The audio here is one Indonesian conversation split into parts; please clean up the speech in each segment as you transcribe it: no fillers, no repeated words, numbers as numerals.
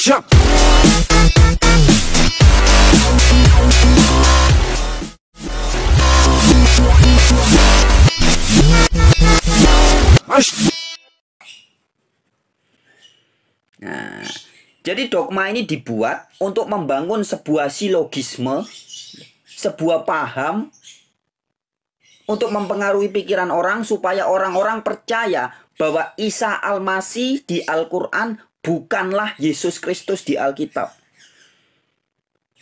Nah, jadi dogma ini dibuat untuk membangun sebuah silogisme, sebuah paham, untuk mempengaruhi pikiran orang supaya orang-orang percaya bahwa Isa Al-Masih di Al-Quran bukanlah Yesus Kristus di Alkitab.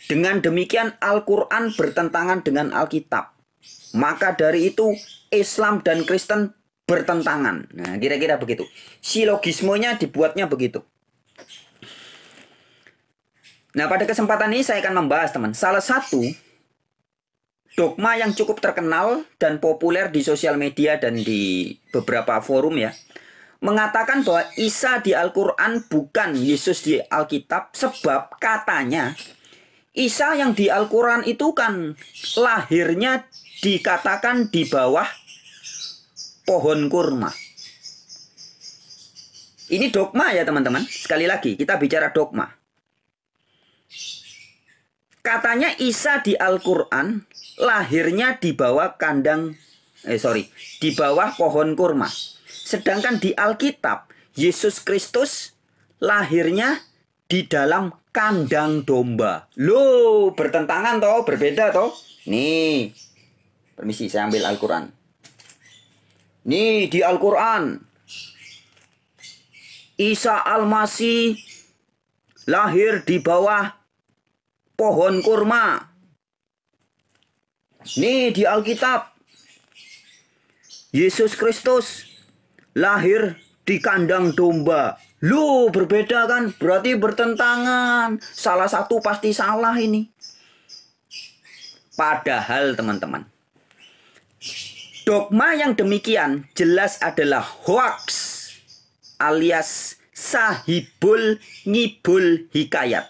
Dengan demikian Al-Quran bertentangan dengan Alkitab. Maka dari itu Islam dan Kristen bertentangan. Nah, kira-kira begitu. Silogismenya dibuatnya begitu. Nah, pada kesempatan ini saya akan membahas, teman, salah satu dogma yang cukup terkenal dan populer di sosial media dan di beberapa forum ya, mengatakan bahwa Isa di Al-Quran bukan Yesus di Alkitab, sebab katanya Isa yang di Al-Quran itu kan lahirnya dikatakan di bawah pohon kurma. Ini dogma ya teman-teman. Sekali lagi kita bicara dogma. Katanya Isa di Al-Quran lahirnya di bawah di bawah pohon kurma. Sedangkan di Alkitab Yesus Kristus lahirnya di dalam kandang domba. Loh, bertentangan toh, berbeda toh. Nih, permisi saya ambil Al-Quran. Nih di Al-Quran Isa Al-Masih lahir di bawah pohon kurma. Nih di Alkitab Yesus Kristus lahir di kandang domba. Loh, berbeda kan? Berarti bertentangan. Salah satu pasti salah ini. Padahal teman-teman, dogma yang demikian jelas adalah hoax alias sahibul ngibul hikayat.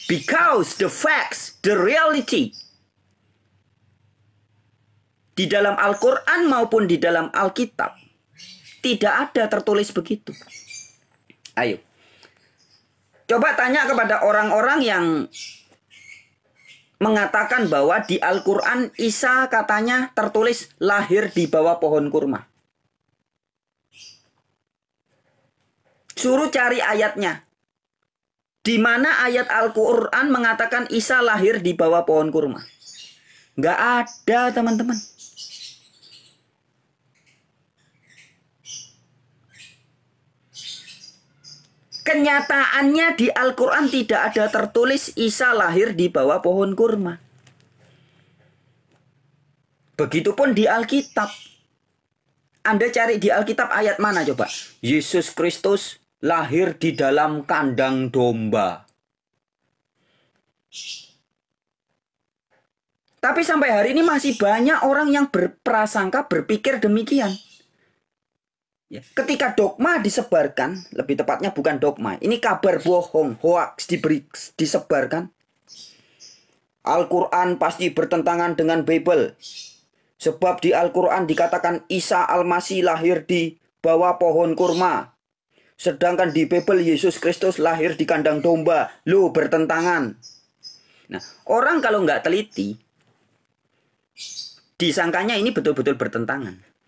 Because the facts, the reality di dalam Al-Quran maupun di dalam Alkitab tidak ada tertulis begitu. Ayo, coba tanya kepada orang-orang yang mengatakan bahwa di Al-Quran Isa katanya tertulis lahir di bawah pohon kurma. Suruh cari ayatnya. Di mana ayat Al-Quran mengatakan Isa lahir di bawah pohon kurma? Nggak ada, teman-teman. Kenyataannya di Al-Quran tidak ada tertulis Isa lahir di bawah pohon kurma. Begitupun di Alkitab. Anda cari di Alkitab ayat mana coba? Yesus Kristus lahir di dalam kandang domba. Tapi sampai hari ini masih banyak orang yang berprasangka, berpikir demikian. Ya. Ketika dogma disebarkan, lebih tepatnya bukan dogma, ini kabar bohong, hoax disebarkan. Al-Quran pasti bertentangan dengan Bible. Sebab di Al-Quran dikatakan Isa Al-Masih lahir di bawah pohon kurma. Sedangkan di Bible Yesus Kristus lahir di kandang domba. Loh, bertentangan. Nah, orang kalau nggak teliti, disangkanya ini betul-betul bertentangan.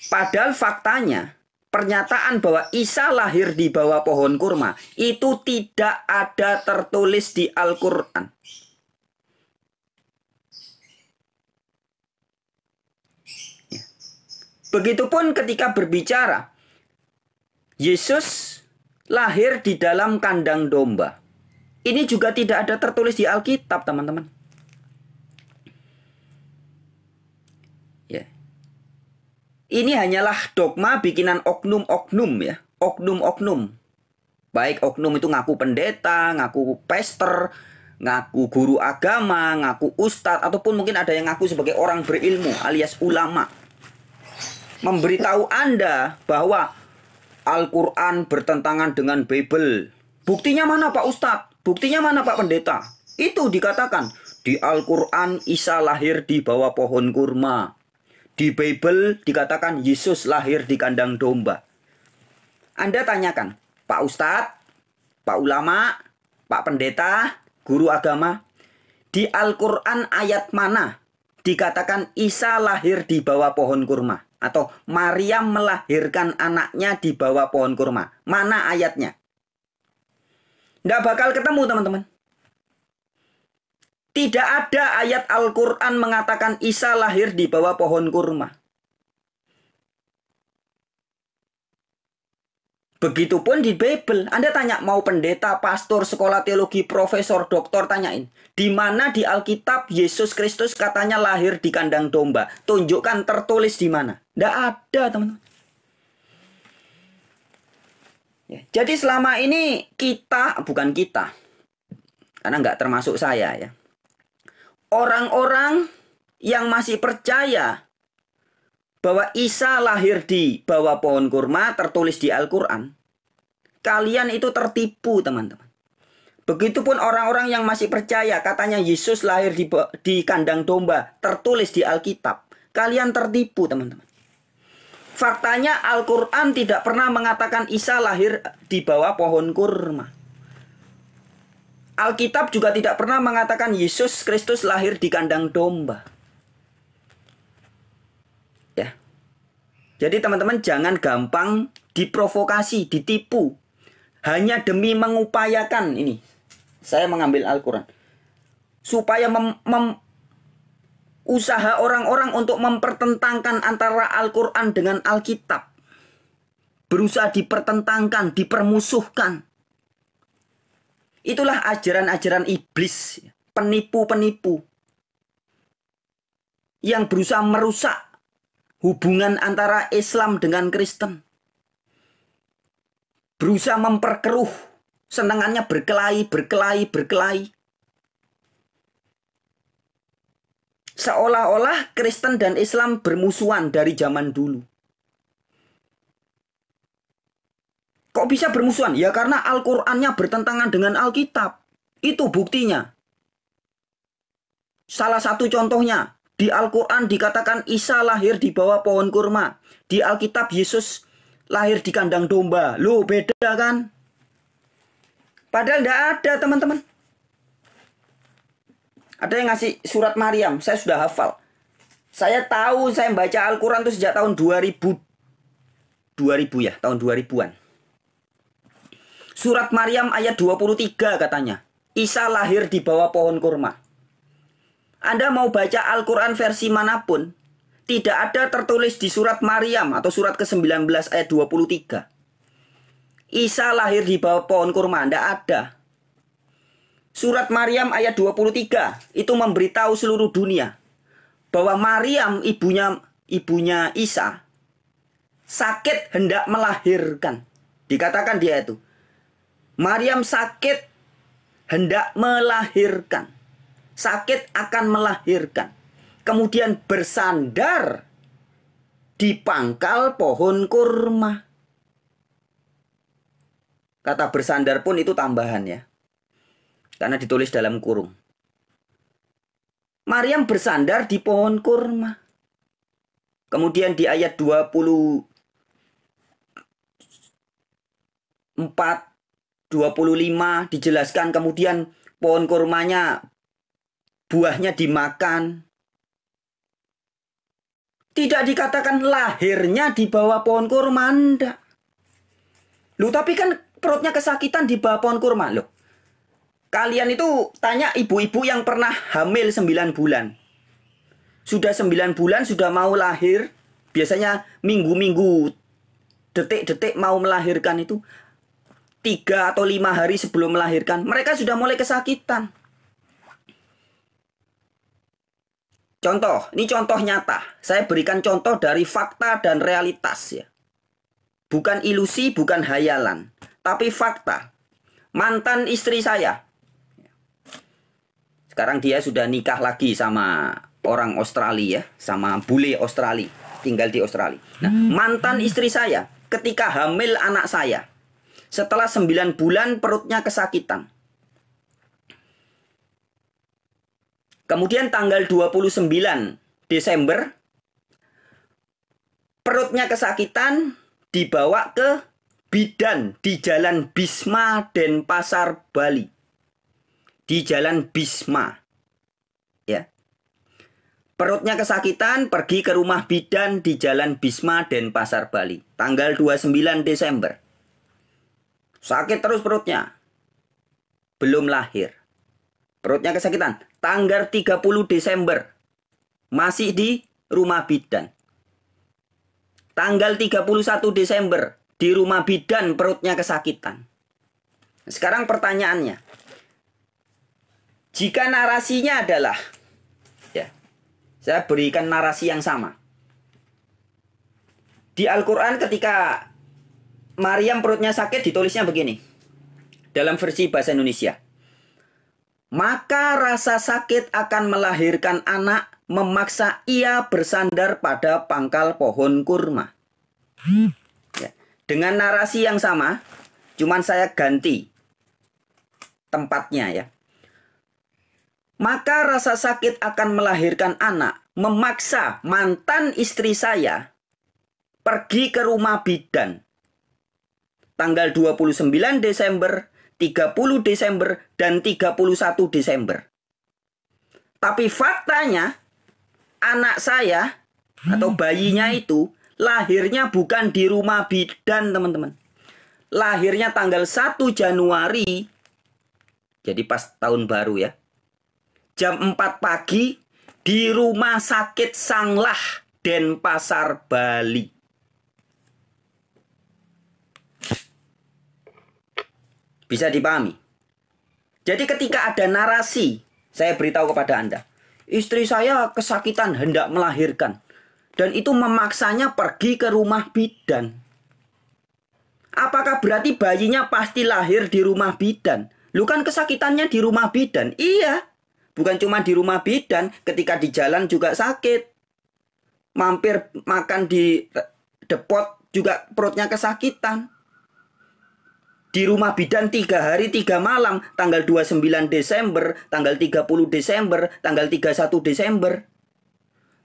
Padahal faktanya, pernyataan bahwa Isa lahir di bawah pohon kurma itu tidak ada tertulis di Al-Quran. Ya. Begitupun ketika berbicara, Yesus lahir di dalam kandang domba. Ini juga tidak ada tertulis di Alkitab, teman-teman. Ya. Ini hanyalah dogma bikinan oknum-oknum ya. Oknum-oknum. Baik oknum itu ngaku pendeta, ngaku pastor, ngaku guru agama, ngaku ustadz, ataupun mungkin ada yang ngaku sebagai orang berilmu alias ulama. Memberitahu Anda bahwa Al-Quran bertentangan dengan Bible. Buktinya mana Pak Ustadz? Buktinya mana Pak Pendeta? Itu dikatakan di Al-Quran Isa lahir di bawah pohon kurma. Di Bible dikatakan Yesus lahir di kandang domba. Anda tanyakan, Pak Ustadz, Pak ulama, Pak pendeta, guru agama, di Al-Quran ayat mana dikatakan Isa lahir di bawah pohon kurma? Atau Maryam melahirkan anaknya di bawah pohon kurma? Mana ayatnya? Nggak bakal ketemu, teman-teman. Tidak ada ayat Al-Quran mengatakan Isa lahir di bawah pohon kurma. Begitupun di Bible. Anda tanya, mau pendeta, pastor, sekolah teologi, profesor, doktor, tanyain. Di mana di Alkitab Yesus Kristus katanya lahir di kandang domba? Tunjukkan tertulis di mana. Tidak ada, teman-teman. Ya, jadi selama ini bukan kita. Karena nggak termasuk saya ya. Orang-orang yang masih percaya bahwa Isa lahir di bawah pohon kurma tertulis di Al-Quran, kalian itu tertipu, teman-teman. Begitupun orang-orang yang masih percaya katanya Yesus lahir di kandang domba tertulis di Alkitab, kalian tertipu, teman-teman. Faktanya Al-Quran tidak pernah mengatakan Isa lahir di bawah pohon kurma. Alkitab juga tidak pernah mengatakan Yesus Kristus lahir di kandang domba. Ya. Jadi teman-teman jangan gampang diprovokasi, ditipu. Hanya demi mengupayakan ini. Saya mengambil Al-Quran. Supaya usaha orang-orang untuk mempertentangkan antara Al-Quran dengan Alkitab. Berusaha dipertentangkan, dipermusuhkan. Itulah ajaran-ajaran iblis. Penipu-penipu. Yang berusaha merusak hubungan antara Islam dengan Kristen. Berusaha memperkeruh. Senangannya berkelahi. Seolah-olah Kristen dan Islam bermusuhan dari zaman dulu. Kok bisa bermusuhan? Ya karena Al-Qur'annya bertentangan dengan Alkitab. Itu buktinya. Salah satu contohnya. Di Al-Quran dikatakan Isa lahir di bawah pohon kurma. Di Alkitab Yesus lahir di kandang domba. Loh, beda kan? Padahal tidak ada, teman-teman. Ada yang ngasih surat Maryam. Saya sudah hafal. Saya tahu, saya membaca Al-Quran itu sejak tahun 2000 ya, tahun 2000-an. Surat Maryam ayat 23 katanya. Isa lahir di bawah pohon kurma. Anda mau baca Al-Quran versi manapun, tidak ada tertulis di surat Maryam atau surat ke-19 ayat 23. Isa lahir di bawah pohon kurma, tidak ada. Surat Maryam ayat 23 itu memberitahu seluruh dunia bahwa Maryam ibunya Isa sakit hendak melahirkan. Dikatakan dia itu. Maryam sakit hendak melahirkan. Sakit akan melahirkan. Kemudian bersandar di pangkal pohon kurma. Kata bersandar pun itu tambahan ya. Karena ditulis dalam kurung. Maryam bersandar di pohon kurma. Kemudian di ayat 24, 25 dijelaskan kemudian pohon kurmanya buahnya dimakan. Tidak dikatakan lahirnya di bawah pohon kurma, enggak. Loh, tapi kan perutnya kesakitan di bawah pohon kurma. Loh, kalian itu tanya ibu-ibu yang pernah hamil 9 bulan. Sudah 9 bulan, sudah mau lahir. Biasanya minggu-minggu, detik-detik mau melahirkan itu 3 atau 5 hari sebelum melahirkan. Mereka sudah mulai kesakitan. Contoh, ini contoh nyata. Saya berikan contoh dari fakta dan realitas ya. Bukan ilusi, bukan hayalan. Tapi fakta. Mantan istri saya. Sekarang dia sudah nikah lagi sama orang Australia ya. Sama bule Australia. Tinggal di Australia. Nah, mantan istri saya ketika hamil anak saya. Setelah 9 bulan perutnya kesakitan. Kemudian tanggal 29 Desember perutnya kesakitan dibawa ke bidan di Jalan Bisma, Denpasar, Bali. Di Jalan Bisma. Ya. Perutnya kesakitan, pergi ke rumah bidan di Jalan Bisma, Denpasar, Bali. Tanggal 29 Desember. Sakit terus perutnya. Belum lahir. Perutnya kesakitan. Tanggal 30 Desember. Masih di rumah bidan. Tanggal 31 Desember. Di rumah bidan perutnya kesakitan. Sekarang pertanyaannya. Jika narasinya adalah. Ya, saya berikan narasi yang sama. Di Al-Quran ketika Maryam perutnya sakit ditulisnya begini. Dalam versi bahasa Indonesia. Maka rasa sakit akan melahirkan anak, memaksa ia bersandar pada pangkal pohon kurma. Ya. Dengan narasi yang sama, cuman saya ganti tempatnya ya. Maka rasa sakit akan melahirkan anak, memaksa mantan istri saya pergi ke rumah bidan. Tanggal 29 Desember, 30 Desember, dan 31 Desember. Tapi faktanya, anak saya atau bayinya itu lahirnya bukan di rumah bidan, teman-teman. Lahirnya tanggal 1 Januari, jadi pas tahun baru ya. Jam 4 pagi di Rumah Sakit Sanglah, Denpasar, Bali. Bisa dipahami? Jadi ketika ada narasi, saya beritahu kepada Anda. Istri saya kesakitan hendak melahirkan. Dan itu memaksanya pergi ke rumah bidan. Apakah berarti bayinya pasti lahir di rumah bidan? Lu kan kesakitannya di rumah bidan. Iya. Bukan cuma di rumah bidan, ketika di jalan juga sakit. Mampir makan di depot juga perutnya kesakitan. Di rumah bidan 3 hari 3 malam, tanggal 29 Desember, tanggal 30 Desember, tanggal 31 Desember.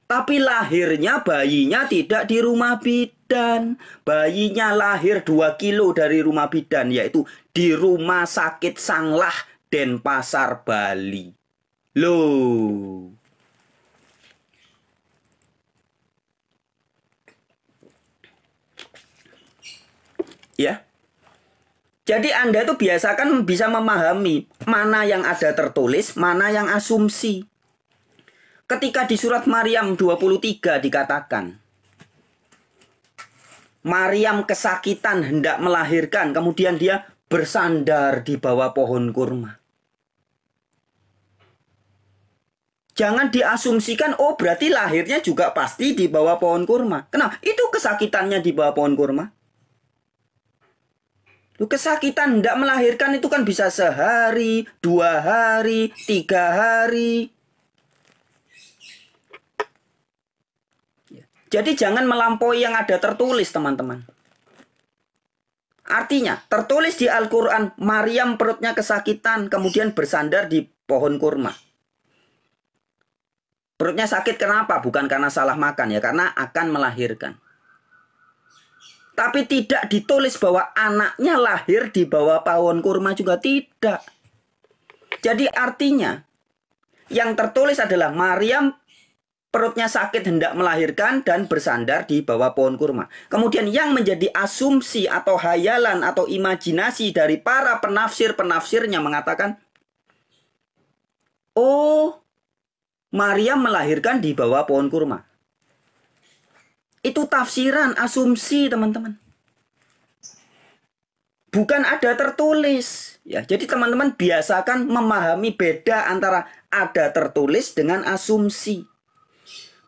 Tapi lahirnya bayinya tidak di rumah bidan. Bayinya lahir 2 kilo dari rumah bidan, yaitu di Rumah Sakit Sanglah, Denpasar, Bali. Loh. Ya. Jadi Anda itu biasakan bisa memahami mana yang ada tertulis, mana yang asumsi. Ketika di surat Maryam 23 dikatakan, Maryam kesakitan hendak melahirkan, kemudian dia bersandar di bawah pohon kurma. Jangan diasumsikan, oh berarti lahirnya juga pasti di bawah pohon kurma. Kenapa? Itu kesakitannya di bawah pohon kurma. Kesakitan hendak melahirkan itu kan bisa sehari, 2 hari, 3 hari. Jadi jangan melampaui yang ada tertulis, teman-teman. Artinya, tertulis di Al-Quran, Maryam perutnya kesakitan, kemudian bersandar di pohon kurma. Perutnya sakit kenapa? Bukan karena salah makan ya, karena akan melahirkan. Tapi tidak ditulis bahwa anaknya lahir di bawah pohon kurma juga tidak. Jadi artinya yang tertulis adalah Maryam perutnya sakit hendak melahirkan dan bersandar di bawah pohon kurma. Kemudian yang menjadi asumsi atau hayalan atau imajinasi dari para penafsir-penafsirnya mengatakan, oh, Maryam melahirkan di bawah pohon kurma. Itu tafsiran, asumsi, teman-teman. Bukan ada tertulis. Ya, jadi teman-teman biasakan memahami beda antara ada tertulis dengan asumsi.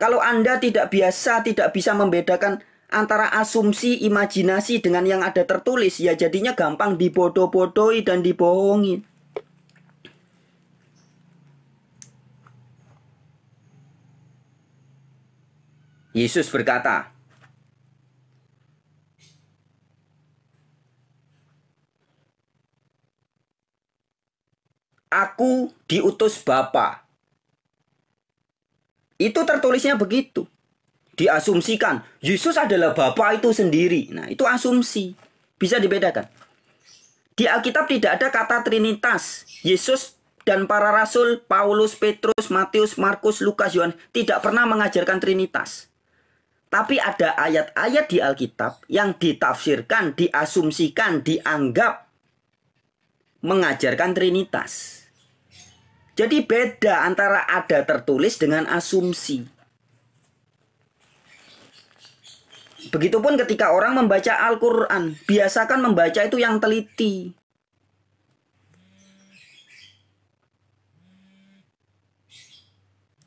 Kalau Anda tidak biasa, tidak bisa membedakan antara asumsi, imajinasi dengan yang ada tertulis, ya jadinya gampang dibodoh-bodohi dan dibohongi. Yesus berkata, Aku diutus Bapa. Itu tertulisnya begitu. Diasumsikan, Yesus adalah Bapa itu sendiri. Nah, itu asumsi. Bisa dibedakan. Di Alkitab tidak ada kata Trinitas. Yesus dan para rasul, Paulus, Petrus, Matius, Markus, Lukas, Yohanes tidak pernah mengajarkan Trinitas. Tapi ada ayat-ayat di Alkitab yang ditafsirkan, diasumsikan, dianggap mengajarkan Trinitas. Jadi beda antara ada tertulis dengan asumsi. Begitupun ketika orang membaca Al-Quran, biasakan membaca itu yang teliti.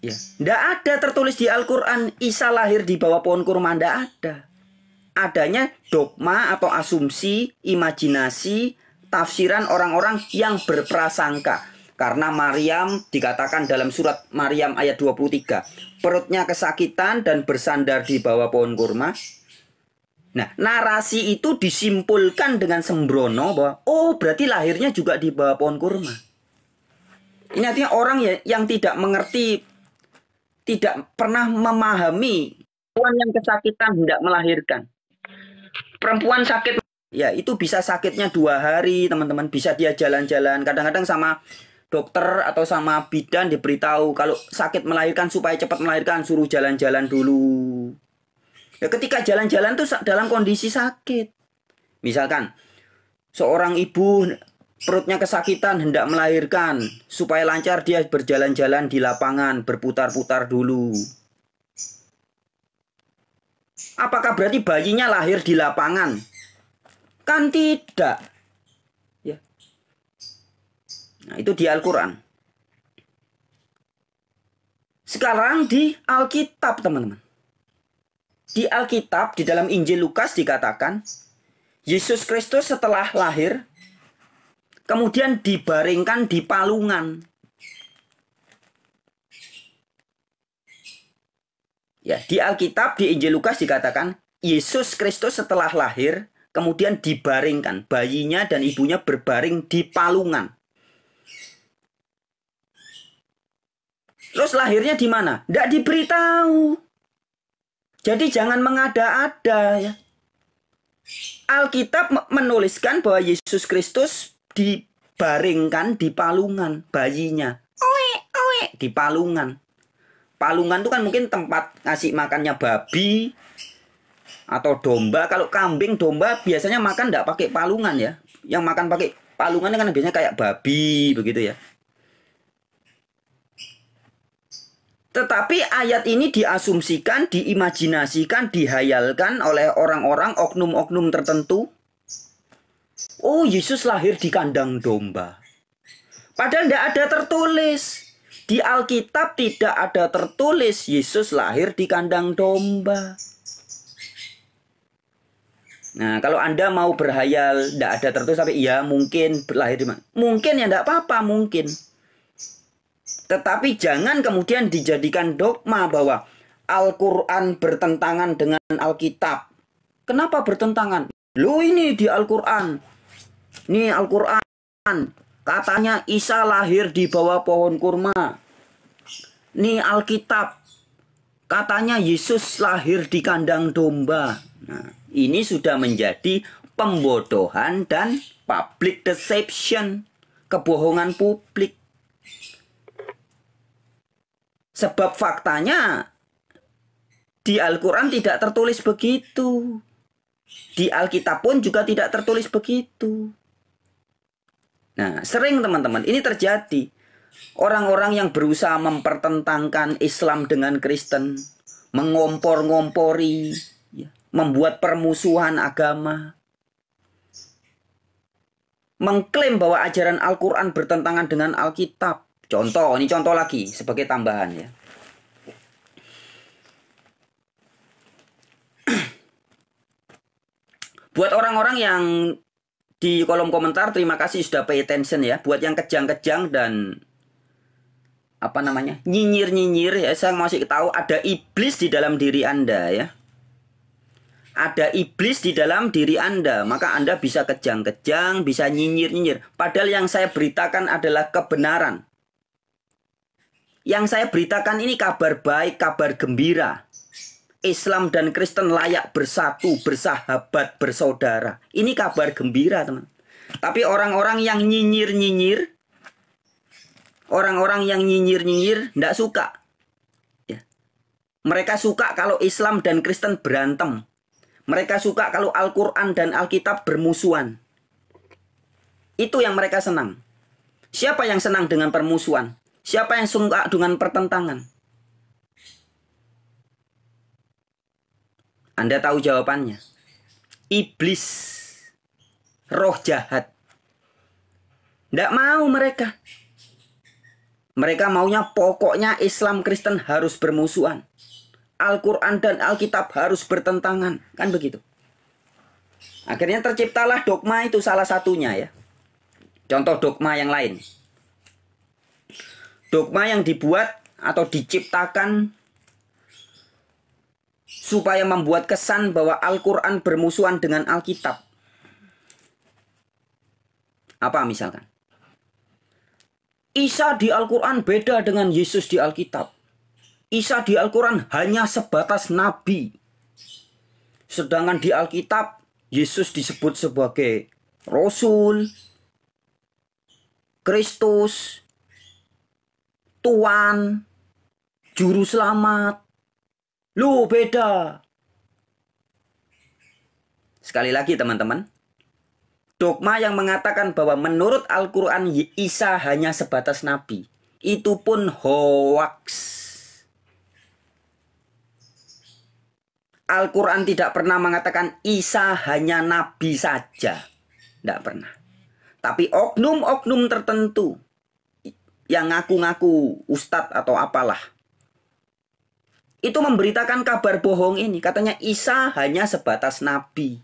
Ya, tidak ada tertulis di Al-Quran Isa lahir di bawah pohon kurma, tidak ada. Adanya dogma atau asumsi, imajinasi, tafsiran orang-orang yang berprasangka. Karena Maryam dikatakan dalam surat Maryam ayat 23, perutnya kesakitan dan bersandar di bawah pohon kurma. Nah, narasi itu disimpulkan dengan sembrono bahwa oh berarti lahirnya juga di bawah pohon kurma. Ini artinya orang yang tidak mengerti, tidak pernah memahami perempuan yang kesakitan hendak melahirkan. Perempuan sakit, ya itu bisa sakitnya 2 hari teman-teman. Bisa dia jalan-jalan, kadang-kadang sama dokter atau sama bidan diberitahu kalau sakit melahirkan, supaya cepat melahirkan suruh jalan-jalan dulu. Ya, ketika jalan-jalan tuh dalam kondisi sakit. Misalkan seorang ibu perutnya kesakitan hendak melahirkan, supaya lancar dia berjalan-jalan di lapangan, berputar-putar dulu. Apakah berarti bayinya lahir di lapangan? Kan tidak. Ya. Nah, itu di Al-Quran. Sekarang di Alkitab, teman-teman. Di Alkitab, di dalam Injil Lukas dikatakan, Yesus Kristus setelah lahir, kemudian dibaringkan di palungan. Ya, di Alkitab, di Injil Lukas dikatakan, Yesus Kristus setelah lahir, kemudian dibaringkan. Bayinya dan ibunya berbaring di palungan. Terus lahirnya di mana? Tidak diberitahu. Jadi jangan mengada-ada ya. Alkitab menuliskan bahwa Yesus Kristus dibaringkan di palungan bayinya. Di palungan. Palungan itu kan mungkin tempat ngasih makannya babi atau domba. Kalau kambing, domba biasanya makan tidak pakai palungan ya. Yang makan pakai palungan kan biasanya kayak babi begitu ya. Tetapi ayat ini diasumsikan, diimajinasikan, dihayalkan oleh orang-orang, oknum-oknum tertentu. Oh, Yesus lahir di kandang domba. Padahal tidak ada tertulis. Di Alkitab tidak ada tertulis Yesus lahir di kandang domba. Nah, kalau Anda mau berhayal, tidak ada tertulis, tapi ya mungkin lahir di mana. Mungkin ya tidak apa-apa, mungkin. Tetapi jangan kemudian dijadikan dogma bahwa Al-Quran bertentangan dengan Alkitab. Kenapa bertentangan? Loh ini di Al-Quran. Ini Al-Quran. Katanya Isa lahir di bawah pohon kurma. Ini Alkitab. Katanya Yesus lahir di kandang domba. Nah, ini sudah menjadi pembodohan dan public deception. Kebohongan publik. Sebab faktanya di Al-Quran tidak tertulis begitu. Di Alkitab pun juga tidak tertulis begitu. Nah, sering teman-teman ini terjadi. Orang-orang yang berusaha mempertentangkan Islam dengan Kristen, mengompor-ngompori, ya, membuat permusuhan agama, mengklaim bahwa ajaran Al-Quran bertentangan dengan Alkitab. Contoh, ini contoh lagi sebagai tambahan ya. Buat orang-orang yang di kolom komentar, terima kasih sudah pay attention ya. Buat yang kejang-kejang dan apa namanya, nyinyir-nyinyir ya, saya masih tahu ada iblis di dalam diri Anda ya. Ada iblis di dalam diri Anda, maka Anda bisa kejang-kejang, bisa nyinyir-nyinyir. Padahal yang saya beritakan adalah kebenaran. Yang saya beritakan ini kabar baik, kabar gembira. Islam dan Kristen layak bersatu, bersahabat, bersaudara. Ini kabar gembira, teman. Tapi orang-orang yang nyinyir-nyinyir, tidak suka. Ya. Mereka suka kalau Islam dan Kristen berantem. Mereka suka kalau Al-Quran dan Alkitab bermusuhan. Itu yang mereka senang. Siapa yang senang dengan permusuhan? Siapa yang suka dengan pertentangan? Anda tahu jawabannya. Iblis. Roh jahat. Tidak mau mereka. Mereka maunya pokoknya Islam Kristen harus bermusuhan. Al-Quran dan Alkitab harus bertentangan. Kan begitu. Akhirnya terciptalah dogma itu salah satunya ya. Contoh dogma yang lain. Dogma yang dibuat atau diciptakan supaya membuat kesan bahwa Al-Quran bermusuhan dengan Alkitab. Apa misalkan? Isa di Al-Quran beda dengan Yesus di Alkitab. Isa di Al-Quran hanya sebatas nabi. Sedangkan di Alkitab, Yesus disebut sebagai Rasul, Kristus, Tuhan, Juru Selamat. Loh, beda. Sekali lagi teman-teman. Dogma yang mengatakan bahwa menurut Al-Quran Isa hanya sebatas nabi. Itu pun hoax. Al-Quran tidak pernah mengatakan Isa hanya nabi saja. Tidak pernah. Tapi oknum-oknum tertentu yang ngaku-ngaku ustadz atau apalah. Itu memberitakan kabar bohong ini. Katanya Isa hanya sebatas nabi.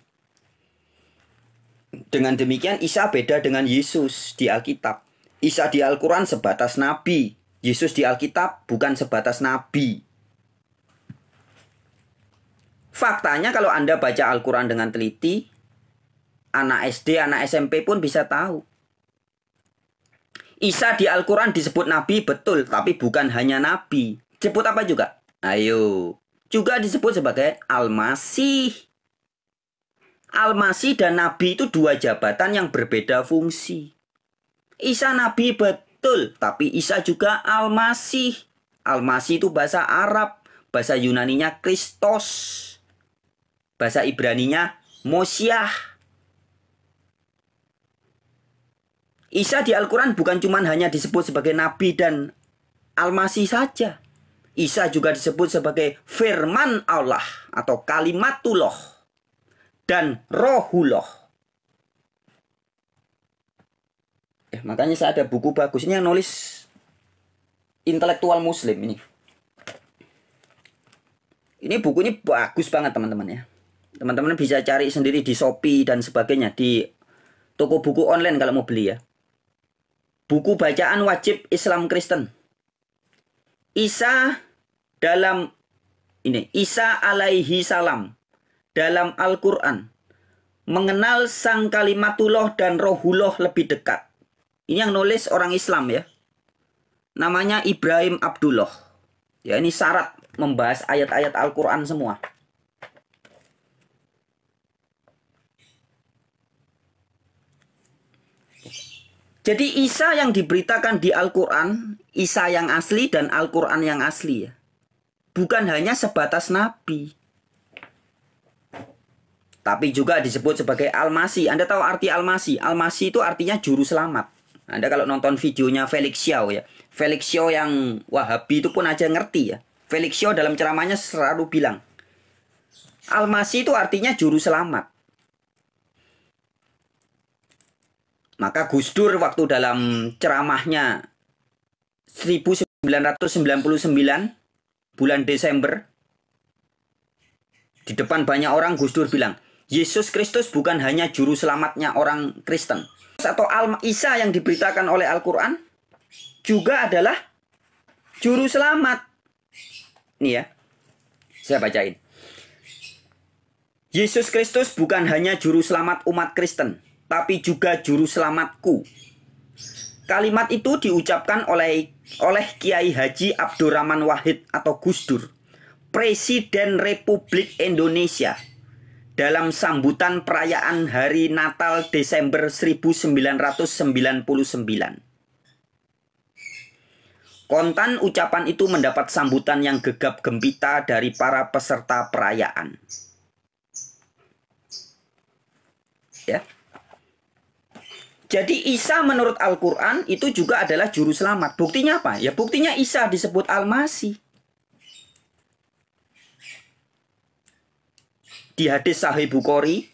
Dengan demikian Isa beda dengan Yesus di Alkitab. Isa di Al-Quran sebatas nabi. Yesus di Alkitab bukan sebatas nabi. Faktanya kalau Anda baca Al-Quran dengan teliti, anak SD, anak SMP pun bisa tahu. Isa di Al-Quran disebut nabi betul, tapi bukan hanya nabi. Disebut apa juga? Ayo. Juga disebut sebagai Al-Masih. Al-Masih dan nabi itu dua jabatan yang berbeda fungsi. Isa nabi betul, tapi Isa juga Al-Masih. Al-Masih itu bahasa Arab, bahasa Yunaninya Kristos, bahasa Ibraninya Mosiah. Isa di Al-Quran bukan cuma hanya disebut sebagai nabi dan Al-Masih saja. Isa juga disebut sebagai firman Allah atau kalimatullah dan rohullah. Makanya saya ada buku bagus. Ini yang nulis intelektual muslim ini. Ini buku ini bagus banget teman-teman ya. Teman-teman bisa cari sendiri di Shopee dan sebagainya. Di toko buku online kalau mau beli ya. Buku bacaan wajib Islam Kristen. Isa alaihi salam dalam Al-Quran mengenal sang kalimatullah dan rohullah lebih dekat. Ini yang nulis orang Islam ya. Namanya Ibrahim Abdullah. Ya, ini syarat membahas ayat-ayat Al-Quran semua. Jadi Isa yang diberitakan di Al-Quran, Isa yang asli dan Al-Quran yang asli ya. Bukan hanya sebatas nabi. Tapi juga disebut sebagai Al-Masih. Anda tahu arti Al-Masih? Al-Masih itu artinya juru selamat. Anda kalau nonton videonya Felix Xiao ya. Felix Xiao yang Wahabi itu pun aja ngerti ya. Felix Xiao dalam ceramahnya selalu bilang, Al-Masih itu artinya juru selamat. Maka Gus Dur waktu dalam ceramahnya 1999 bulan Desember, di depan banyak orang Gus Dur bilang, Yesus Kristus bukan hanya juru selamatnya orang Kristen. Atau Isa yang diberitakan oleh Al-Quran juga adalah juru selamat. Nih ya, saya bacain. Yesus Kristus bukan hanya juru selamat umat Kristen, tapi juga juru selamatku. Kalimat itu diucapkan oleh Kiai Haji Abdurrahman Wahid atau Gus Dur Presiden Republik Indonesia dalam sambutan perayaan Hari Natal Desember 1999. Kontan ucapan itu mendapat sambutan yang gegap gempita dari para peserta perayaan. Ya. Jadi Isa menurut Al-Quran itu juga adalah juru selamat. Buktinya apa? Ya buktinya Isa disebut Al-Masih. Di hadis Sahih Bukhari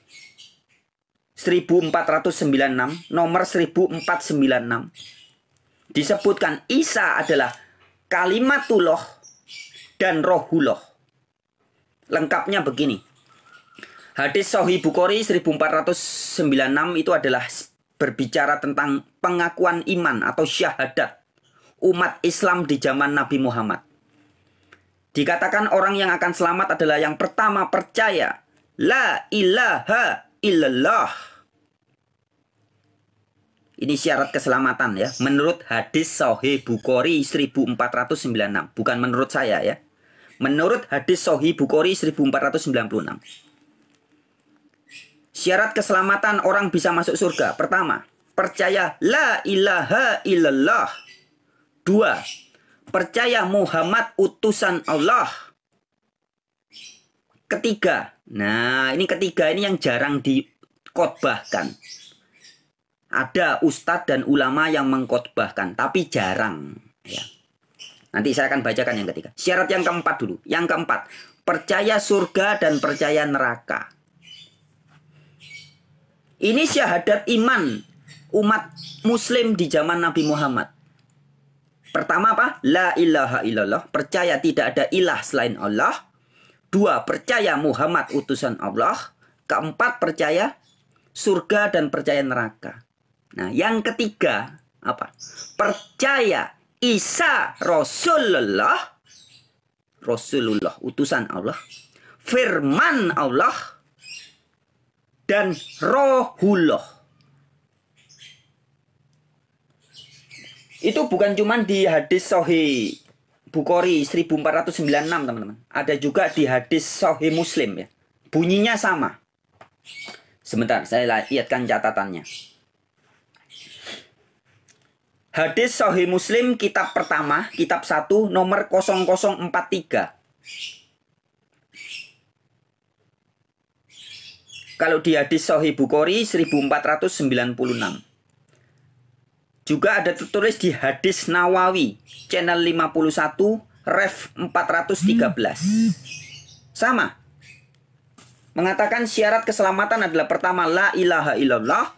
1496, nomor 1496. Disebutkan Isa adalah kalimatullah dan rohullah. Lengkapnya begini. Hadis Sahih Bukhari 1496 itu adalah berbicara tentang pengakuan iman atau syahadat umat Islam di zaman Nabi Muhammad. Dikatakan orang yang akan selamat adalah yang pertama percaya la ilaha illallah. Ini syarat keselamatan ya. Menurut hadis Sahih Bukhari 1496. Bukan menurut saya ya. Menurut hadis Sahih Bukhari 1496. Syarat keselamatan orang bisa masuk surga. Pertama, percaya la ilaha illallah. Dua, percaya Muhammad utusan Allah. Ketiga, nah ini ketiga ini yang jarang dikhotbahkan. Ada ustadz dan ulama yang mengkhotbahkan, tapi jarang. Ya. Nanti saya akan bacakan yang ketiga. Syarat yang keempat dulu. Yang keempat, percaya surga dan percaya neraka. Ini syahadat iman umat muslim di zaman Nabi Muhammad. Pertama apa? La ilaha illallah. Percaya tidak ada ilah selain Allah. Dua, percaya Muhammad utusan Allah. Keempat, percaya surga dan percaya neraka. Nah, yang ketiga apa? Percaya Isa Rasulullah, utusan Allah, firman Allah, dan rohullah. Itu bukan cuma di hadis Sahih Bukhari 1496, teman-teman. Ada juga di hadis Sahih Muslim ya. Bunyinya sama. Sebentar, saya lihatkan catatannya. Hadis Sahih Muslim kitab pertama, kitab 1 nomor 0043. Kalau di hadis Sahih Bukhari 1496. Juga ada tertulis di hadis Nawawi channel 51 ref 413. Sama. Mengatakan syarat keselamatan adalah pertama la ilaha illallah,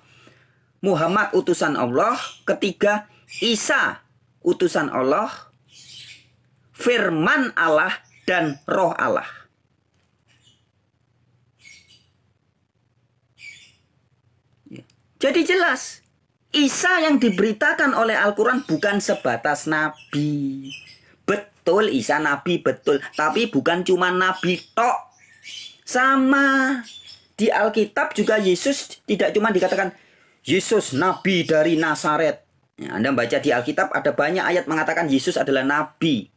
Muhammad utusan Allah, ketiga Isa utusan Allah, firman Allah dan roh Allah. Jadi jelas, Isa yang diberitakan oleh Al-Quran bukan sebatas nabi. Betul, Isa nabi, betul. Tapi bukan cuma nabi tok. Sama. Di Alkitab juga Yesus tidak cuma dikatakan Yesus nabi dari Nazaret. Ya, Anda baca di Alkitab ada banyak ayat mengatakan Yesus adalah nabi.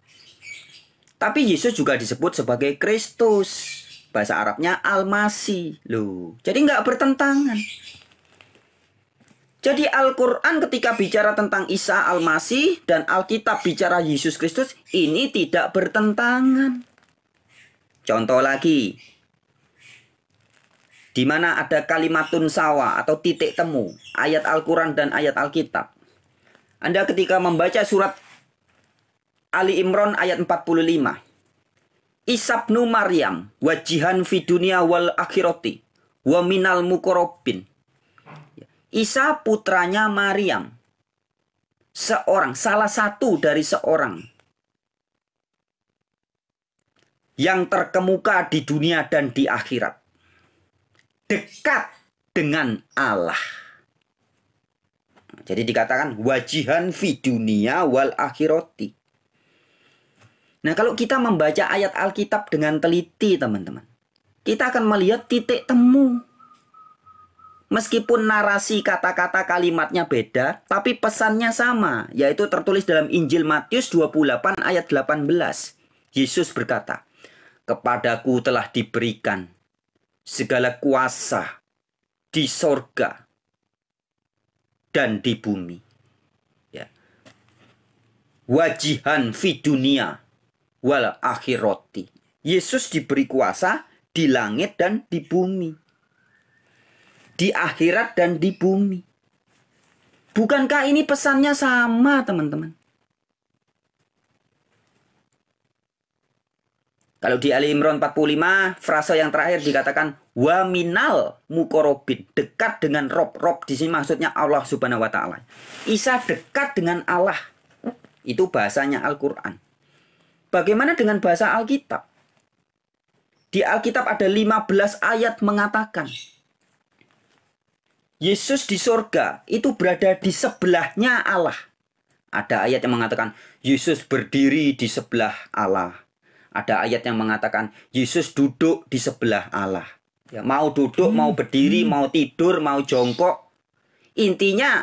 Tapi Yesus juga disebut sebagai Kristus. Bahasa Arabnya Al-Masih. Loh, jadi nggak bertentangan. Jadi Al-Quran ketika bicara tentang Isa Al-Masih dan Alkitab bicara Yesus Kristus, ini tidak bertentangan. Contoh lagi, di mana ada kalimatun sawa atau titik temu, ayat Al-Quran dan ayat Alkitab. Anda ketika membaca surat Ali Imran ayat 45. Isa ibnu Maryam wajihan fi dunya wal akhirati wa minal muqarrabin. Isa putranya Maryam. Salah satu dari seorang yang terkemuka di dunia dan di akhirat. Dekat dengan Allah. Jadi dikatakan wajihan fi dunia wal akhirati. Nah, kalau kita membaca ayat Alkitab dengan teliti, teman-teman, kita akan melihat titik temu. Meskipun narasi kata-kata kalimatnya beda, tapi pesannya sama, yaitu tertulis dalam Injil Matius 28 ayat 18. Yesus berkata, kepadaku telah diberikan segala kuasa di sorga dan di bumi. Ya. Wajihan fi dunia wal akhirati. Yesus diberi kuasa di langit dan di bumi. Di akhirat dan di bumi. Bukankah ini pesannya sama, teman-teman? Kalau di Ali Imran 45, frase yang terakhir dikatakan wa minal mukorobin, dekat dengan Rob. Rob di sini maksudnya Allah Subhanahu wa taala. Isa dekat dengan Allah. Itu bahasanya Al-Qur'an. Bagaimana dengan bahasa Alkitab? Di Alkitab ada 15 ayat mengatakan Yesus di sorga itu berada di sebelahnya Allah. Ada ayat yang mengatakan Yesus berdiri di sebelah Allah. Ada ayat yang mengatakan Yesus duduk di sebelah Allah. Ya, mau duduk, mau berdiri, mau tidur, mau jongkok. Intinya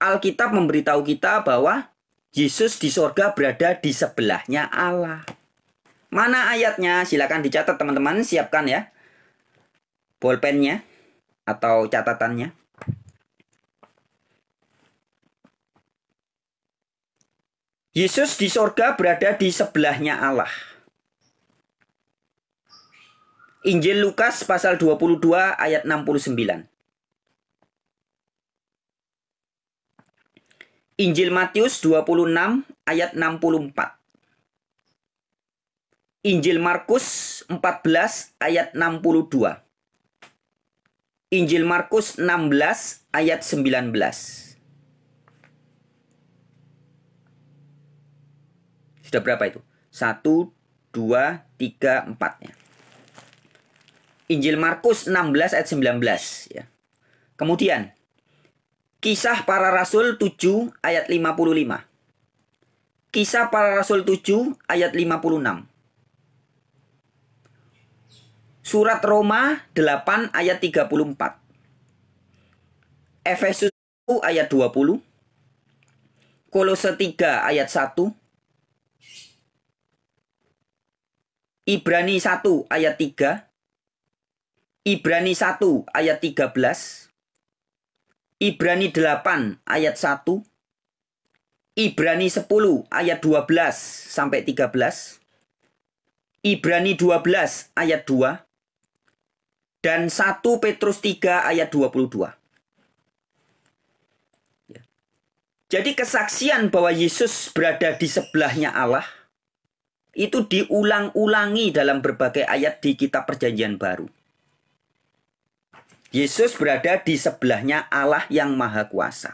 Alkitab memberitahu kita bahwa Yesus di sorga berada di sebelahnya Allah. Mana ayatnya? Silakan dicatat teman-teman. Siapkan ya bolpennya atau catatannya. Yesus di sorga berada di sebelahnya Allah. Injil Lukas pasal 22 ayat 69. Injil Matius 26 ayat 64. Injil Markus 14 ayat 62. Injil Markus 16 ayat 19. Sudah berapa itu? 1, 2, 3, 4 ya. Injil Markus 16 ayat 19 ya. Kemudian Kisah Para Rasul 7 ayat 55. Kisah Para Rasul 7 ayat 56. Surat Roma 8 ayat 34. Efesus 1 ayat 20. Kolose 3 ayat 1. Ibrani 1 ayat 3. Ibrani 1 ayat 13. Ibrani 8 ayat 1. Ibrani 10 ayat 12 sampai 13. Ibrani 12 ayat 2. Dan 1 Petrus 3 ayat 22. Jadi kesaksian bahwa Yesus berada di sebelahnya Allah itu diulang-ulangi dalam berbagai ayat di kitab Perjanjian Baru. Yesus berada di sebelahnya Allah yang Maha Kuasa.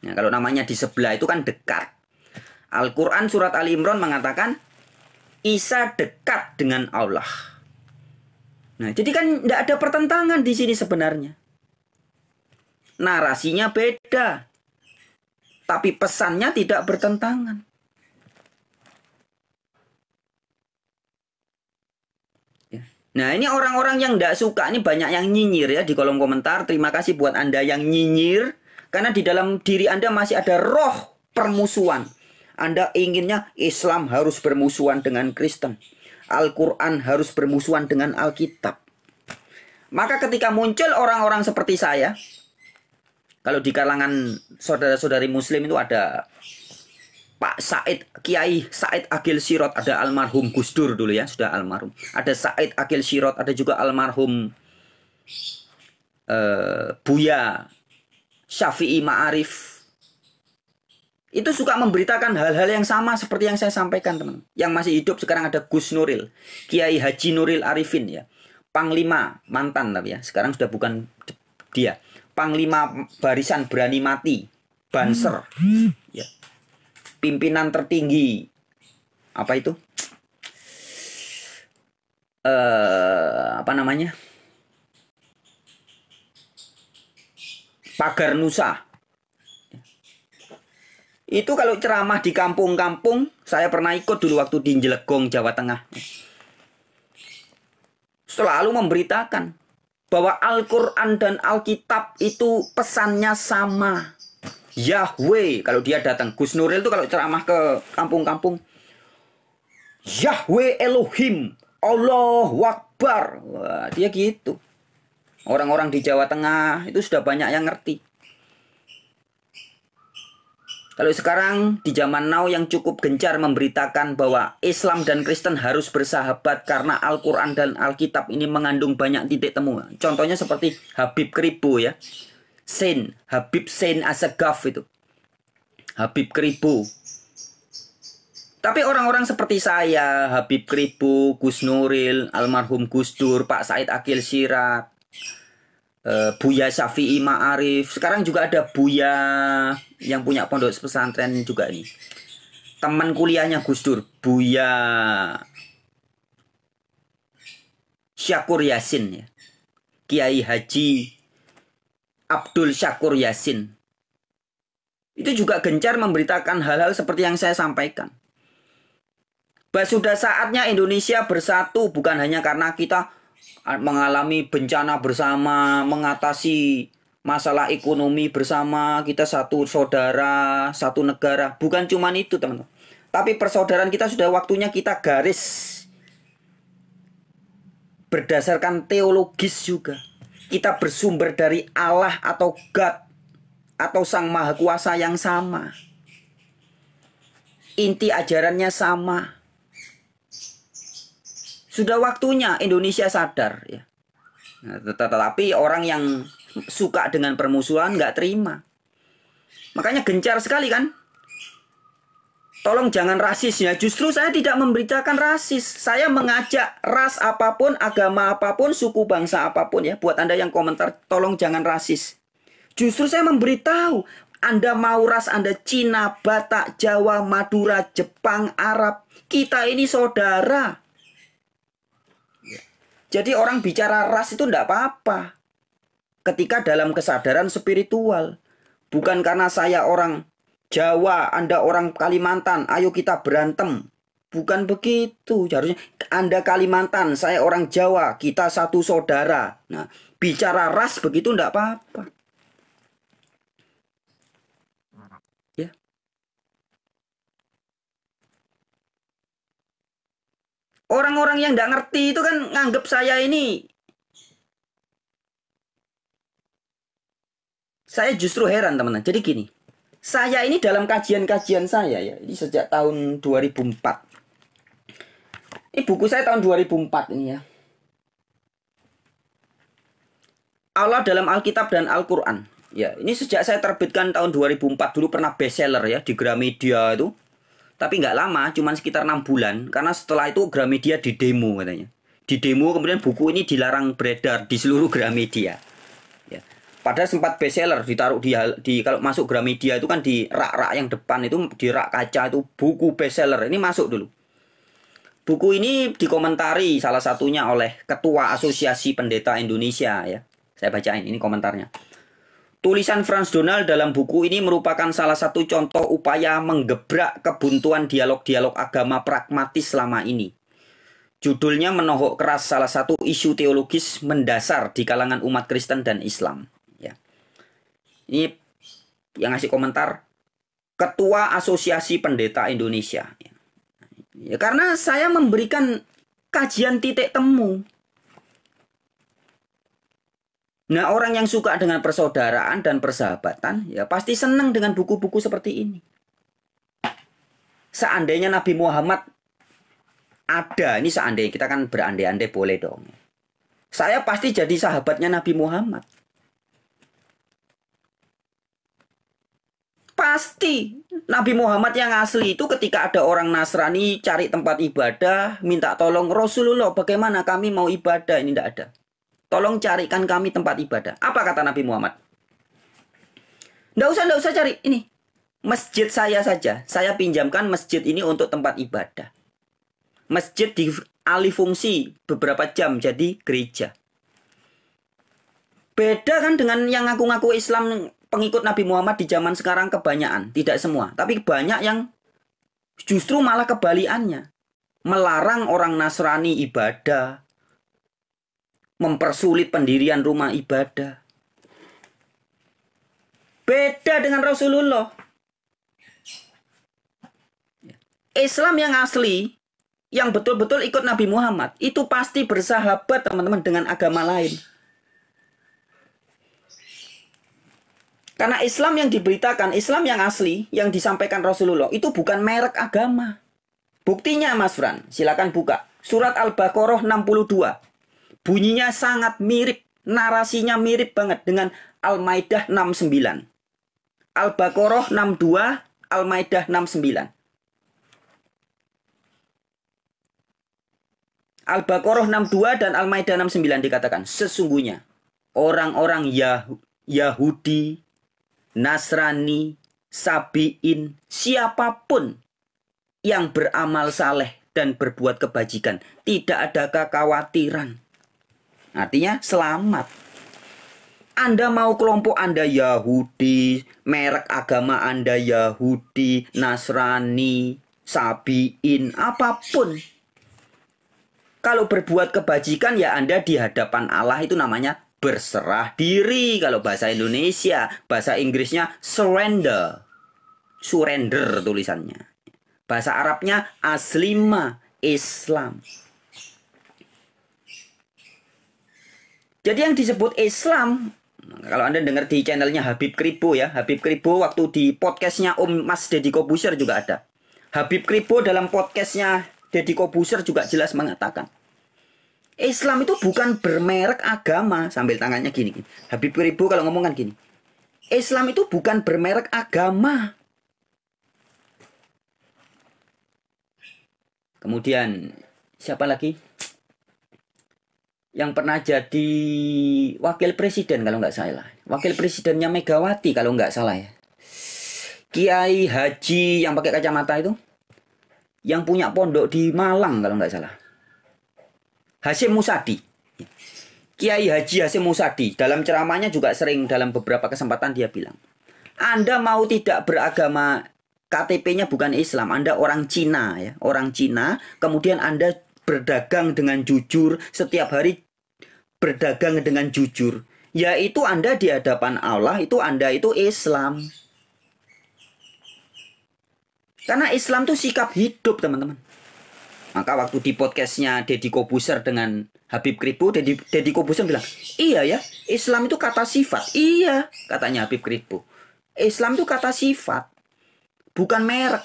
Nah, kalau namanya di sebelah itu kan dekat. Al-Quran surat Ali Imran mengatakan Isa dekat dengan Allah. Nah, jadi kan tidak ada pertentangan di sini sebenarnya. Narasinya beda, tapi pesannya tidak bertentangan. Nah, ini orang-orang yang tidak suka, ini banyak yang nyinyir ya di kolom komentar. Terima kasih buat Anda yang nyinyir. Karena di dalam diri Anda masih ada roh permusuhan. Anda inginnya Islam harus bermusuhan dengan Kristen. Al-Quran harus bermusuhan dengan Alkitab. Maka ketika muncul orang-orang seperti saya, kalau di kalangan saudara-saudari Muslim itu ada Pak Said, Kiai Said Agil Sirot, ada almarhum Gus Dur dulu ya, sudah almarhum. Ada Said Agil Sirot, ada juga almarhum Buya Syafi'i Ma'arif. Itu suka memberitakan hal-hal yang sama seperti yang saya sampaikan, teman. Yang masih hidup sekarang ada Gus Nuril, Kiai Haji Nuril Arifin ya. Panglima mantan tapi ya, sekarang sudah bukan dia. Panglima Barisan Berani Mati, Banser. Ya. Pimpinan tertinggi apa itu? Apa namanya? Pagar Nusa. Itu kalau ceramah di kampung-kampung, saya pernah ikut dulu waktu di Jelegong, Jawa Tengah. Selalu memberitakan bahwa Al-Quran dan Alkitab itu pesannya sama. Yahweh, kalau dia datang, Gus Nuril itu kalau ceramah ke kampung-kampung, Yahweh Elohim, Allahu Akbar. Wah, dia gitu. Orang-orang di Jawa Tengah itu sudah banyak yang ngerti. Kalau sekarang di zaman now yang cukup gencar memberitakan bahwa Islam dan Kristen harus bersahabat karena Al-Quran dan Alkitab ini mengandung banyak titik temu. Contohnya seperti Habib Kribo ya. Habib Sain Assegaf itu. Habib Kribo. Tapi orang-orang seperti saya, Habib Kribo, Gus Nuril, almarhum Gus Dur, Pak Said Akil Siraj, Buya Syafi'i Ma'arif. Sekarang juga ada Buya yang punya pondok pesantren juga ini. Teman kuliahnya Gus Dur, Buya Syakur Yasin ya. Kiai Haji Abdul Syakur Yasin. Itu juga gencar memberitakan hal-hal seperti yang saya sampaikan. Bahwa sudah saatnya Indonesia bersatu bukan hanya karena kita mengalami bencana bersama, mengatasi masalah ekonomi bersama, kita satu saudara, satu negara. Bukan cuma itu, teman-teman. Tapi persaudaraan kita sudah waktunya kita garis berdasarkan teologis juga. Kita bersumber dari Allah atau God atau Sang Maha Kuasa yang sama. Inti ajarannya sama. Sudah waktunya Indonesia sadar ya. Nah, tetapi orang yang suka dengan permusuhan nggak terima. Makanya gencar sekali kan. Tolong jangan rasis ya. Justru saya tidak memberitakan rasis. Saya mengajak ras apapun, agama apapun, suku bangsa apapun ya. Buat Anda yang komentar, tolong jangan rasis. Justru saya memberitahu. Anda mau ras Anda Cina, Batak, Jawa, Madura, Jepang, Arab. Kita ini saudara. Jadi orang bicara ras itu tidak apa-apa. Ketika dalam kesadaran spiritual. Bukan karena saya orang Jawa, Anda orang Kalimantan, ayo kita berantem. Bukan begitu. Harusnya Anda Kalimantan, saya orang Jawa, kita satu saudara. Nah, bicara ras begitu tidak apa-apa. Ya. Orang-orang yang tidak ngerti itu kan nganggep saya ini. Saya justru heran teman-teman. Jadi gini. Saya ini dalam kajian-kajian saya ya. Ini sejak tahun 2004. Ini buku saya tahun 2004 ini ya. Allah dalam Alkitab dan Al-Quran. Ya, ini sejak saya terbitkan tahun 2004. Dulu pernah bestseller ya di Gramedia itu. Tapi nggak lama, cuma sekitar 6 bulan. Karena setelah itu Gramedia didemo katanya. Didemo kemudian buku ini dilarang beredar di seluruh Gramedia. Ya. Padahal sempat bestseller, ditaruh di kalau masuk Gramedia itu kan di rak-rak yang depan itu, di rak kaca itu buku bestseller. Ini masuk dulu. Buku ini dikomentari salah satunya oleh Ketua Asosiasi Pendeta Indonesia ya. Saya bacain ini komentarnya. Tulisan Frans Donald dalam buku ini merupakan salah satu contoh upaya menggebrak kebuntuan dialog-dialog agama pragmatis selama ini. Judulnya menohok keras salah satu isu teologis mendasar di kalangan umat Kristen dan Islam. Ya. Ini yang ngasih komentar Ketua Asosiasi Pendeta Indonesia. Ya, karena saya memberikan kajian titik temu. Nah, orang yang suka dengan persaudaraan dan persahabatan, ya pasti senang dengan buku-buku seperti ini. Seandainya Nabi Muhammad ada, ini seandainya, kita kan berandai-andai boleh dong. Saya pasti jadi sahabatnya Nabi Muhammad. Pasti. Nabi Muhammad yang asli itu ketika ada orang Nasrani cari tempat ibadah, minta tolong Rasulullah, bagaimana kami mau ibadah, ini tidak ada. Tolong carikan kami tempat ibadah. Apa kata Nabi Muhammad? Nggak usah cari. Ini masjid saya saja. Saya pinjamkan masjid ini untuk tempat ibadah. Masjid dialih fungsi beberapa jam jadi gereja. Beda kan dengan yang ngaku-ngaku Islam, pengikut Nabi Muhammad di zaman sekarang kebanyakan. Tidak semua. Tapi banyak yang justru malah kebalikannya. Melarang orang Nasrani ibadah. Mempersulit pendirian rumah ibadah. Beda dengan Rasulullah. Islam yang asli yang betul-betul ikut Nabi Muhammad, itu pasti bersahabat teman-teman dengan agama lain. Karena Islam yang diberitakan, Islam yang asli, yang disampaikan Rasulullah, itu bukan merek agama. Buktinya Mas Fran, silakan buka. Surat Al-Baqarah 62. Bunyinya sangat mirip, narasinya mirip banget dengan Al-Maidah 69. Al-Baqarah 62, Al-Maidah 69. Al-Baqarah 62 dan Al-Maidah 69 dikatakan, sesungguhnya orang-orang Yahudi, Nasrani, Sabi'in, siapapun yang beramal saleh dan berbuat kebajikan, tidak ada kekhawatiran. Artinya selamat. Anda mau kelompok Anda Yahudi, merek agama Anda Yahudi, Nasrani, Sabi'in, apapun. Kalau berbuat kebajikan ya Anda di hadapan Allah itu namanya berserah diri. Kalau bahasa Indonesia, bahasa Inggrisnya surrender. Surrender tulisannya. Bahasa Arabnya aslima, Islam. Jadi yang disebut Islam, kalau Anda dengar di channelnya Habib Kribo ya, Habib Kribo waktu di podcastnya Om Mas Deddy Kobuser juga ada. Habib Kribo dalam podcastnya Deddy Kobuser juga jelas mengatakan, Islam itu bukan bermerek agama. Sambil tangannya gini. Habib Kribo kalau ngomong kan gini. Islam itu bukan bermerek agama. Kemudian siapa lagi? Yang pernah jadi wakil presiden kalau nggak salah. Wakil presidennya Megawati kalau nggak salah ya. Kiai Haji yang pakai kacamata itu. Yang punya pondok di Malang kalau nggak salah. Hasyim Musadi. Kiai Haji Hasyim Musadi dalam ceramahnya juga sering dalam beberapa kesempatan dia bilang, Anda mau tidak beragama, KTP-nya bukan Islam, Anda orang Cina ya, orang Cina, kemudian Anda berdagang dengan jujur, setiap hari berdagang dengan jujur, yaitu Anda di hadapan Allah itu Anda itu Islam. Karena Islam itu sikap hidup teman-teman. Maka waktu di podcastnya Deddy Kobuser dengan Habib Kribo, Deddy Kobuser bilang, iya ya, Islam itu kata sifat. Iya, katanya Habib Kribo. Islam itu kata sifat, bukan merek.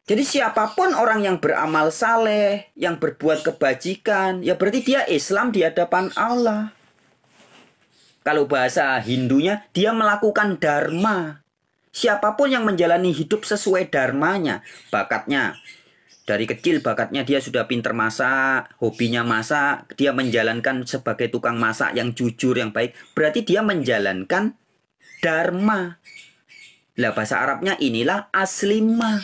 Jadi siapapun orang yang beramal saleh, yang berbuat kebajikan, ya berarti dia Islam di hadapan Allah. Kalau bahasa Hindunya, dia melakukan dharma. Siapapun yang menjalani hidup sesuai dharmanya, bakatnya. Dari kecil bakatnya dia sudah pinter masak, hobinya masak, dia menjalankan sebagai tukang masak yang jujur, yang baik. Berarti dia menjalankan dharma. Lah bahasa Arabnya inilah aslima.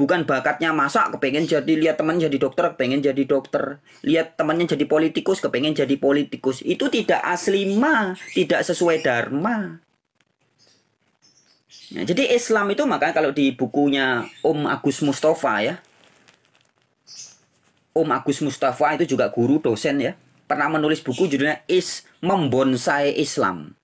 Bukan bakatnya masak, kepengen jadi, lihat teman jadi dokter, kepengen jadi dokter. Lihat temannya jadi politikus, kepengen jadi politikus. Itu tidak aslima, tidak sesuai dharma. Ya, jadi Islam itu makanya kalau di bukunya Om Agus Mustafa ya, Om Agus Mustafa itu juga guru dosen ya, pernah menulis buku judulnya Membonsai Islam.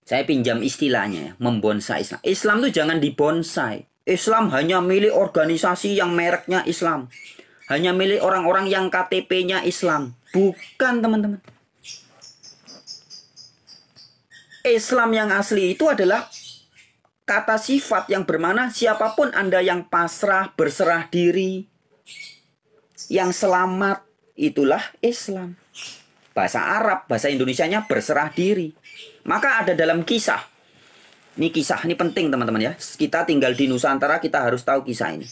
Saya pinjam istilahnya ya, membonsai Islam. Islam itu jangan dibonsai. Islam hanya milik organisasi yang mereknya Islam. Hanya milik orang-orang yang KTP-nya Islam. Bukan teman-teman. Islam yang asli itu adalah kata sifat yang bermana siapapun Anda yang pasrah, berserah diri, yang selamat, itulah Islam. Bahasa Arab, bahasa Indonesianya berserah diri. Maka ada dalam kisah. Ini kisah, ini penting teman-teman ya. Kita tinggal di Nusantara, kita harus tahu kisah ini.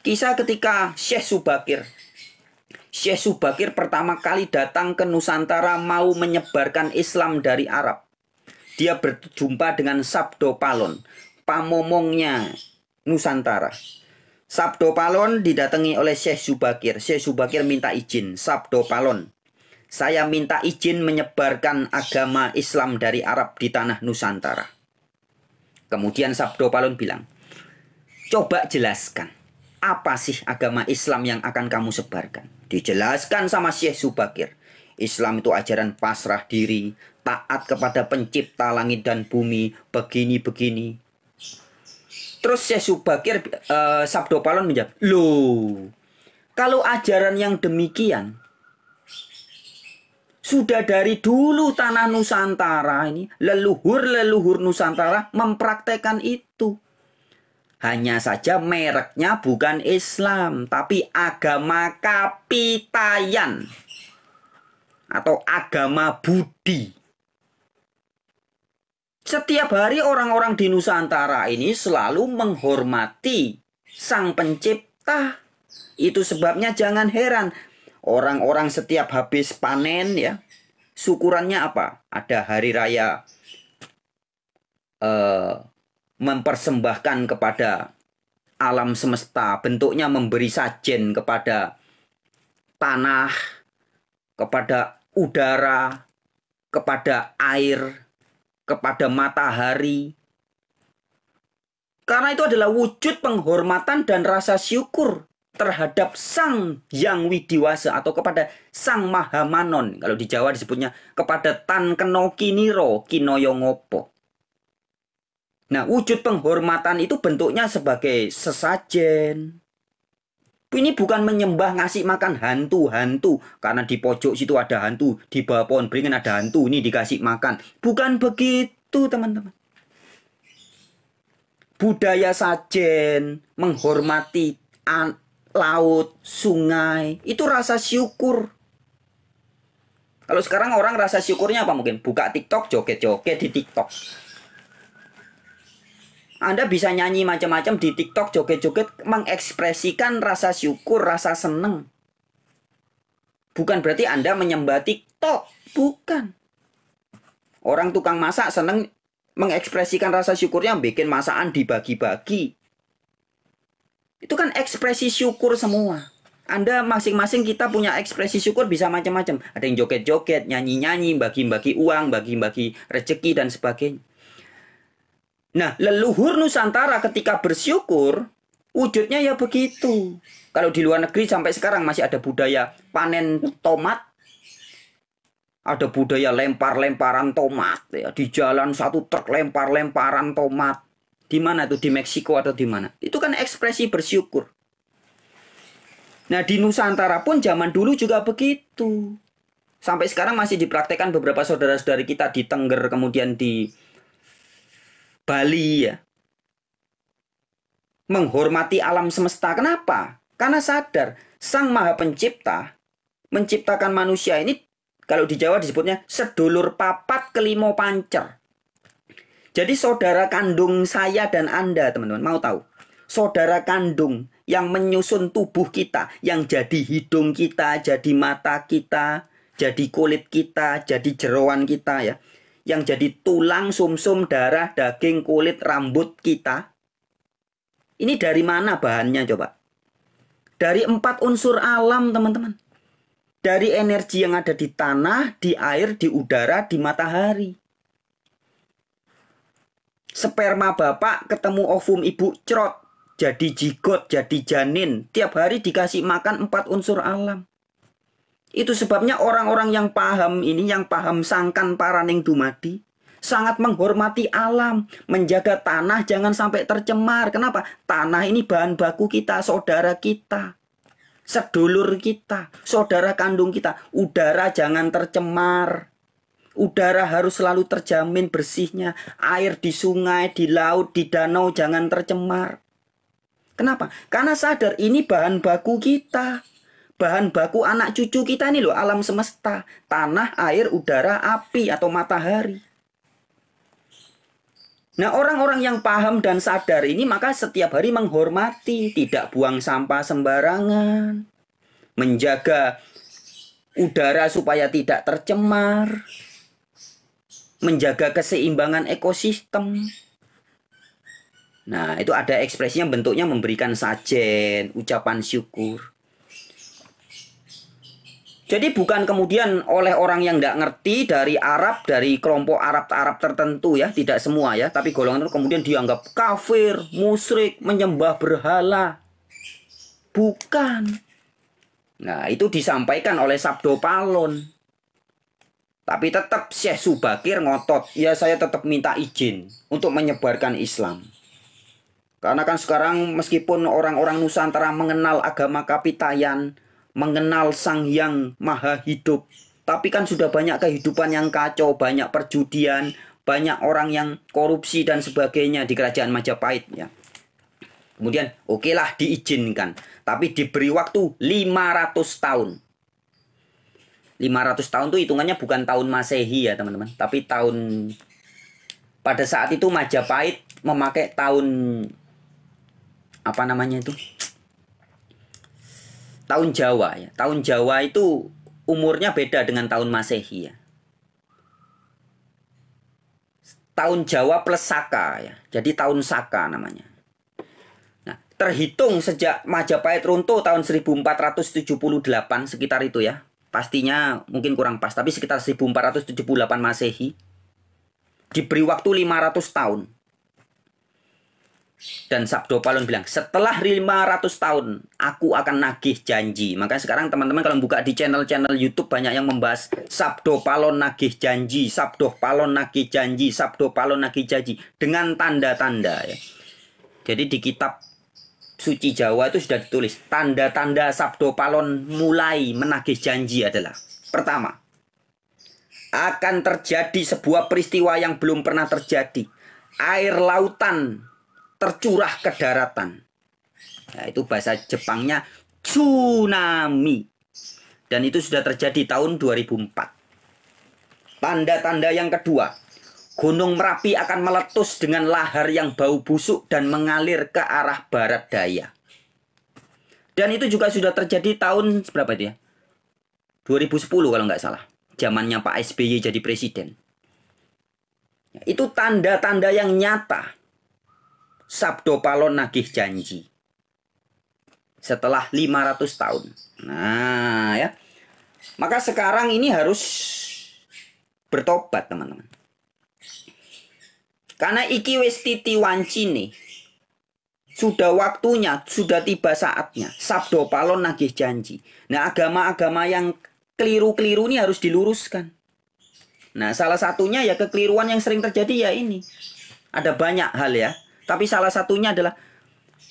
Kisah ketika Syekh Subakir. Syekh Subakir pertama kali datang ke Nusantara mau menyebarkan Islam dari Arab. Dia berjumpa dengan Sabdo Palon, pamomongnya Nusantara. Sabdo Palon didatangi oleh Syekh Subakir. Syekh Subakir minta izin, Sabdo Palon, saya minta izin menyebarkan agama Islam dari Arab di tanah Nusantara. Kemudian Sabdo Palon bilang, coba jelaskan, apa sih agama Islam yang akan kamu sebarkan? Dijelaskan sama Syekh Subakir. Islam itu ajaran pasrah diri, taat kepada pencipta langit dan bumi, begini-begini. Terus Syekh Subakir Sabdo Palon menjawab, loh, kalau ajaran yang demikian sudah dari dulu tanah Nusantara ini, leluhur-leluhur Nusantara mempraktekkan itu. Hanya saja mereknya bukan Islam, tapi agama Kapitayan atau agama Budi. Setiap hari orang-orang di Nusantara ini selalu menghormati Sang Pencipta. Itu sebabnya jangan heran orang-orang setiap habis panen ya, syukurannya apa? Ada hari raya mempersembahkan kepada alam semesta, bentuknya memberi sajen kepada tanah, kepada udara, kepada air, kepada matahari. Karena itu adalah wujud penghormatan dan rasa syukur terhadap Sang Yang Widiwasa atau kepada Sang Mahamanon. Kalau di Jawa disebutnya kepada Tan Keno Kiniro Kinoyo Ngopo. Nah, wujud penghormatan itu bentuknya sebagai sesajen. Ini bukan menyembah ngasih makan hantu-hantu. Karena di pojok situ ada hantu, di bawah pohon beringin ada hantu, ini dikasih makan. Bukan begitu, teman-teman. Budaya sajen, menghormati laut, sungai, itu rasa syukur. Kalau sekarang orang rasa syukurnya apa mungkin? Buka TikTok, joget-joget di TikTok. Anda bisa nyanyi macam-macam di TikTok, joget-joget, mengekspresikan rasa syukur, rasa seneng. Bukan berarti Anda menyembah TikTok, bukan. Orang tukang masak seneng mengekspresikan rasa syukurnya, bikin masakan dibagi-bagi. Itu kan ekspresi syukur semua. Anda masing-masing kita punya ekspresi syukur bisa macam-macam. Ada yang joget-joget, nyanyi-nyanyi, bagi-bagi uang, bagi-bagi rezeki dan sebagainya. Nah, leluhur Nusantara ketika bersyukur, wujudnya ya begitu. Kalau di luar negeri sampai sekarang masih ada budaya panen tomat. Ada budaya lempar-lemparan tomat. Ya. Di jalan satu truk lempar-lemparan tomat. Di mana itu? Di Meksiko atau di mana? Itu kan ekspresi bersyukur. Nah, di Nusantara pun zaman dulu juga begitu. Sampai sekarang masih dipraktekkan beberapa saudara-saudari kita di Tengger, kemudian di Bali ya. Menghormati alam semesta. Kenapa? Karena sadar Sang Maha Pencipta menciptakan manusia ini, kalau di Jawa disebutnya sedulur papat kelimo pancer. Jadi saudara kandung saya dan Anda, teman-teman, mau tahu? Saudara kandung yang menyusun tubuh kita, yang jadi hidung kita, jadi mata kita, jadi kulit kita, jadi jeroan kita ya. Yang jadi tulang, sumsum, darah, daging, kulit, rambut kita. Ini dari mana bahannya coba? Dari 4 unsur alam, teman-teman. Dari energi yang ada di tanah, di air, di udara, di matahari. Sperma bapak ketemu ovum ibu cerot, jadi jigot, jadi janin. Tiap hari dikasih makan 4 unsur alam. Itu sebabnya orang-orang yang paham ini, yang paham sangkan paraning dumadi, sangat menghormati alam, menjaga tanah jangan sampai tercemar. Kenapa? Tanah ini bahan baku kita, saudara kita, sedulur kita, saudara kandung kita. Udara jangan tercemar. Udara harus selalu terjamin bersihnya. Air di sungai, di laut, di danau jangan tercemar. Kenapa? Karena sadar ini bahan baku kita. Bahan baku anak cucu kita ini loh, alam semesta. Tanah, air, udara, api atau matahari. Nah, orang-orang yang paham dan sadar ini maka setiap hari menghormati, tidak buang sampah sembarangan, menjaga udara supaya tidak tercemar, menjaga keseimbangan ekosistem. Nah, itu ada ekspresinya, bentuknya memberikan sajen, ucapan syukur. Jadi bukan kemudian oleh orang yang tidak ngerti dari Arab, dari kelompok Arab tertentu ya, tidak semua ya, tapi golongan itu kemudian dianggap kafir, musyrik, menyembah berhala. Bukan. Nah, itu disampaikan oleh Sabdo Palon. Tapi tetap Syekh Subakir ngotot, ya saya tetap minta izin untuk menyebarkan Islam. Karena kan sekarang meskipun orang-orang Nusantara mengenal agama Kapitayan, mengenal Sang Hyang Maha Hidup, tapi kan sudah banyak kehidupan yang kacau, banyak perjudian, banyak orang yang korupsi dan sebagainya di kerajaan Majapahit ya. Kemudian okelah diizinkan, tapi diberi waktu 500 tahun. 500 tahun itu hitungannya bukan tahun Masehi ya teman-teman, tapi tahun pada saat itu Majapahit memakai tahun apa namanya itu? Tahun Jawa ya. Tahun Jawa itu umurnya beda dengan tahun Masehi ya. Tahun Jawa plus Saka ya. Jadi tahun Saka namanya. Nah, terhitung sejak Majapahit runtuh tahun 1478 sekitar itu ya. Pastinya mungkin kurang pas, tapi sekitar 1478 Masehi. Diberi waktu 500 tahun. Dan Sabdo Palon bilang, setelah 500 tahun aku akan nagih janji. Makanya sekarang teman-teman kalau buka di channel-channel YouTube banyak yang membahas Sabdo Palon nagih janji, Sabdo Palon nagih janji, Sabdo Palon nagih janji dengan tanda-tanda ya. Jadi di kitab suci Jawa itu sudah ditulis tanda-tanda Sabdo Palon mulai menagih janji adalah: pertama, akan terjadi sebuah peristiwa yang belum pernah terjadi. Air lautan tercurah ke daratan. Nah, itu bahasa Jepangnya tsunami. Dan itu sudah terjadi tahun 2004. Tanda-tanda yang kedua, Gunung Merapi akan meletus dengan lahar yang bau busuk dan mengalir ke arah barat daya. Dan itu juga sudah terjadi tahun berapa itu ya? 2010 kalau nggak salah. Zamannya Pak SBY jadi presiden. Itu tanda-tanda yang nyata. Sabdo Palon nagih janji. Setelah 500 tahun. Nah ya. Maka sekarang ini harus bertobat teman-teman. Karena iki wis titi wancine. Sudah waktunya, sudah tiba saatnya. Sabdo Palon nagih janji. Nah agama-agama yang keliru-keliru ini harus diluruskan. Nah salah satunya ya kekeliruan yang sering terjadi ya ini. Ada banyak hal ya. Tapi salah satunya adalah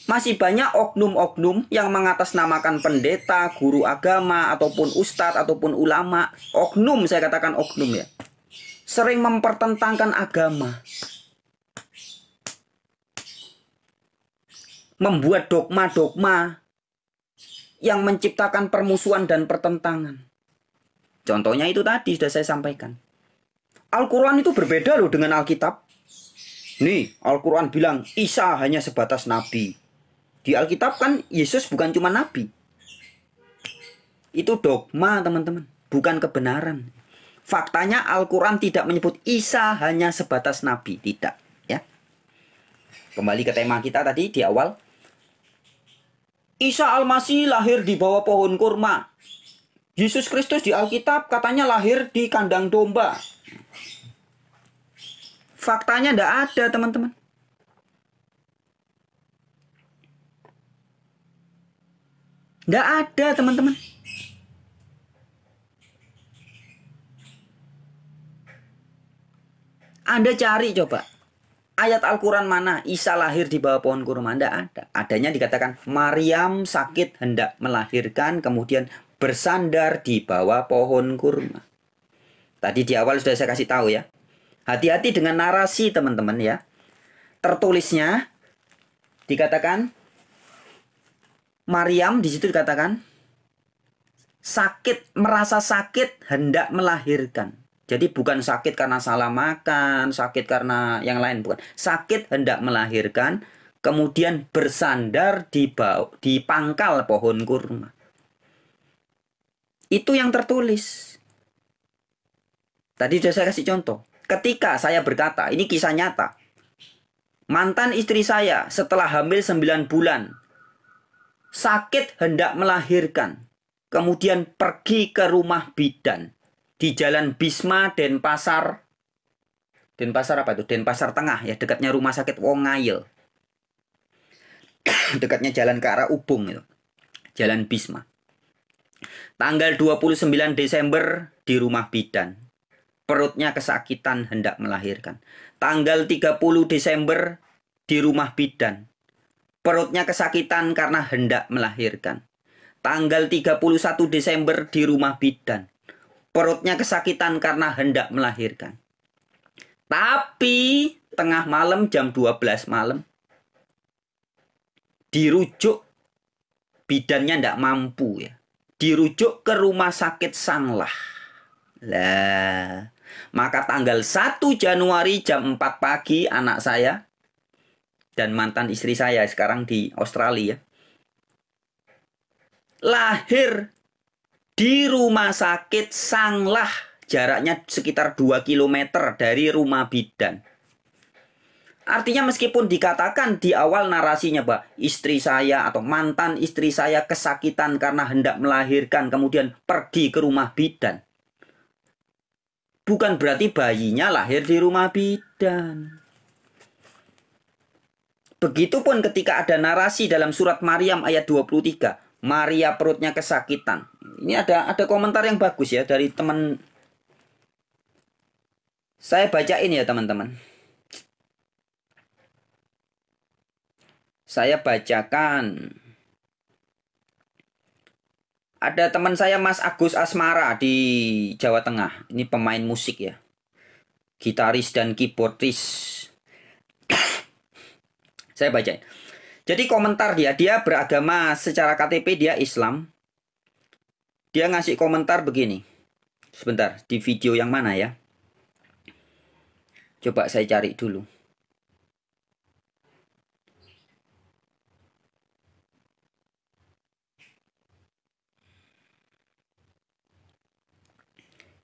masih banyak oknum-oknum yang mengatasnamakan pendeta, guru agama, ataupun ustadz, ataupun ulama. Oknum, saya katakan oknum ya. Sering mempertentangkan agama. Membuat dogma-dogma yang menciptakan permusuhan dan pertentangan. Contohnya itu tadi sudah saya sampaikan. Al-Quran itu berbeda loh dengan Alkitab. Nih, Al-Quran bilang Isa hanya sebatas nabi. Di Alkitab kan Yesus bukan cuma nabi. Itu dogma teman-teman, bukan kebenaran. Faktanya Al-Quran tidak menyebut Isa hanya sebatas nabi. Tidak ya. Kembali ke tema kita tadi di awal. Isa Al-Masih lahir di bawah pohon kurma. Yesus Kristus di Alkitab katanya lahir di kandang domba. Faktanya tidak ada teman-teman. Tidak ada teman-teman. Anda cari coba. Ayat Al-Quran mana Isa lahir di bawah pohon kurma? Tidak ada. Adanya dikatakan Maryam sakit hendak melahirkan kemudian bersandar di bawah pohon kurma. Tadi di awal sudah saya kasih tahu ya. Hati-hati dengan narasi teman-teman ya. Tertulisnya dikatakan Maryam di situ dikatakan sakit, merasa sakit hendak melahirkan. Jadi bukan sakit karena salah makan, sakit karena yang lain, bukan. Sakit hendak melahirkan, kemudian bersandar di pangkal pohon kurma. Itu yang tertulis. Tadi sudah saya kasih contoh. Ketika saya berkata, ini kisah nyata. Mantan istri saya setelah hamil 9 bulan. Sakit hendak melahirkan. Kemudian pergi ke rumah bidan. Di Jalan Bisma, Denpasar. Denpasar apa itu? Denpasar Tengah ya. Dekatnya rumah sakit Wongayel. Dekatnya jalan ke arah Ubung itu. Jalan Bisma. Tanggal 29 Desember di rumah bidan. Perutnya kesakitan hendak melahirkan. Tanggal 30 Desember di rumah bidan. perutnya kesakitan karena hendak melahirkan. Tanggal 31 Desember di rumah bidan, perutnya kesakitan karena hendak melahirkan. Tapi tengah malam jam 12 malam dirujuk, bidannya tidak mampu ya. Dirujuk ke rumah sakit Sanglah. Lah, maka tanggal 1 Januari jam 4 pagi anak saya dan mantan istri saya sekarang di Australia lahir di rumah sakit Sanglah, jaraknya sekitar 2 km dari rumah bidan. Artinya meskipun dikatakan di awal narasinya, bahwa istri saya atau mantan istri saya kesakitan karena hendak melahirkan, kemudian pergi ke rumah bidan, bukan berarti bayinya lahir di rumah bidan. Begitupun ketika ada narasi dalam surat Maryam ayat 23. Maria perutnya kesakitan. Ini ada komentar yang bagus ya dari teman. Saya bacain ya teman-teman. Saya bacakan. Ada teman saya Mas Agus Asmara di Jawa Tengah. Ini pemain musik ya. Gitaris dan keyboardis. Saya bacain. Jadi komentar dia beragama secara KTP dia Islam. Dia ngasih komentar begini. Sebentar, di video yang mana ya? Coba saya cari dulu.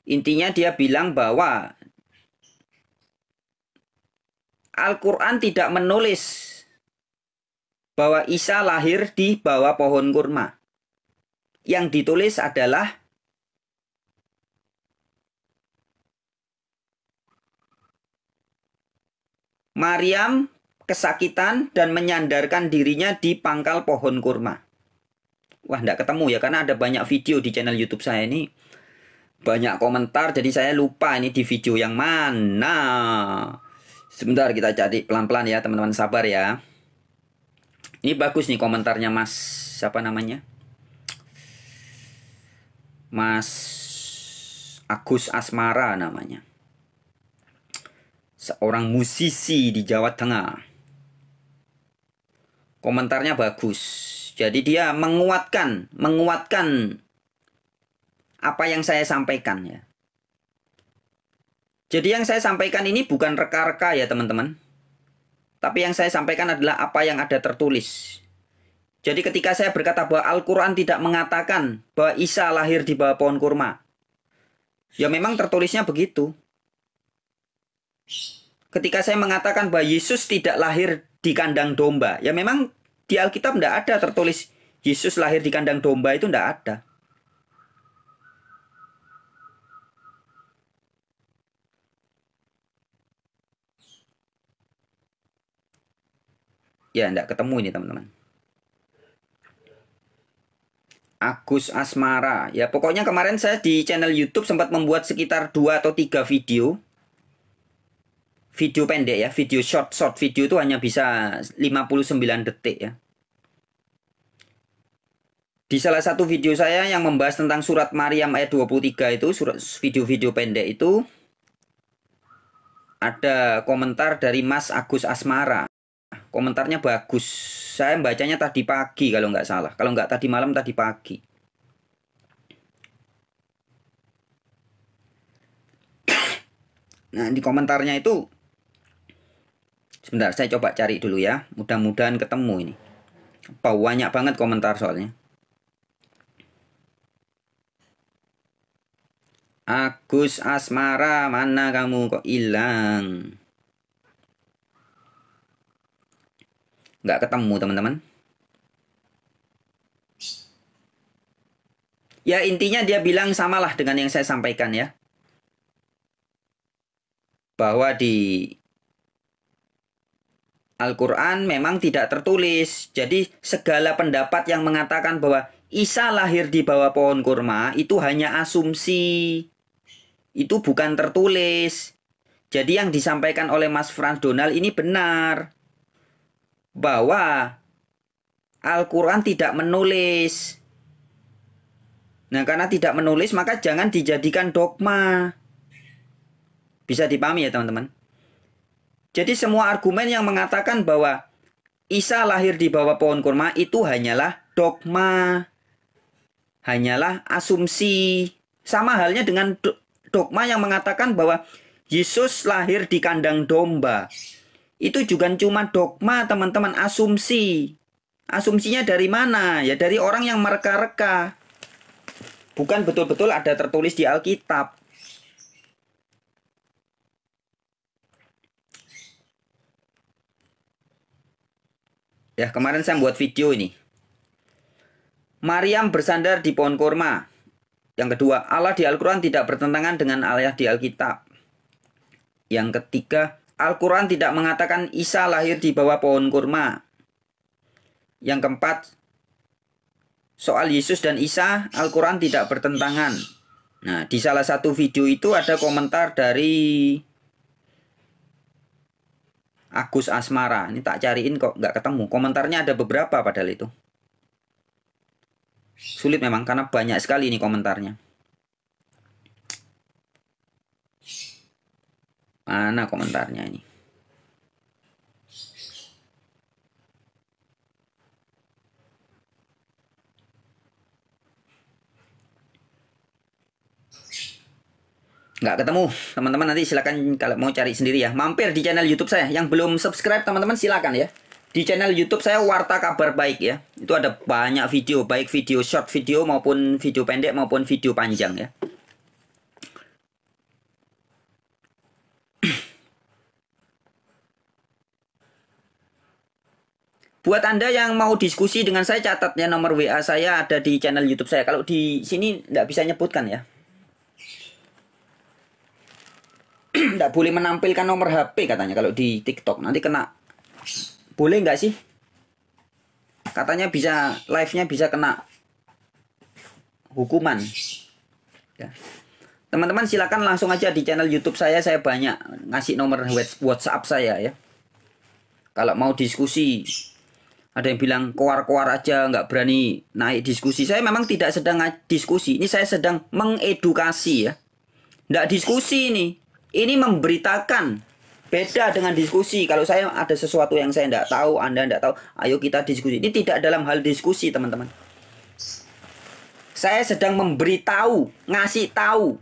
Intinya dia bilang bahwa Al-Quran tidak menulis bahwa Isa lahir di bawah pohon kurma. Yang ditulis adalah Maryam kesakitan dan menyandarkan dirinya di pangkal pohon kurma. Wah, enggak ketemu ya, karena ada banyak video di channel YouTube saya ini. Banyak komentar, jadi saya lupa ini di video yang mana. Sebentar kita cari pelan-pelan ya, teman-teman, sabar ya. Ini bagus nih komentarnya Mas, siapa namanya? Mas Agus Asmara namanya. Seorang musisi di Jawa Tengah. Komentarnya bagus. Jadi dia menguatkan apa yang saya sampaikan ya. Jadi yang saya sampaikan ini bukan reka-reka ya teman-teman. Tapi yang saya sampaikan adalah apa yang ada tertulis. Jadi ketika saya berkata bahwa Al-Quran tidak mengatakan bahwa Isa lahir di bawah pohon kurma, ya memang tertulisnya begitu. Ketika saya mengatakan bahwa Yesus tidak lahir di kandang domba, ya memang di Alkitab tidak ada tertulis Yesus lahir di kandang domba, itu tidak ada. Ya, tidak ketemu ini teman-teman. Agus Asmara. Ya, pokoknya kemarin saya di channel YouTube sempat membuat sekitar 2 atau 3 video. Video pendek ya, video short video itu hanya bisa 59 detik ya. Di salah satu video saya yang membahas tentang surat Maryam ayat 23 itu, video-video pendek itu, ada komentar dari Mas Agus Asmara. Komentarnya bagus. Saya bacanya tadi pagi kalau nggak salah. Kalau nggak tadi malam, tadi pagi. Nah, di komentarnya itu, sebentar saya coba cari dulu ya. Mudah-mudahan ketemu ini. Banyak banget komentar soalnya. Agus Asmara, mana kamu kok hilang? Nggak ketemu teman-teman. Ya intinya dia bilang samalah dengan yang saya sampaikan ya. Bahwa di Al-Quran memang tidak tertulis. Jadi segala pendapat yang mengatakan bahwa Isa lahir di bawah pohon kurma itu hanya asumsi. Itu bukan tertulis. Jadi yang disampaikan oleh Mas Frans Donald ini benar. Bahwa Al-Quran tidak menulis. Nah, karena tidak menulis, maka jangan dijadikan dogma. Bisa dipahami ya teman-teman? Jadi semua argumen yang mengatakan bahwa Isa lahir di bawah pohon kurma itu hanyalah dogma. Hanyalah asumsi. Sama halnya dengan dogma yang mengatakan bahwa Yesus lahir di kandang domba. Itu juga cuma dogma, teman-teman, asumsi. Asumsinya dari mana? Ya dari orang yang mereka-reka. Bukan betul-betul ada tertulis di Alkitab. Ya, kemarin saya buat video ini. Maryam bersandar di pohon kurma. Yang kedua, Allah di Al-Quran tidak bertentangan dengan Allah di Alkitab. Yang ketiga, Al-Quran tidak mengatakan Isa lahir di bawah pohon kurma. Yang keempat, soal Yesus dan Isa, Al-Quran tidak bertentangan. Nah, di salah satu video itu ada komentar dari Agus Asmara. Ini tak cariin kok nggak ketemu. Komentarnya ada beberapa padahal itu. Sulit memang karena banyak sekali ini komentarnya. Mana komentarnya ini? Nggak ketemu, teman-teman. Nanti silakan kalau mau cari sendiri ya. Mampir di channel YouTube saya. Yang belum subscribe teman-teman silakan ya. Di channel YouTube saya Warta Kabar Baik ya. Itu ada banyak video, baik video short video maupun video pendek maupun video panjang ya. Buat Anda yang mau diskusi dengan saya, catat ya, nomor WA saya ada di channel YouTube saya. Kalau di sini nggak bisa nyebutkan ya. Nggak boleh menampilkan nomor HP katanya kalau di TikTok. Nanti kena. Boleh nggak sih? Katanya bisa, live-nya bisa kena hukuman. Ya. Teman-teman silakan langsung aja di channel YouTube saya banyak ngasih nomor WhatsApp saya ya. Kalau mau diskusi. Ada yang bilang keluar-keluar aja, nggak berani naik diskusi. Saya memang tidak sedang diskusi. Ini saya sedang mengedukasi ya. Nggak diskusi ini. Ini memberitakan. Beda dengan diskusi. Kalau saya ada sesuatu yang saya nggak tahu, Anda nggak tahu, ayo kita diskusi. Ini tidak dalam hal diskusi, teman-teman. Saya sedang memberitahu, ngasih tahu.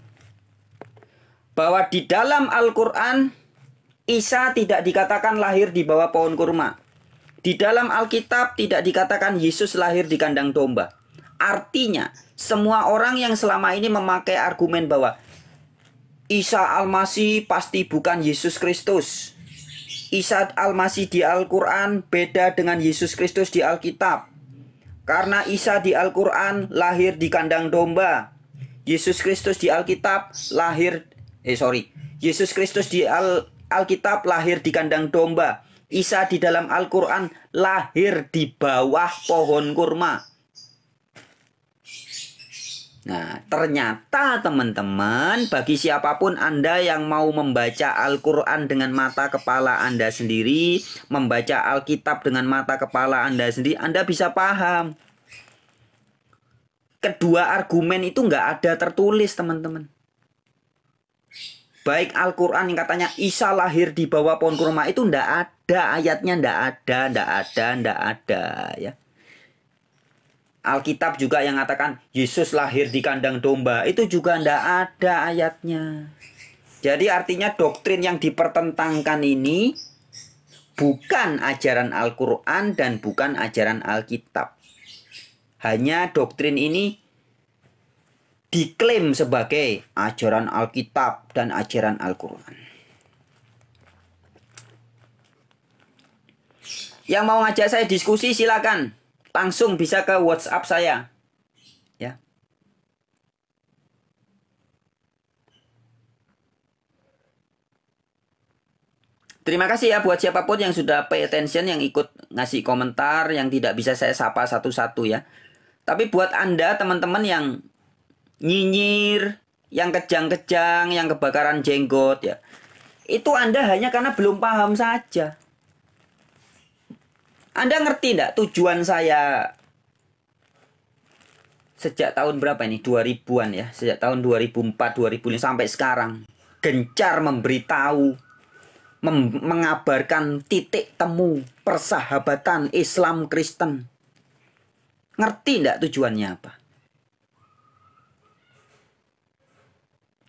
Bahwa di dalam Al-Quran, Isa tidak dikatakan lahir di bawah pohon kurma. Di dalam Alkitab tidak dikatakan Yesus lahir di kandang domba. Artinya, semua orang yang selama ini memakai argumen bahwa Isa Al-Masih pasti bukan Yesus Kristus. Isa Al-Masih di Al-Quran beda dengan Yesus Kristus di Alkitab. Karena Isa di Al-Quran lahir di kandang domba. Yesus Kristus di Alkitab Yesus Kristus di Alkitab lahir di kandang domba. Isa di dalam Al-Quran lahir di bawah pohon kurma. Nah, ternyata teman-teman, bagi siapapun Anda yang mau membaca Al-Quran dengan mata kepala Anda sendiri, membaca Alkitab dengan mata kepala Anda sendiri, Anda bisa paham. Kedua argumen itu nggak ada tertulis, teman-teman. Baik Al-Quran yang katanya Isa lahir di bawah pohon kurma itu ndak ada ayatnya, ndak ada ya. Alkitab juga yang mengatakan Yesus lahir di kandang domba itu juga ndak ada ayatnya. Jadi artinya doktrin yang dipertentangkan ini bukan ajaran Al-Quran dan bukan ajaran Alkitab. Hanya doktrin ini diklaim sebagai ajaran Alkitab dan ajaran Al-Quran. Yang mau ngajak saya diskusi silakan. Langsung bisa ke WhatsApp saya. Ya. Terima kasih ya buat siapapun yang sudah pay attention, yang ikut ngasih komentar, yang tidak bisa saya sapa satu-satu ya. Tapi buat Anda teman-teman yang nyinyir, yang kejang-kejang, yang kebakaran jenggot ya, itu Anda hanya karena belum paham saja. Anda ngerti enggak tujuan saya sejak tahun berapa ini? 2000-an ya. Sejak tahun 2004, 2005 sampai sekarang. Gencar memberitahu, mengabarkan titik temu persahabatan Islam Kristen. Ngerti enggak tujuannya apa?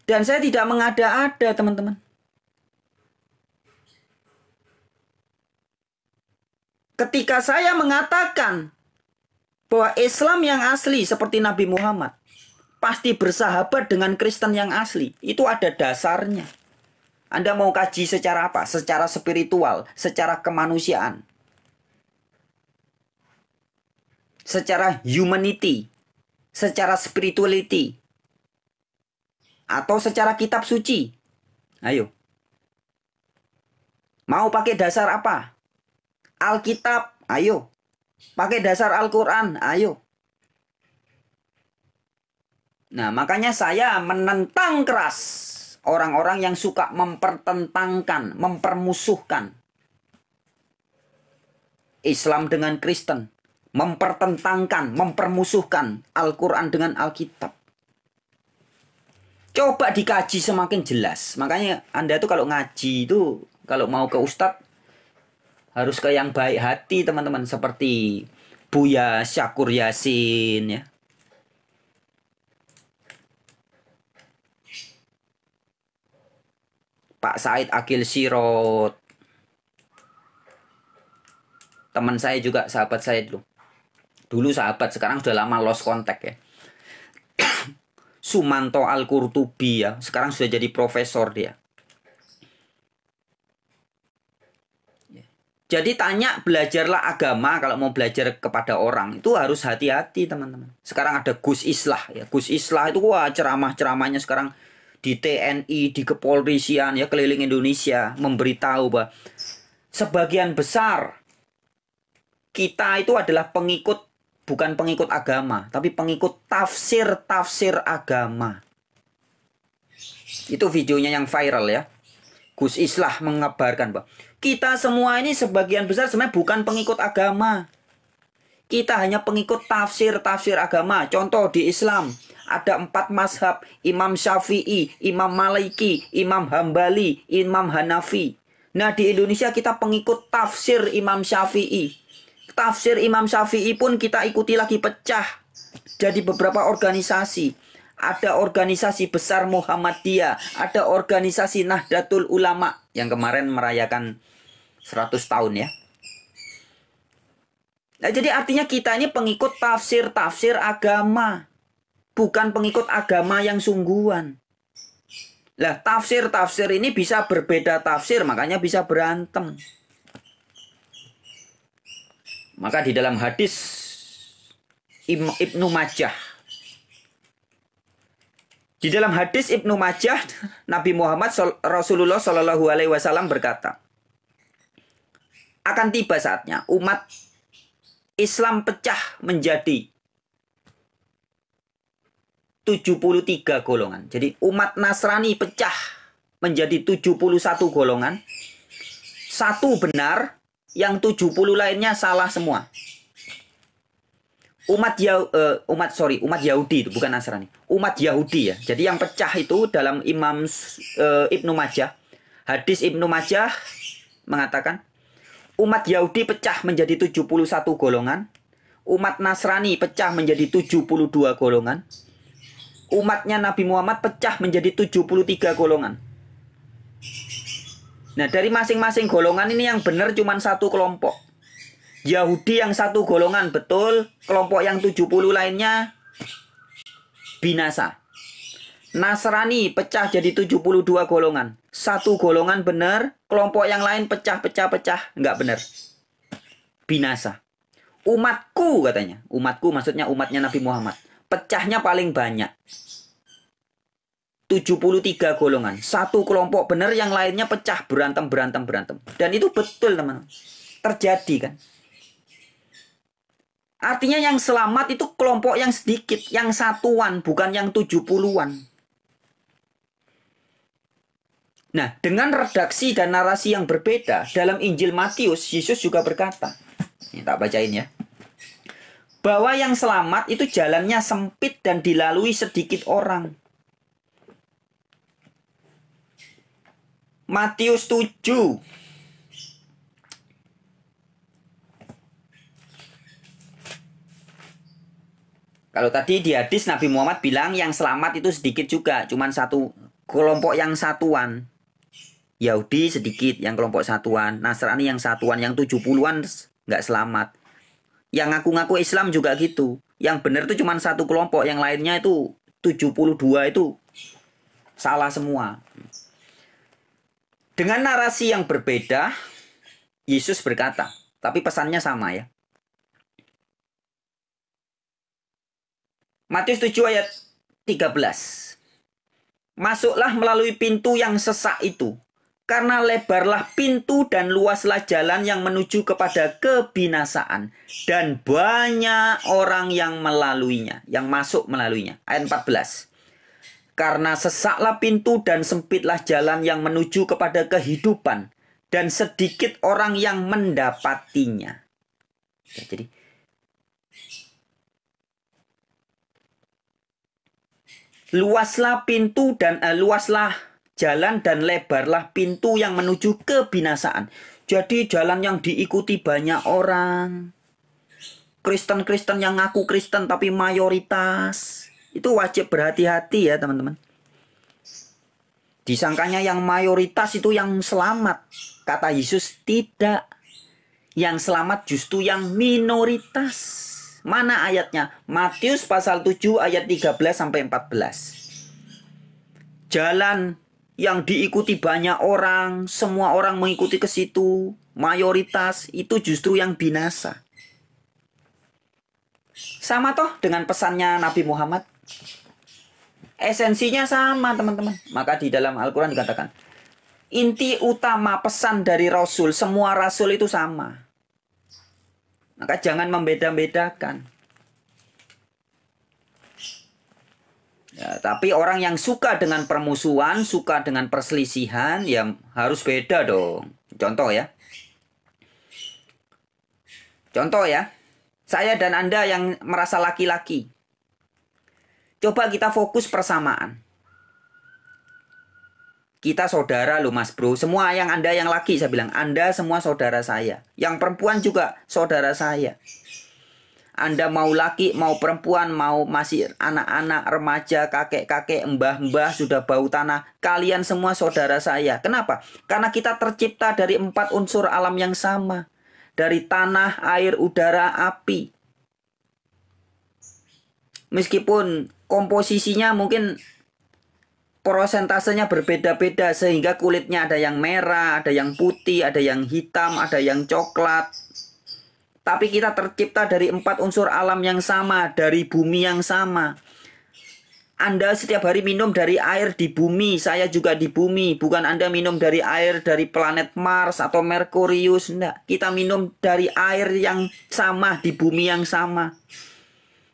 Dan saya tidak mengada-ada, teman-teman. Ketika saya mengatakan bahwa Islam yang asli seperti Nabi Muhammad pasti bersahabat dengan Kristen yang asli, itu ada dasarnya. Anda mau kaji secara apa? Secara spiritual, secara kemanusiaan, secara humanity, secara spirituality, atau secara kitab suci. Ayo. Mau pakai dasar apa? Alkitab, ayo. Pakai dasar Al-Quran, ayo. Nah, makanya saya menentang keras orang-orang yang suka mempertentangkan, mempermusuhkan Islam dengan Kristen. Mempertentangkan, mempermusuhkan Al-Quran dengan Alkitab. Coba dikaji semakin jelas. Makanya Anda tuh kalau ngaji itu, kalau mau ke Ustadz, harus ke yang baik hati, teman-teman. Seperti Buya Syakur Yasin, ya. Pak Said Akil Sirot. Teman saya juga, sahabat saya dulu. Dulu sahabat, sekarang sudah lama lost contact ya. Sumanto Al-Qurtubi ya. Sekarang sudah jadi profesor dia. Jadi tanya, belajarlah agama kalau mau belajar kepada orang. Itu harus hati-hati, teman-teman. Sekarang ada Gus Islah ya. Gus Islah itu wah ceramah-ceramahnya sekarang di TNI, di kepolisian ya, keliling Indonesia memberitahu bahwa sebagian besar kita itu adalah pengikut, bukan pengikut agama, tapi pengikut tafsir-tafsir agama. Itu videonya yang viral ya. Gus Islah mengabarkan bahwa kita semua ini sebagian besar sebenarnya bukan pengikut agama. Kita hanya pengikut tafsir-tafsir agama. Contoh di Islam ada 4 mazhab. Imam Syafi'i, Imam Maliki, Imam Hambali, Imam Hanafi. Nah di Indonesia kita pengikut tafsir Imam Syafi'i. Tafsir Imam Syafi'i pun kita ikuti lagi pecah jadi beberapa organisasi. Ada organisasi besar Muhammadiyah, ada organisasi Nahdlatul Ulama yang kemarin merayakan 100 tahun ya. Nah, jadi artinya kita ini pengikut tafsir-tafsir agama, bukan pengikut agama yang sungguhan. Lah, tafsir-tafsir ini bisa berbeda tafsir, makanya bisa berantem. Maka di dalam hadis Ibnu Majah, di dalam hadis Ibnu Majah, Nabi Muhammad Rasulullah Shallallahu Alaihi Wasallam berkata, akan tiba saatnya umat Islam pecah menjadi 73 golongan. Jadi umat Nasrani pecah menjadi 71 golongan. Satu benar, yang 70 lainnya salah semua. Umat Yahudi itu bukan Nasrani. Umat Yahudi ya. Jadi yang pecah itu dalam Imam Ibnu Majah. Hadis Ibnu Majah mengatakan umat Yahudi pecah menjadi 71 golongan. Umat Nasrani pecah menjadi 72 golongan. Umatnya Nabi Muhammad pecah menjadi 73 golongan. Nah, dari masing-masing golongan ini yang benar cuma satu kelompok. Yahudi yang satu golongan betul, kelompok yang 70 lainnya binasa. Nasrani pecah jadi 72 golongan. Satu golongan benar, kelompok yang lain pecah-pecah-pecah, enggak benar. Binasa. Umatku katanya. Umatku maksudnya umatnya Nabi Muhammad. Pecahnya paling banyak. 73 golongan. Satu kelompok benar, yang lainnya pecah, berantem. Dan itu betul, teman-teman. Terjadi kan. Artinya yang selamat itu kelompok yang sedikit, yang satuan, bukan yang 70-an. Nah, dengan redaksi dan narasi yang berbeda, dalam Injil Matius, Yesus juga berkata, Ini tak bacain ya. Bahwa yang selamat itu jalannya sempit dan dilalui sedikit orang. Matius 7. Kalau tadi di hadis Nabi Muhammad bilang yang selamat itu sedikit juga, cuman satu kelompok yang satuan. Yahudi sedikit yang kelompok satuan, Nasrani yang satuan, yang 70-an nggak selamat. Yang ngaku-ngaku Islam juga gitu. Yang benar itu cuma satu kelompok, yang lainnya itu 72 itu salah semua. Dengan narasi yang berbeda, Yesus berkata, tapi pesannya sama ya. Matius 7 ayat 13. Masuklah melalui pintu yang sesak itu, karena lebarlah pintu dan luaslah jalan yang menuju kepada kebinasaan, dan banyak orang yang melaluinya, yang masuk melaluinya. Ayat 14. Karena sesaklah pintu dan sempitlah jalan yang menuju kepada kehidupan, dan sedikit orang yang mendapatinya. Ya, jadi luaslah pintu dan luaslah jalan dan lebarlah pintu yang menuju kebinasaan. Jadi jalan yang diikuti banyak orang. Kristen-Kristen yang ngaku Kristen tapi mayoritas. Itu wajib berhati-hati ya teman-teman. Disangkanya yang mayoritas itu yang selamat. Kata Yesus tidak. Yang selamat justru yang minoritas. Mana ayatnya? Matius pasal 7 ayat 13 sampai 14. Jalan yang diikuti banyak orang, semua orang mengikuti ke situ, mayoritas itu justru yang binasa. Sama toh dengan pesannya Nabi Muhammad. Esensinya sama teman-teman. Maka di dalam Al-Quran dikatakan, inti utama pesan dari Rasul, semua Rasul itu sama. Maka jangan membeda-bedakan. Ya, tapi orang yang suka dengan permusuhan, suka dengan perselisihan, ya harus beda dong. Contoh ya. Contoh ya. Saya dan Anda yang merasa laki-laki. Coba kita fokus persamaan. Kita saudara loh mas bro. Semua yang Anda yang laki saya bilang. Anda semua saudara saya. Yang perempuan juga saudara saya. Anda mau laki, mau perempuan, mau masih anak-anak, remaja, kakek-kakek, mbah-mbah, sudah bau tanah. Kalian semua saudara saya. Kenapa? Karena kita tercipta dari 4 unsur alam yang sama. Dari tanah, air, udara, api. Meskipun komposisinya mungkin prosentasenya berbeda-beda sehingga kulitnya ada yang merah, ada yang putih, ada yang hitam, ada yang coklat. Tapi kita tercipta dari 4 unsur alam yang sama, dari bumi yang sama. Anda setiap hari minum dari air di bumi, saya juga di bumi. Bukan Anda minum dari air dari planet Mars atau Merkurius, enggak. Kita minum dari air yang sama, di bumi yang sama.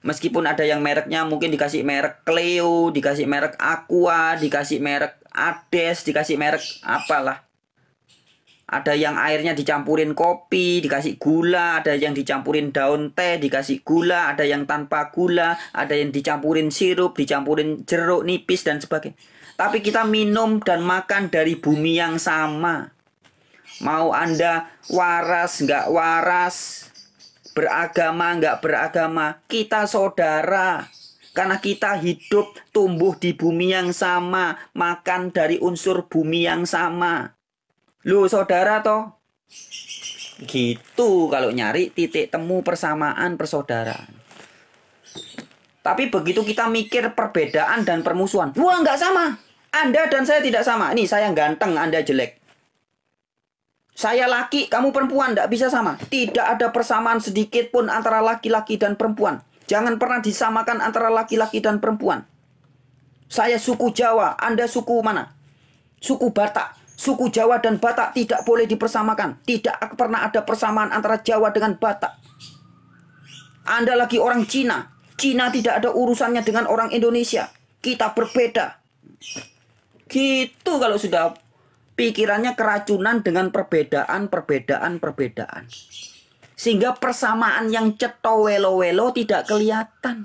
Meskipun ada yang mereknya mungkin dikasih merek Cleo, dikasih merek Aqua, dikasih merek Ades, dikasih merek apalah. Ada yang airnya dicampurin kopi, dikasih gula, ada yang dicampurin daun teh, dikasih gula, ada yang tanpa gula, ada yang dicampurin sirup, dicampurin jeruk nipis dan sebagainya. Tapi kita minum dan makan dari bumi yang sama. Mau Anda waras, nggak waras, beragama, nggak beragama, kita saudara. Karena kita hidup, tumbuh di bumi yang sama, makan dari unsur bumi yang sama. Loh saudara toh. Gitu kalau nyari titik temu persamaan persaudaraan. Tapi begitu kita mikir perbedaan dan permusuhan, wah nggak sama. Anda dan saya tidak sama. Ini saya ganteng, Anda jelek. Saya laki, kamu perempuan, tidak bisa sama. Tidak ada persamaan sedikit pun antara laki-laki dan perempuan. Jangan pernah disamakan antara laki-laki dan perempuan. Saya suku Jawa, Anda suku mana? Suku Batak. Suku Jawa dan Batak tidak boleh dipersamakan. Tidak pernah ada persamaan antara Jawa dengan Batak. Anda lagi orang Cina. Cina tidak ada urusannya dengan orang Indonesia. Kita berbeda. Gitu kalau sudah pikirannya keracunan dengan perbedaan. Sehingga persamaan yang ceto welo-welo tidak kelihatan.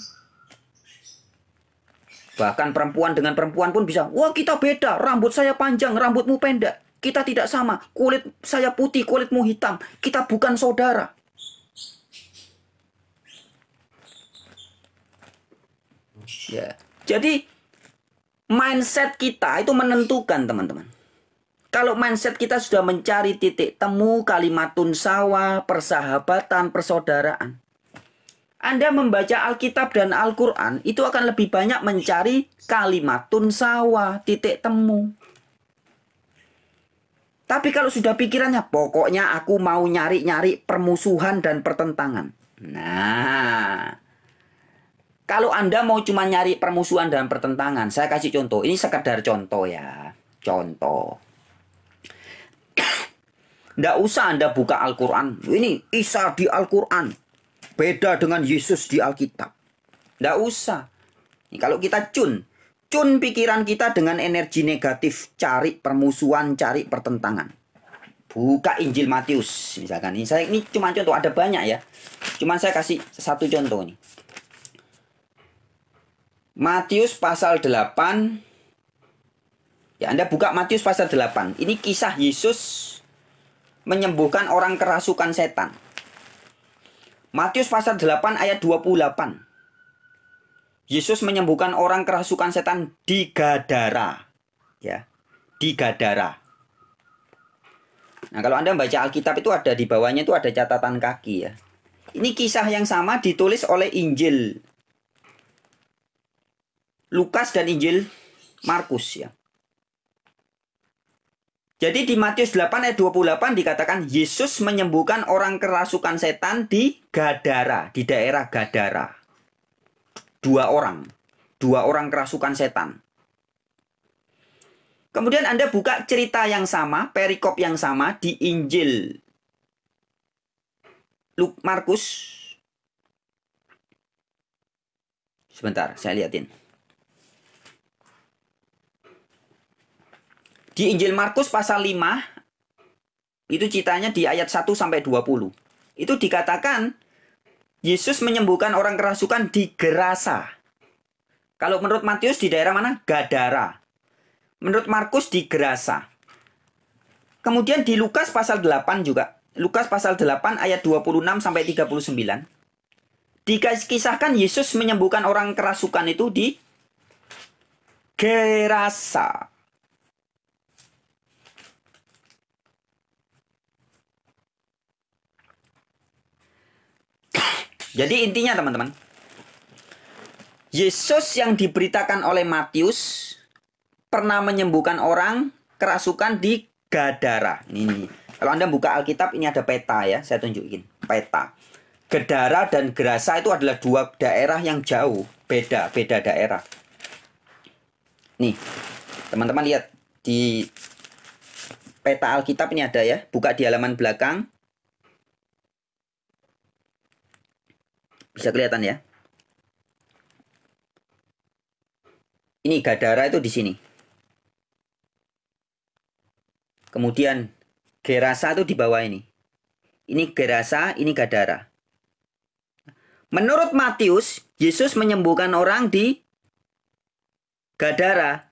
Bahkan perempuan dengan perempuan pun bisa, wah kita beda, rambut saya panjang, rambutmu pendek. Kita tidak sama, kulit saya putih, kulitmu hitam. Kita bukan saudara. Ya. Jadi mindset kita itu menentukan, teman-teman. Kalau mindset kita sudah mencari titik temu, kalimatun sawa, persahabatan, persaudaraan. Anda membaca Alkitab dan Al-Quran itu akan lebih banyak mencari kalimatun sawa, titik temu. Tapi kalau sudah pikirannya, pokoknya aku mau nyari-nyari permusuhan dan pertentangan. Nah, kalau Anda mau cuma nyari permusuhan dan pertentangan, saya kasih contoh. Ini sekedar contoh ya. Contoh. Nggak usah Anda buka Al-Quran. Ini Isa di Al-Quran. Beda dengan Yesus di Alkitab. Nggak usah. Ini kalau kita cun pikiran kita dengan energi negatif. Cari permusuhan, cari pertentangan. Buka Injil Matius. Misalkan. Ini cuma contoh. Ada banyak ya. Cuma saya kasih satu contoh nih. Matius pasal 8. Ya, Anda buka Matius pasal 8. Ini kisah Yesus menyembuhkan orang kerasukan setan. Matius pasal 8 ayat 28. Yesus menyembuhkan orang kerasukan setan di Gadara. Ya, di Gadara. Nah, kalau Anda baca Alkitab itu ada di bawahnya itu ada catatan kaki ya. Ini kisah yang sama ditulis oleh Injil Lukas dan Injil Markus ya. Jadi di Matius 8 ayat 28 dikatakan Yesus menyembuhkan orang kerasukan setan di Gadara, di daerah Gadara. Dua orang kerasukan setan. Kemudian Anda buka cerita yang sama, perikop yang sama di Injil Markus. Sebentar, saya lihatin. Di Injil Markus pasal 5, itu ceritanya di ayat 1 sampai 20. Itu dikatakan Yesus menyembuhkan orang kerasukan di Gerasa. Kalau menurut Matius di daerah mana? Gadara. Menurut Markus di Gerasa. Kemudian di Lukas pasal 8 juga. Lukas pasal 8 ayat 26 sampai 39. Dikisahkan Yesus menyembuhkan orang kerasukan itu di Gerasa. Jadi intinya teman-teman, Yesus yang diberitakan oleh Matius pernah menyembuhkan orang kerasukan di Gadara. Ini. Kalau Anda buka Alkitab ini ada peta ya, saya tunjukin. Peta. Gadara dan Gerasa itu adalah dua daerah yang jauh, beda daerah. Nih, teman-teman lihat di peta Alkitab ini ada ya, buka di halaman belakang. Bisa kelihatan ya. Ini Gadara itu di sini. Kemudian Gerasa itu di bawah ini. Ini Gerasa, ini Gadara. Menurut Matius, Yesus menyembuhkan orang di Gadara.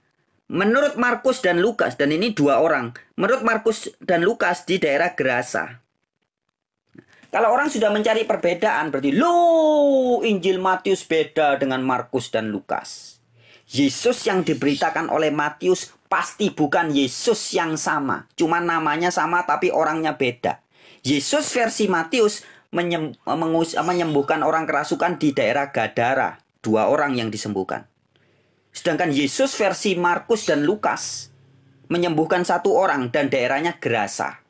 Menurut Markus dan Lukas, dan ini dua orang. Menurut Markus dan Lukas di daerah Gerasa. Kalau orang sudah mencari perbedaan, berarti loh, Injil Matius beda dengan Markus dan Lukas. Yesus yang diberitakan oleh Matius pasti bukan Yesus yang sama. Cuma namanya sama tapi orangnya beda. Yesus versi Matius menyembuhkan orang kerasukan di daerah Gadara. Dua orang yang disembuhkan. Sedangkan Yesus versi Markus dan Lukas menyembuhkan satu orang dan daerahnya Gerasa.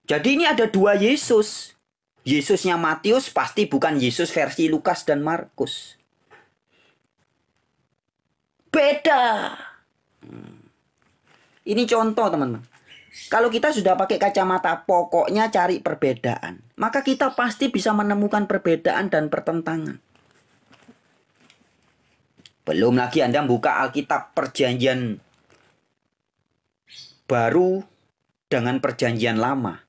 Jadi ini ada dua Yesus. Yesusnya Matius pasti bukan Yesus versi Lukas dan Markus. Beda. Ini contoh teman-teman. Kalau kita sudah pakai kacamata pokoknya cari perbedaan, maka kita pasti bisa menemukan perbedaan dan pertentangan. Belum lagi Anda buka Alkitab Perjanjian Baru dengan Perjanjian Lama.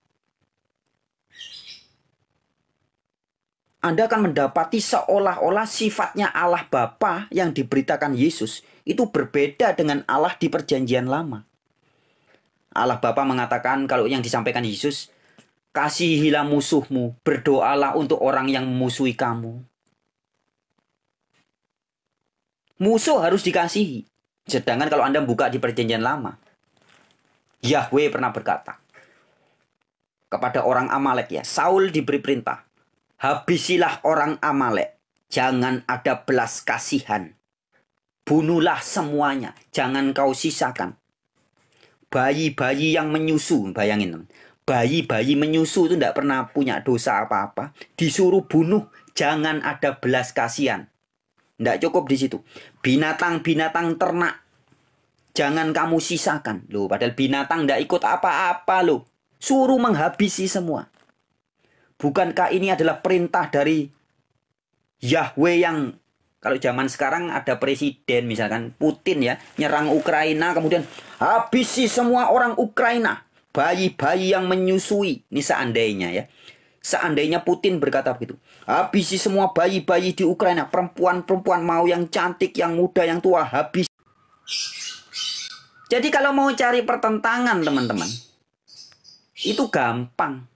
Anda akan mendapati seolah-olah sifatnya Allah Bapa yang diberitakan Yesus itu berbeda dengan Allah di perjanjian lama. Allah Bapa mengatakan kalau yang disampaikan Yesus, kasihilah musuhmu, berdoalah untuk orang yang memusuhi kamu. Musuh harus dikasihi. Sedangkan kalau Anda buka di perjanjian lama, Yahweh pernah berkata kepada orang Amalek ya, Saul diberi perintah, habisilah orang Amalek, jangan ada belas kasihan. Bunuhlah semuanya, jangan kau sisakan. Bayi-bayi yang menyusu, bayangin, bayi-bayi menyusu itu tidak pernah punya dosa apa-apa, disuruh bunuh, jangan ada belas kasihan. Tidak cukup di situ. Binatang-binatang ternak, jangan kamu sisakan. Loh, padahal binatang tidak ikut apa-apa loh. Suruh menghabisi semua. Bukankah ini adalah perintah dari Yahweh yang kalau zaman sekarang ada presiden misalkan Putin ya, nyerang Ukraina kemudian habisi semua orang Ukraina. Bayi-bayi yang menyusui. Ini seandainya ya. Seandainya Putin berkata begitu. Habisi semua bayi-bayi di Ukraina. Perempuan-perempuan mau yang cantik, yang muda, yang tua. Habis. Jadi kalau mau cari pertentangan teman-teman. Itu gampang.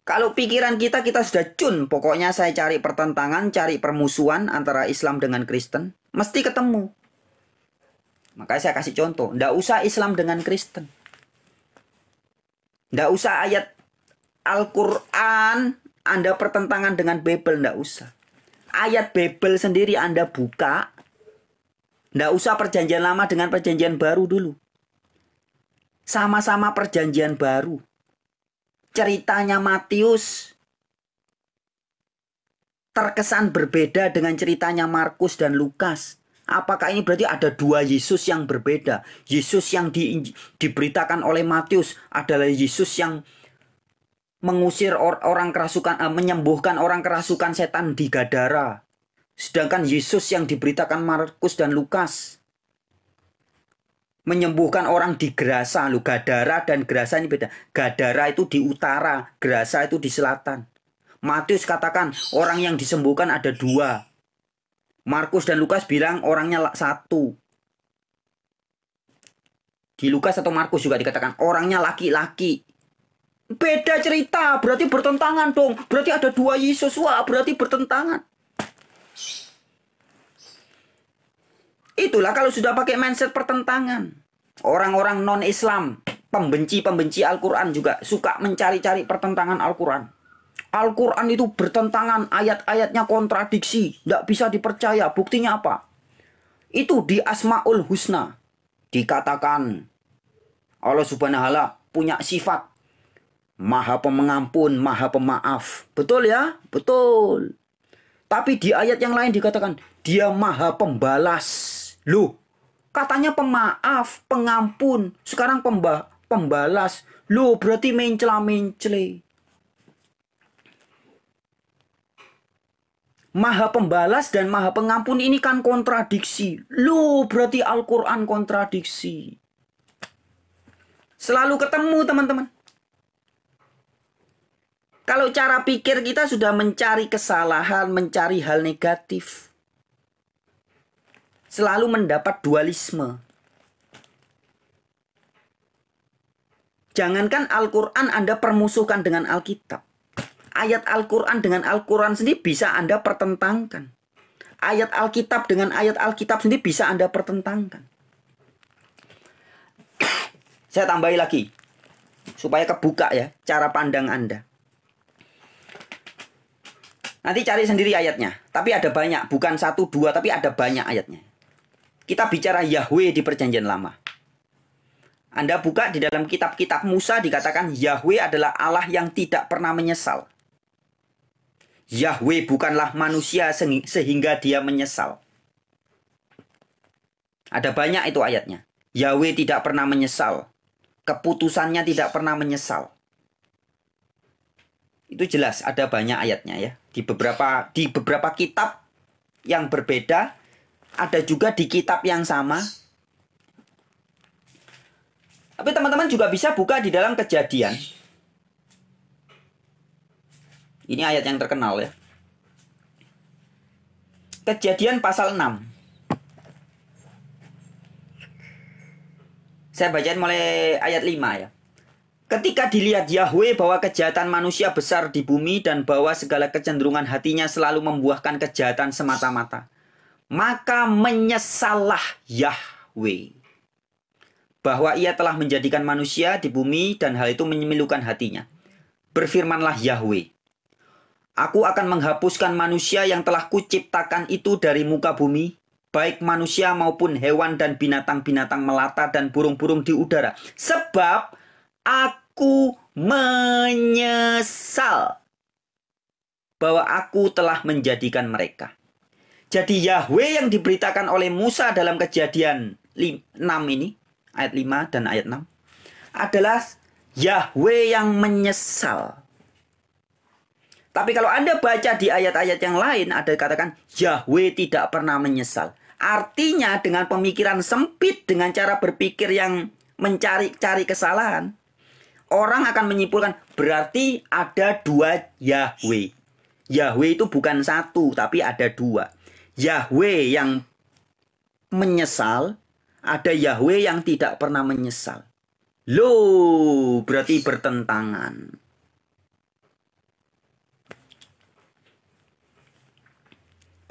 Kalau pikiran kita sudah cun. Pokoknya saya cari pertentangan, cari permusuhan antara Islam dengan Kristen. Mesti ketemu. Makanya saya kasih contoh. Nggak usah Islam dengan Kristen. Nggak usah ayat Al-Quran Anda pertentangan dengan Bible, nggak usah. Ayat Bible sendiri Anda buka. Nggak usah perjanjian lama dengan perjanjian baru dulu. Sama-sama perjanjian baru. Ceritanya Matius terkesan berbeda dengan ceritanya Markus dan Lukas. Apakah ini berarti ada dua Yesus yang berbeda? Yesus yang diberitakan oleh Matius adalah Yesus yang mengusir orang kerasukan, menyembuhkan orang kerasukan setan di Gadara. Sedangkan Yesus yang diberitakan Markus dan Lukas menyembuhkan orang di Gerasa. Loh, Gadara dan Gerasa ini beda. Gadara itu di utara, Gerasa itu di selatan. Matius katakan orang yang disembuhkan ada dua. Markus dan Lukas bilang orangnya satu. Di Lukas atau Markus juga dikatakan orangnya laki-laki. Beda cerita, berarti bertentangan dong. Berarti ada dua Yesus, wah berarti bertentangan. Itulah kalau sudah pakai mindset pertentangan. Orang-orang non-Islam, pembenci-pembenci Al-Quran juga suka mencari-cari pertentangan Al-Quran. Al-Quran itu bertentangan, ayat-ayatnya kontradiksi, tidak bisa dipercaya. Buktinya apa? Itu di Asmaul Husna dikatakan Allah Subhanahu wa Ta'ala punya sifat Maha Pengampun, Maha Pemaaf. Betul ya? Betul. Tapi di ayat yang lain dikatakan Dia Maha Pembalas. Loh, katanya pemaaf, pengampun, sekarang pembalas. Loh, berarti mencela-mencela. Maha Pembalas dan Maha Pengampun ini kan kontradiksi. Loh, berarti Al-Quran kontradiksi. Selalu ketemu teman-teman. Kalau cara pikir kita sudah mencari kesalahan, mencari hal negatif. Selalu mendapat dualisme. Jangankan Al-Quran Anda permusuhkan dengan Alkitab. Ayat Al-Quran dengan Al-Quran sendiri bisa Anda pertentangkan. Ayat Alkitab dengan ayat Alkitab sendiri bisa Anda pertentangkan. Saya tambahi lagi. Supaya kebuka ya cara pandang Anda. Nanti cari sendiri ayatnya. Tapi ada banyak. Bukan satu, dua. Tapi ada banyak ayatnya. Kita bicara Yahweh di perjanjian lama. Anda buka di dalam kitab-kitab Musa dikatakan Yahweh adalah Allah yang tidak pernah menyesal. Yahweh bukanlah manusia sehingga dia menyesal. Ada banyak itu ayatnya. Yahweh tidak pernah menyesal. Keputusannya tidak pernah menyesal. Itu jelas ada banyak ayatnya ya. Di beberapa kitab yang berbeda, ada juga di kitab yang sama. Tapi teman-teman juga bisa buka di dalam Kejadian. Ini ayat yang terkenal ya. Kejadian pasal 6. Saya bacain mulai ayat 5 ya. Ketika dilihat Yahweh bahwa kejahatan manusia besar di bumi dan bahwa segala kecenderungan hatinya selalu membuahkan kejahatan semata-mata, maka menyesallah Yahweh bahwa ia telah menjadikan manusia di bumi dan hal itu menyemilukan hatinya. Berfirmanlah Yahweh, aku akan menghapuskan manusia yang telah kuciptakan itu dari muka bumi, baik manusia maupun hewan dan binatang-binatang melata dan burung-burung di udara. Sebab aku menyesal bahwa aku telah menjadikan mereka. Jadi Yahweh yang diberitakan oleh Musa dalam Kejadian 6 ini, ayat 5 dan ayat 6, adalah Yahweh yang menyesal. Tapi kalau Anda baca di ayat-ayat yang lain, ada katakan Yahweh tidak pernah menyesal. Artinya dengan pemikiran sempit, dengan cara berpikir yang mencari-cari kesalahan, orang akan menyimpulkan berarti ada dua Yahweh. Yahweh itu bukan satu, tapi ada dua. Yahweh yang menyesal, ada Yahweh yang tidak pernah menyesal. Loh, berarti bertentangan.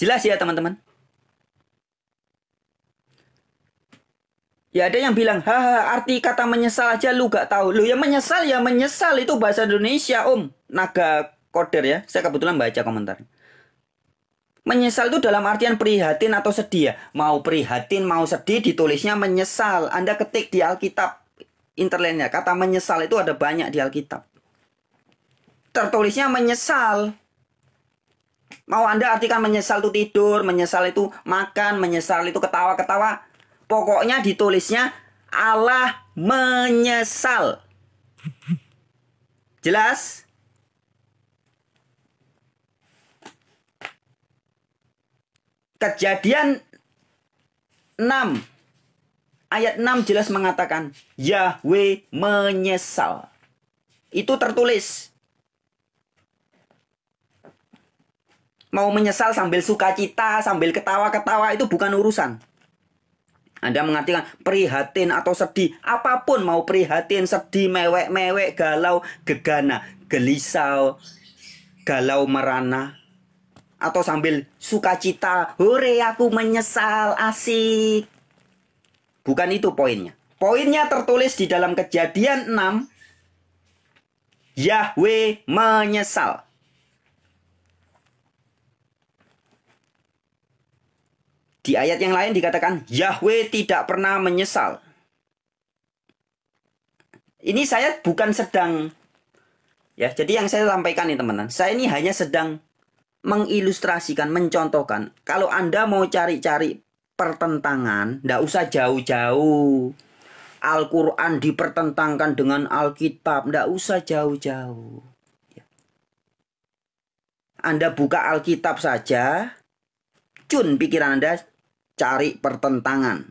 Jelas ya teman-teman? Ya ada yang bilang, haha, arti kata menyesal aja lu gak tahu. Lu ya menyesal itu bahasa Indonesia om. Naga Koder ya, saya kebetulan baca komentar. Menyesal itu dalam artian prihatin atau sedih ya. Mau prihatin, mau sedih, ditulisnya menyesal. Anda ketik di Alkitab internetnya, kata menyesal itu ada banyak di Alkitab. Tertulisnya menyesal. Mau Anda artikan menyesal itu tidur, menyesal itu makan, menyesal itu ketawa-ketawa. Pokoknya ditulisnya Allah menyesal. Jelas? Kejadian 6 ayat 6 jelas mengatakan Yahweh menyesal. Itu tertulis. Mau menyesal sambil sukacita, sambil ketawa-ketawa itu bukan urusan. Anda mengartikan prihatin atau sedih, apapun, mau prihatin, sedih, mewek-mewek, galau, gegana, gelisau, galau merana, atau sambil sukacita, hore aku menyesal, asik. Bukan itu poinnya. Poinnya tertulis di dalam Kejadian 6, Yahweh menyesal. Di ayat yang lain dikatakan Yahweh tidak pernah menyesal. Ini saya bukan sedang ya, jadi yang saya sampaikan nih teman-teman, saya ini hanya sedang mengilustrasikan, mencontohkan. Kalau Anda mau cari-cari pertentangan, nggak usah jauh-jauh. Al-Quran dipertentangkan dengan Alkitab, nggak usah jauh-jauh. Anda buka Alkitab saja, cun pikiran Anda cari pertentangan.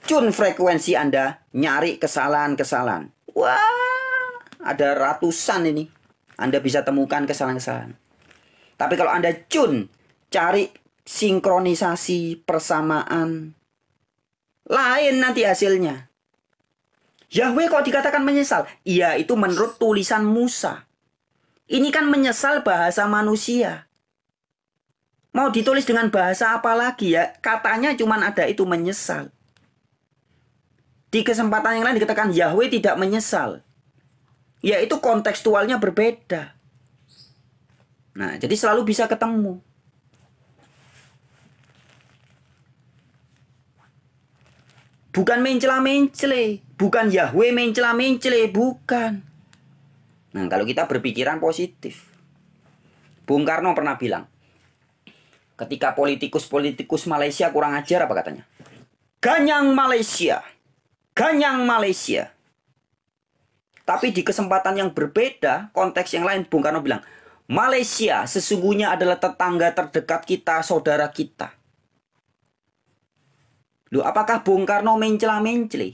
Cun frekuensi Anda nyari kesalahan-kesalahan. Wah, ada ratusan ini. Anda bisa temukan kesalahan-kesalahan. Tapi kalau Anda cun cari sinkronisasi, persamaan, lain nanti hasilnya. Yahweh kok dikatakan menyesal? Iya, itu menurut tulisan Musa. Ini kan menyesal bahasa manusia. Mau ditulis dengan bahasa apa lagi ya? Katanya cuma ada itu menyesal. Di kesempatan yang lain dikatakan Yahweh tidak menyesal. Ya itu kontekstualnya berbeda. Nah, jadi selalu bisa ketemu. Bukan mencela-mencele. Bukan Yahweh mencela-mencele. Bukan. Nah, kalau kita berpikiran positif. Bung Karno pernah bilang, ketika politikus-politikus Malaysia kurang ajar, apa katanya? Ganyang Malaysia. Ganyang Malaysia. Tapi di kesempatan yang berbeda, konteks yang lain, Bung Karno bilang, Malaysia sesungguhnya adalah tetangga terdekat kita, saudara kita. Loh, apakah Bung Karno mencela-mencela?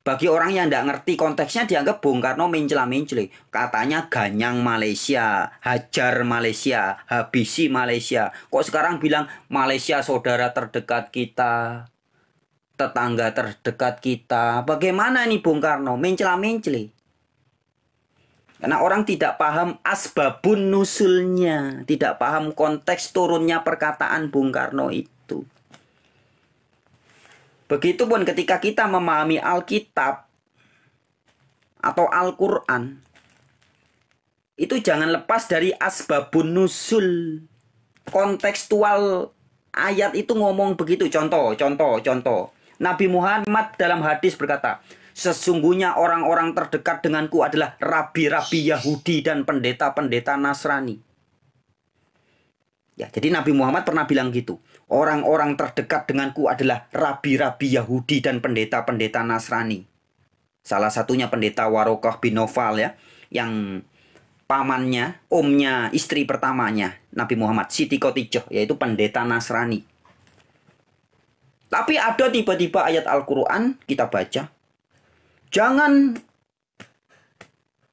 Bagi orang yang tidak ngerti konteksnya dianggap Bung Karno mencela-mencela. Katanya ganyang Malaysia, hajar Malaysia, habisi Malaysia. Kok sekarang bilang Malaysia saudara terdekat kita, tetangga terdekat kita. Bagaimana nih Bung Karno? Mencela-mencela. Karena orang tidak paham asbabun nusulnya, tidak paham konteks turunnya perkataan Bung Karno itu. Begitupun ketika kita memahami Alkitab atau Al-Quran, itu jangan lepas dari asbabun nusul. Kontekstual ayat itu ngomong begitu. Contoh. Nabi Muhammad dalam hadis berkata, sesungguhnya orang-orang terdekat denganku adalah rabi-rabi Yahudi dan pendeta-pendeta Nasrani. Ya, jadi Nabi Muhammad pernah bilang gitu. Orang-orang terdekat denganku adalah rabi-rabi Yahudi dan pendeta-pendeta Nasrani. Salah satunya pendeta Warokah bin Nawfal ya, yang pamannya, omnya, istri pertamanya Nabi Muhammad, Siti Khotijah, yaitu pendeta Nasrani. Tapi ada tiba-tiba ayat Al-Quran kita baca, jangan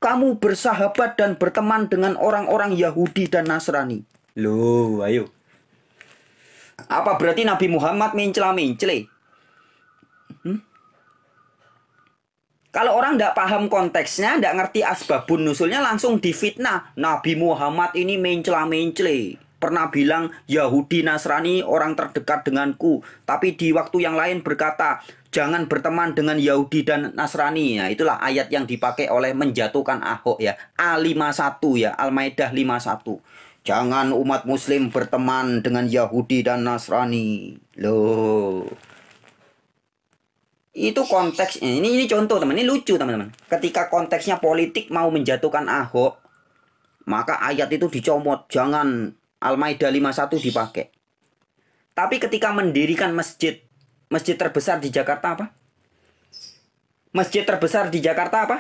kamu bersahabat dan berteman dengan orang-orang Yahudi dan Nasrani. Loh, ayo. Apa berarti Nabi Muhammad mencela-mencela? Kalau orang tidak paham konteksnya, tidak ngerti asbabun nusulnya, langsung difitnah. Nabi Muhammad ini mencela-mencela. Pernah bilang Yahudi Nasrani orang terdekat denganku. Tapi di waktu yang lain berkata, jangan berteman dengan Yahudi dan Nasrani. Nah, itulah ayat yang dipakai oleh menjatuhkan Ahok ya. A51 ya, Al-Maidah 51. Jangan umat muslim berteman dengan Yahudi dan Nasrani. Loh. Itu konteks. Ini contoh teman. Ini lucu teman-teman. Ketika konteksnya politik mau menjatuhkan Ahok, maka ayat itu dicomot. Jangan Al-Maidah 51 dipakai. Tapi ketika mendirikan masjid terbesar di Jakarta apa? Masjid terbesar di Jakarta apa?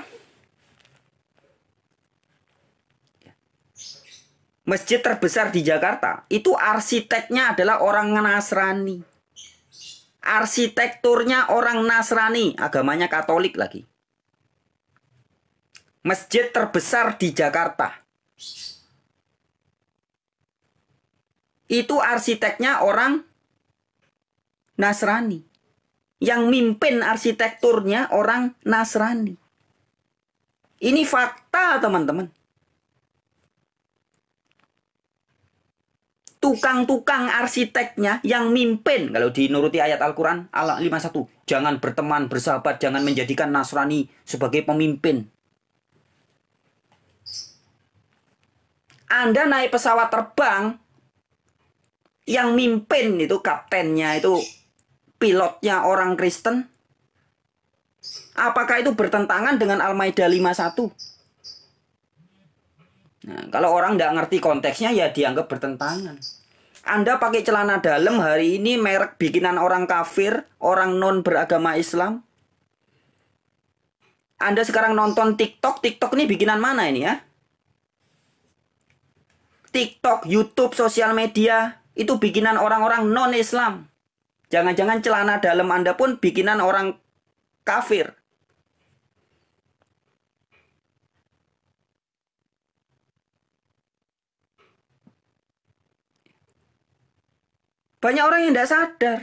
Masjid terbesar di Jakarta itu arsiteknya adalah orang Nasrani. Arsitekturnya orang Nasrani, agamanya Katolik lagi. Masjid terbesar di Jakarta itu arsiteknya orang Nasrani. Yang mimpin arsitekturnya orang Nasrani. Ini fakta teman-teman. Tukang-tukang arsiteknya yang mimpin, kalau dinuruti ayat Al-Quran Al-51, jangan berteman, bersahabat, jangan menjadikan Nasrani sebagai pemimpin. Anda naik pesawat terbang, yang mimpin itu kaptennya, itu pilotnya orang Kristen. Apakah itu bertentangan dengan Al-Maidah 51? Nah, kalau orang nggak ngerti konteksnya ya dianggap bertentangan. Anda pakai celana dalam hari ini merek bikinan orang kafir, orang non beragama Islam. Anda sekarang nonton TikTok ini bikinan mana ini ya? TikTok, YouTube, sosial media itu bikinan orang-orang non Islam. Jangan-jangan celana dalam Anda pun bikinan orang kafir. Banyak orang yang tidak sadar.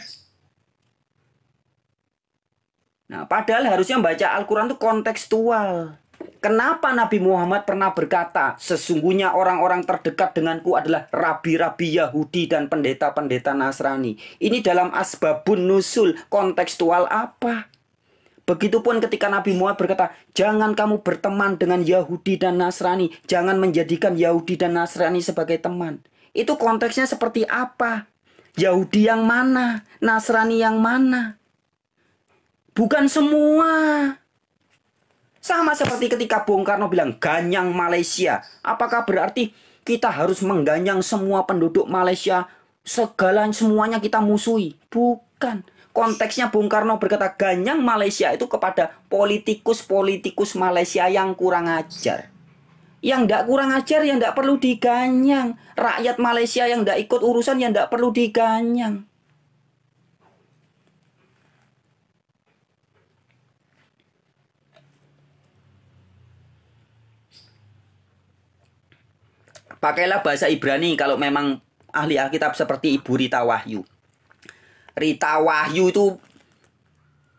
Nah, padahal harusnya baca Al-Quran itu kontekstual. Kenapa Nabi Muhammad pernah berkata, sesungguhnya orang-orang terdekat denganku adalah rabi-rabi Yahudi dan pendeta-pendeta Nasrani. Ini dalam asbabun nusul, kontekstual apa? Begitupun ketika Nabi Muhammad berkata, jangan kamu berteman dengan Yahudi dan Nasrani. Jangan menjadikan Yahudi dan Nasrani sebagai teman. Itu konteksnya seperti apa? Yahudi yang mana? Nasrani yang mana? Bukan semua. Sama seperti ketika Bung Karno bilang ganyang Malaysia. Apakah berarti kita harus mengganyang semua penduduk Malaysia? Semuanya kita musuhi? Bukan. Konteksnya Bung Karno berkata ganyang Malaysia itu kepada politikus-politikus Malaysia yang kurang ajar. Yang tidak kurang ajar, yang tidak perlu diganyang. Rakyat Malaysia yang tidak ikut urusan, yang tidak perlu diganyang. Pakailah bahasa Ibrani kalau memang ahli Alkitab seperti Ibu Rita Wahyu. Rita Wahyu itu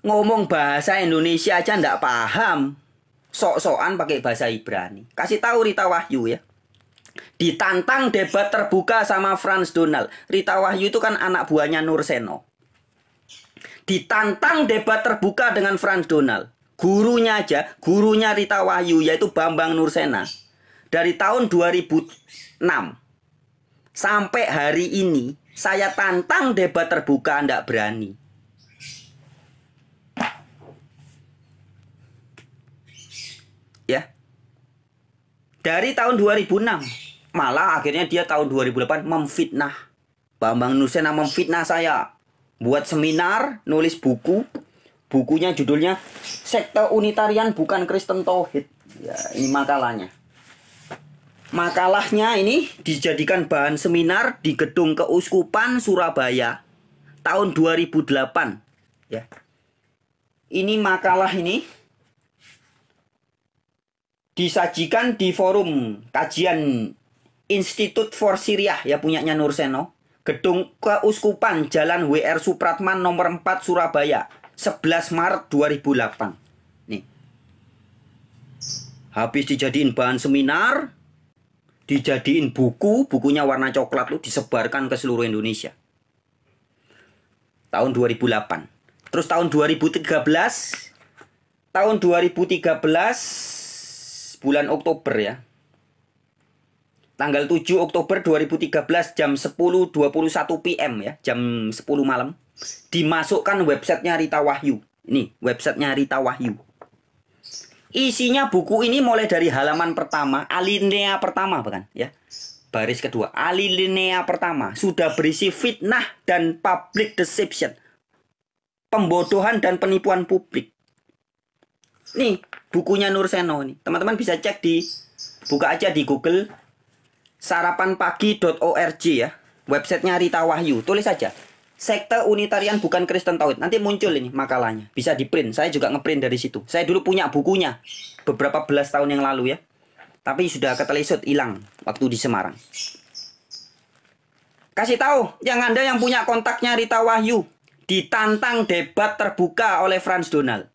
ngomong bahasa Indonesia aja ndak paham. Sok-sokan pakai bahasa Ibrani. Kasih tahu Rita Wahyu ya. Ditantang debat terbuka sama Frans Donald. Rita Wahyu itu kan anak buahnya Nur Seno. Ditantang debat terbuka dengan Frans Donald. Gurunya aja, gurunya Rita Wahyu yaitu Bambang Nursena. Dari tahun 2006 sampai hari ini saya tantang debat terbuka, ndak berani. Ya. Dari tahun 2006 malah akhirnya dia tahun 2008 memfitnah. Bambang Nursena memfitnah saya. Buat seminar, nulis buku. Bukunya judulnya Sekte Unitarian Bukan Kristen Tauhid. Ya, ini makalahnya. Makalahnya ini dijadikan bahan seminar di Gedung Keuskupan Surabaya tahun 2008. Ya. Ini makalah ini disajikan di forum kajian Institute for Syriah ya punyanya Nur Seno. Gedung Keuskupan Jalan WR Supratman nomor 4 Surabaya 11 Maret 2008. Nih. Habis dijadiin bahan seminar, dijadiin buku, bukunya warna coklat tuh disebarkan ke seluruh Indonesia. Tahun 2008. Terus tahun 2013 bulan Oktober ya. Tanggal 7 Oktober 2013 jam 10.21 PM ya, jam 10 malam. Dimasukkan websitenya Rita Wahyu. Ini websitenya Rita Wahyu. Isinya buku ini mulai dari halaman pertama, alinea pertama bahkan ya. Baris kedua, alinea pertama sudah berisi fitnah dan public deception. Pembodohan dan penipuan publik. Nih, bukunya Nur Seno nih. Teman-teman bisa cek buka aja di Google sarapanpagi.org ya. Websitenya Rita Wahyu. Tulis saja Sekte Unitarian Bukan Kristen Tauhid. Nanti muncul ini makalahnya. Bisa di print. Saya juga ngeprint dari situ. Saya dulu punya bukunya beberapa belas tahun yang lalu ya. Tapi sudah ketelisut hilang waktu di Semarang. Kasih tahu yang Anda yang punya kontaknya Rita Wahyu. Ditantang debat terbuka oleh Frans Donald.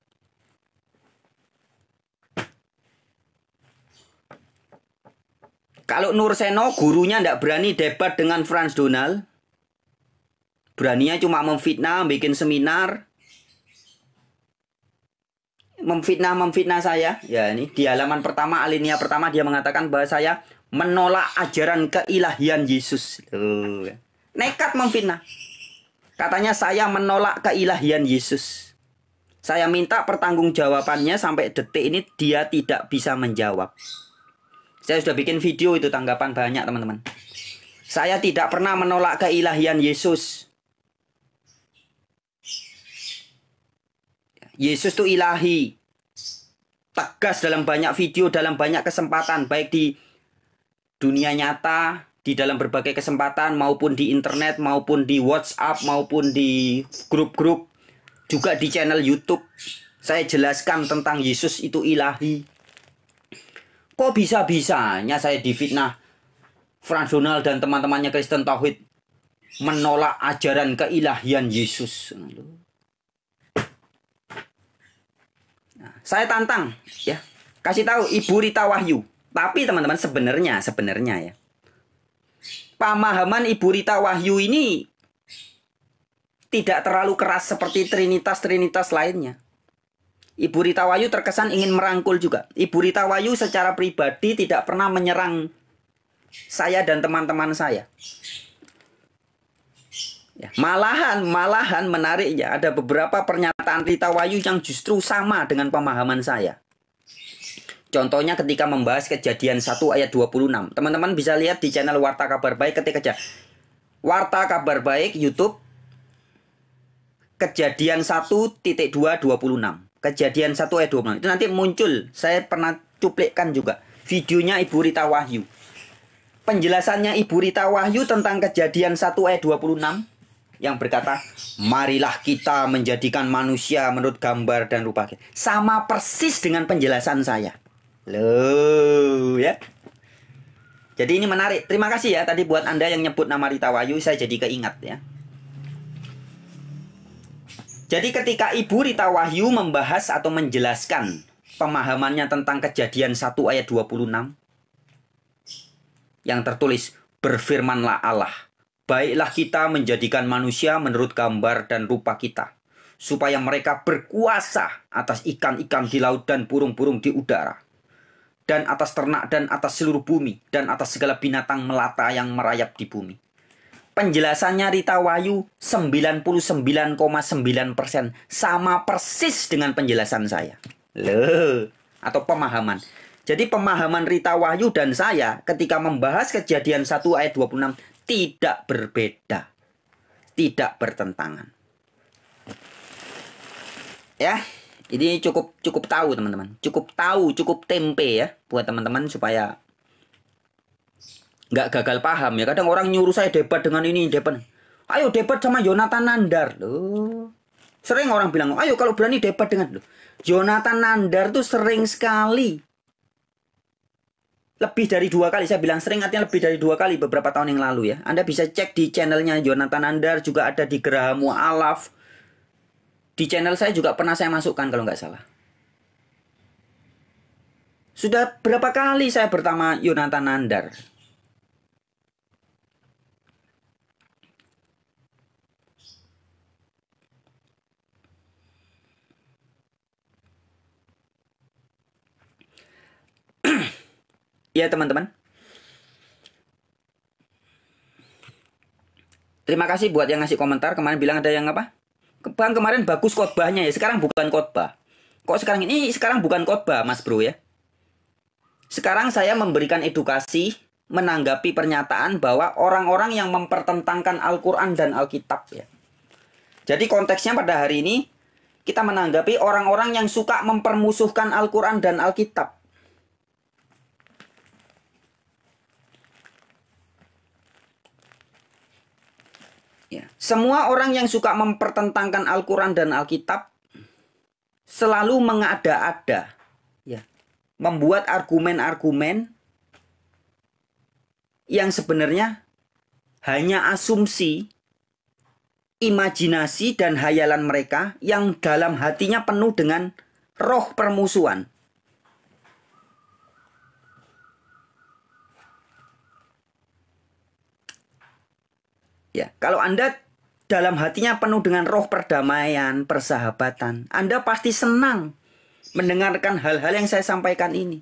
Kalau Nur Seno gurunya ndak berani debat dengan Frans Donald. Beraninya cuma memfitnah, bikin seminar. Memfitnah saya. Ya ini di halaman pertama, alinea pertama dia mengatakan bahwa saya menolak ajaran keilahian Yesus. Nekat memfitnah. Katanya saya menolak keilahian Yesus. Saya minta pertanggungjawabannya sampai detik ini dia tidak bisa menjawab. Saya sudah bikin video itu tanggapan banyak teman-teman. Saya tidak pernah menolak keilahian Yesus. Yesus itu ilahi. Tegas dalam banyak video, dalam banyak kesempatan. Baik di dunia nyata, di dalam berbagai kesempatan, maupun di internet, maupun di WhatsApp, maupun di grup-grup. Juga di channel YouTube. Saya jelaskan tentang Yesus itu ilahi. Kok bisa-bisanya saya difitnah Frans Donald dan teman-temannya Kristen Tauhid menolak ajaran keilahian Yesus. Nah, saya tantang ya. Kasih tahu Ibu Rita Wahyu. Tapi teman-teman sebenarnya ya. Pemahaman Ibu Rita Wahyu ini tidak terlalu keras seperti Trinitas lainnya. Ibu Rita Wahyu terkesan ingin merangkul juga. Ibu Rita Wahyu secara pribadi tidak pernah menyerang saya dan teman-teman saya. Ya, malahan menariknya ada beberapa pernyataan Rita Wahyu yang justru sama dengan pemahaman saya. Contohnya ketika membahas Kejadian 1 ayat 26. Teman-teman bisa lihat di channel Warta Kabar Baik ketika aja Warta Kabar Baik YouTube Kejadian 1.2.26. Kejadian 1 ayat 26. Itu nanti muncul. Saya pernah cuplikan juga videonya Ibu Rita Wahyu. Penjelasannya Ibu Rita Wahyu tentang Kejadian 1 ayat 26 yang berkata, marilah kita menjadikan manusia menurut gambar dan rupa kita. Sama persis dengan penjelasan saya. Loh ya. Jadi ini menarik. Terima kasih ya tadi buat Anda yang nyebut nama Rita Wahyu, saya jadi keingat ya. Jadi ketika Ibu Rita Wahyu membahas atau menjelaskan pemahamannya tentang Kejadian 1 ayat 26 yang tertulis, berfirmanlah Allah, baiklah kita menjadikan manusia menurut gambar dan rupa kita, supaya mereka berkuasa atas ikan-ikan di laut dan burung-burung di udara, dan atas ternak dan atas seluruh bumi, dan atas segala binatang melata yang merayap di bumi. Penjelasannya Rita Wahyu 99,9% sama persis dengan penjelasan saya. Loh, atau pemahaman. Jadi pemahaman Rita Wahyu dan saya ketika membahas Kejadian 1 ayat 26 tidak berbeda. Tidak bertentangan. Ya, ini cukup tahu teman-teman. Cukup tahu, cukup tempe ya buat teman-teman supaya nggak gagal paham ya. Kadang orang nyuruh saya debat dengan ini, debat. Ayo debat sama Yonatan Nandar. Loh. Sering orang bilang, ayo kalau berani debat dengan loh. Yonatan Nandar tuh sering sekali. Lebih dari 2 kali. Saya bilang sering artinya lebih dari 2 kali beberapa tahun yang lalu ya. Anda bisa cek di channelnya Yonatan Nandar, juga ada di Graham Mu'alaf. Di channel saya juga pernah saya masukkan kalau nggak salah. Sudah berapa kali saya bertama Yonatan Nandar. Ya teman-teman. Terima kasih buat yang ngasih komentar. Kemarin bilang ada yang apa? Bang kemarin bagus khotbahnya ya. Sekarang bukan khotbah. Kok sekarang ini sekarang bukan khotbah Mas Bro ya. Sekarang saya memberikan edukasi menanggapi pernyataan bahwa orang-orang yang mempertentangkan Al-Quran dan Alkitab ya. Jadi konteksnya pada hari ini kita menanggapi orang-orang yang suka mempermusuhkan Al-Quran dan Alkitab. Ya. Semua orang yang suka mempertentangkan Al-Quran dan Alkitab selalu mengada-ada, ya, membuat argumen-argumen yang sebenarnya hanya asumsi, imajinasi, dan hayalan mereka yang dalam hatinya penuh dengan roh permusuhan. Ya, kalau Anda dalam hatinya penuh dengan roh perdamaian, persahabatan, Anda pasti senang mendengarkan hal-hal yang saya sampaikan ini.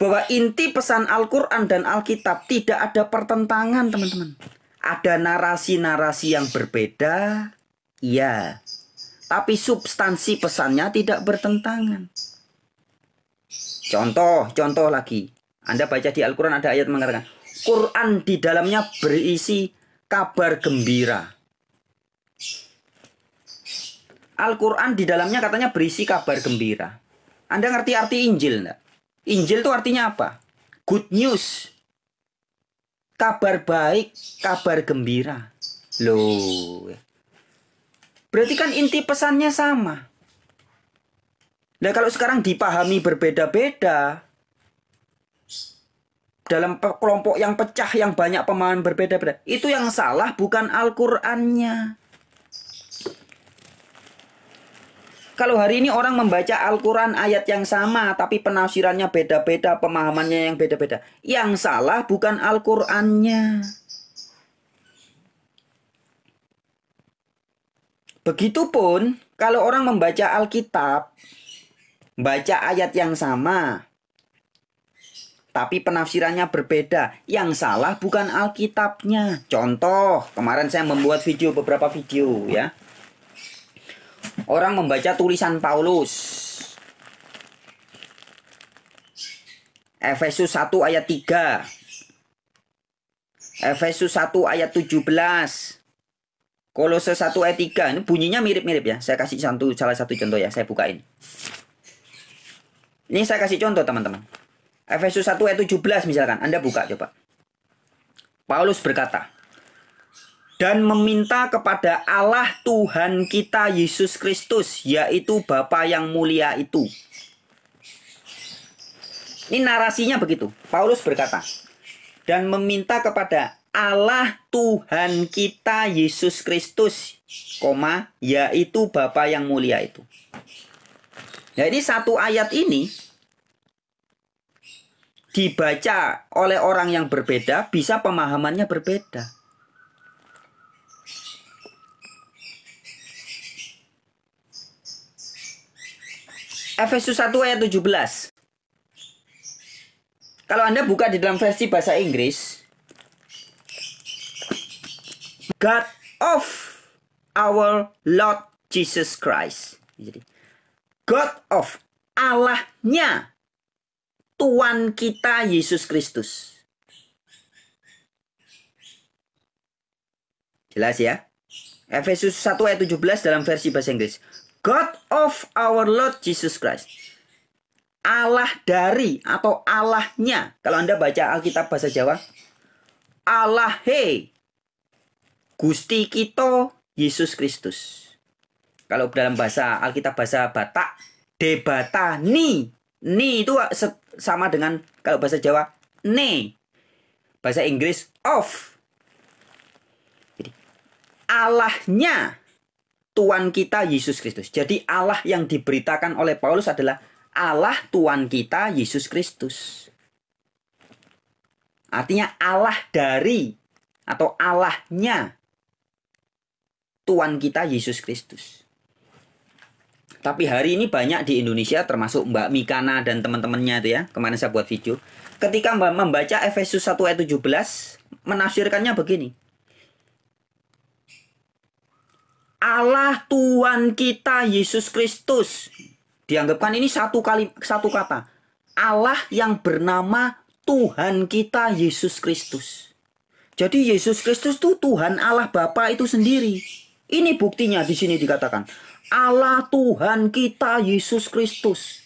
Bahwa inti pesan Al-Quran dan Alkitab tidak ada pertentangan, teman-teman. Ada narasi-narasi yang berbeda, iya. Tapi substansi pesannya tidak bertentangan. Contoh lagi. Anda baca di Al-Quran ada ayat mengatakan, Quran di dalamnya berisi kabar gembira. Al-Quran di dalamnya katanya berisi kabar gembira. Anda ngerti arti Injil enggak? Injil itu artinya apa? Good news. Kabar baik, kabar gembira. Loh. Berarti kan inti pesannya sama. Nah kalau sekarang dipahami berbeda-beda, dalam kelompok yang pecah yang banyak pemahaman berbeda-beda, itu yang salah bukan Al-Qur'annya. Kalau hari ini orang membaca Al-Quran ayat yang sama tapi penafsirannya beda-beda, pemahamannya yang beda-beda, yang salah bukan Al-Qur'annya. Begitupun kalau orang membaca Alkitab, baca ayat yang sama tapi penafsirannya berbeda, yang salah bukan Alkitabnya. Contoh, kemarin saya membuat beberapa video ya. Orang membaca tulisan Paulus, Efesus 1 ayat 3, Efesus 1 ayat 17, Kolose 1 ayat 3. Ini bunyinya mirip-mirip ya. Saya kasih salah satu contoh ya. Saya bukain. Ini saya kasih contoh teman-teman. Efesus 1 ayat 17 misalkan. Anda buka coba. Paulus berkata, dan meminta kepada Allah Tuhan kita Yesus Kristus, yaitu Bapa yang mulia itu, Ini narasinya begitu. Paulus berkata, dan meminta kepada Allah Tuhan kita Yesus Kristus, yaitu Bapa yang mulia itu. Nah, ini satu ayat ini dibaca oleh orang yang berbeda, bisa pemahamannya berbeda. Efesus 1 ayat 17. Kalau Anda buka di dalam versi bahasa Inggris, God of our Lord Jesus Christ. Jadi, God of, Allahnya Tuhan kita Yesus Kristus. Jelas ya? Efesus 1 ayat 17 dalam versi bahasa Inggris. God of our Lord Jesus Christ. Allah dari atau Allahnya. Kalau Anda baca Alkitab bahasa Jawa, Allah Gusti kita Yesus Kristus. Kalau dalam bahasa Alkitab bahasa Batak, debata ni. Ni itu sama dengan kalau bahasa Jawa ne. Bahasa Inggris of. Jadi, Allahnya Tuhan kita Yesus Kristus. Jadi Allah yang diberitakan oleh Paulus adalah Allah Tuhan kita Yesus Kristus. Artinya Allah dari atau Allahnya Tuhan kita Yesus Kristus. Tapi hari ini banyak di Indonesia, termasuk Mbak Mikana dan teman-temannya itu ya, kemarin saya buat video. Ketika membaca Efesus 1 ayat 17, menafsirkannya begini. Allah Tuhan kita Yesus Kristus. Dianggapkan ini satu kata. Allah yang bernama Tuhan kita Yesus Kristus. Jadi Yesus Kristus itu Tuhan Allah Bapa itu sendiri. Ini buktinya di sini dikatakan. Allah Tuhan kita Yesus Kristus.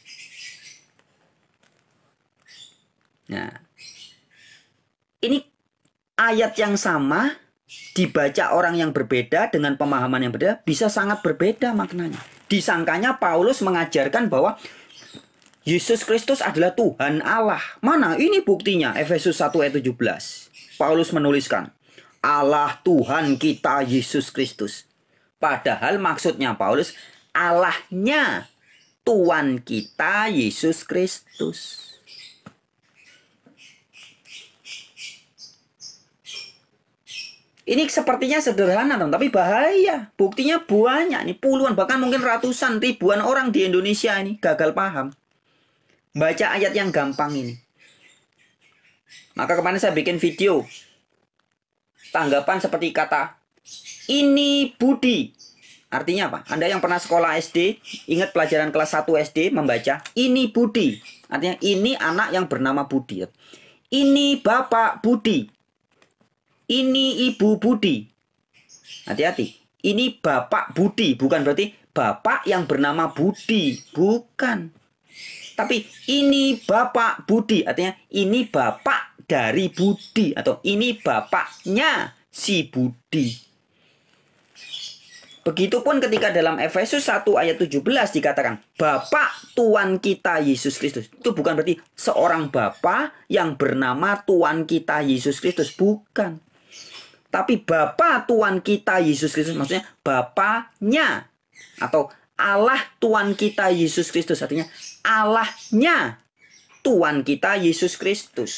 Nah, ini ayat yang sama dibaca orang yang berbeda dengan pemahaman yang berbeda bisa sangat berbeda maknanya. Disangkanya Paulus mengajarkan bahwa Yesus Kristus adalah Tuhan Allah. Mana? Ini buktinya. Efesus 1 ayat 17. Paulus menuliskan Allah Tuhan kita Yesus Kristus. Padahal maksudnya Paulus Allahnya Tuhan kita Yesus Kristus. Ini sepertinya sederhana, tapi bahaya. Buktinya banyak nih, puluhan bahkan mungkin ratusan ribuan orang di Indonesia ini gagal paham. Baca ayat yang gampang ini. Maka kemarin saya bikin video. Tanggapan seperti kata ini budi. Artinya apa? Anda yang pernah sekolah SD, ingat pelajaran kelas 1 SD membaca ini budi. Artinya ini anak yang bernama Budi. Ini Bapak Budi. Ini Ibu Budi. Hati-hati. Ini Bapak Budi. Bukan berarti Bapak yang bernama Budi. Bukan. Tapi ini Bapak Budi. Artinya ini Bapak dari Budi. Atau ini bapaknya si Budi. Begitupun ketika dalam Efesus 1 ayat 17 dikatakan Bapak Tuhan kita Yesus Kristus. Itu bukan berarti seorang Bapa yang bernama Tuhan kita Yesus Kristus. Bukan. Tapi Bapa Tuhan kita Yesus Kristus maksudnya Bapanya atau Allah Tuhan kita Yesus Kristus, artinya Allahnya Tuhan kita Yesus Kristus.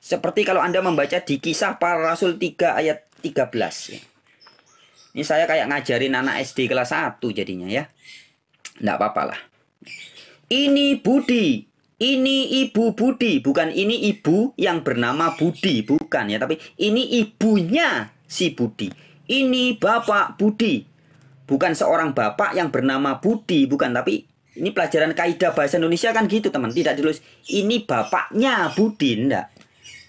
Seperti kalau Anda membaca di Kisah Para Rasul 3 ayat 13 ya. Ini saya kayak ngajarin anak SD kelas 1 jadinya ya. Enggak apa-apa lah. Ini Budi. Ini Ibu Budi, bukan ini ibu yang bernama Budi, bukan ya, tapi ini ibunya si Budi. Ini Bapak Budi, bukan seorang bapak yang bernama Budi, bukan, tapi ini pelajaran kaidah bahasa Indonesia kan gitu teman, tidak ditulis ini bapaknya Budi, enggak.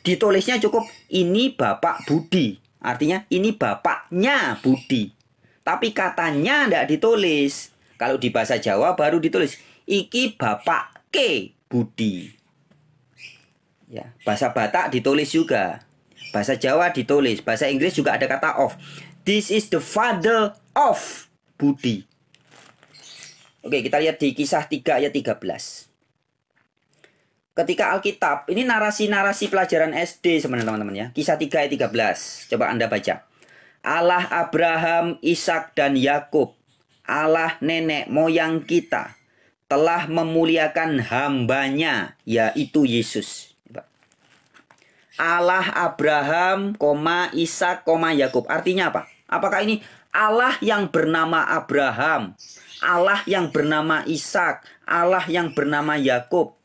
Ditulisnya cukup ini Bapak Budi, artinya ini bapaknya Budi. Tapi katanya enggak ditulis. Kalau di bahasa Jawa baru ditulis iki bapak ke Budi. Ya, bahasa Batak ditulis juga. Bahasa Jawa ditulis, bahasa Inggris juga ada kata of. This is the father of Budi. Oke, kita lihat di Kisah 3 ayat 13. ketika Alkitab, ini narasi-narasi pelajaran SD sebenarnya teman-teman ya. Kisah 3 ayat 13. Coba Anda baca. Allah Abraham, Ishak dan Yakub, Allah nenek moyang kita, telah memuliakan hambanya, yaitu Yesus. Allah Abraham, Ishak, Yakub. Artinya apa? Apakah ini Allah yang bernama Abraham, Allah yang bernama Ishak, Allah yang bernama Yakub,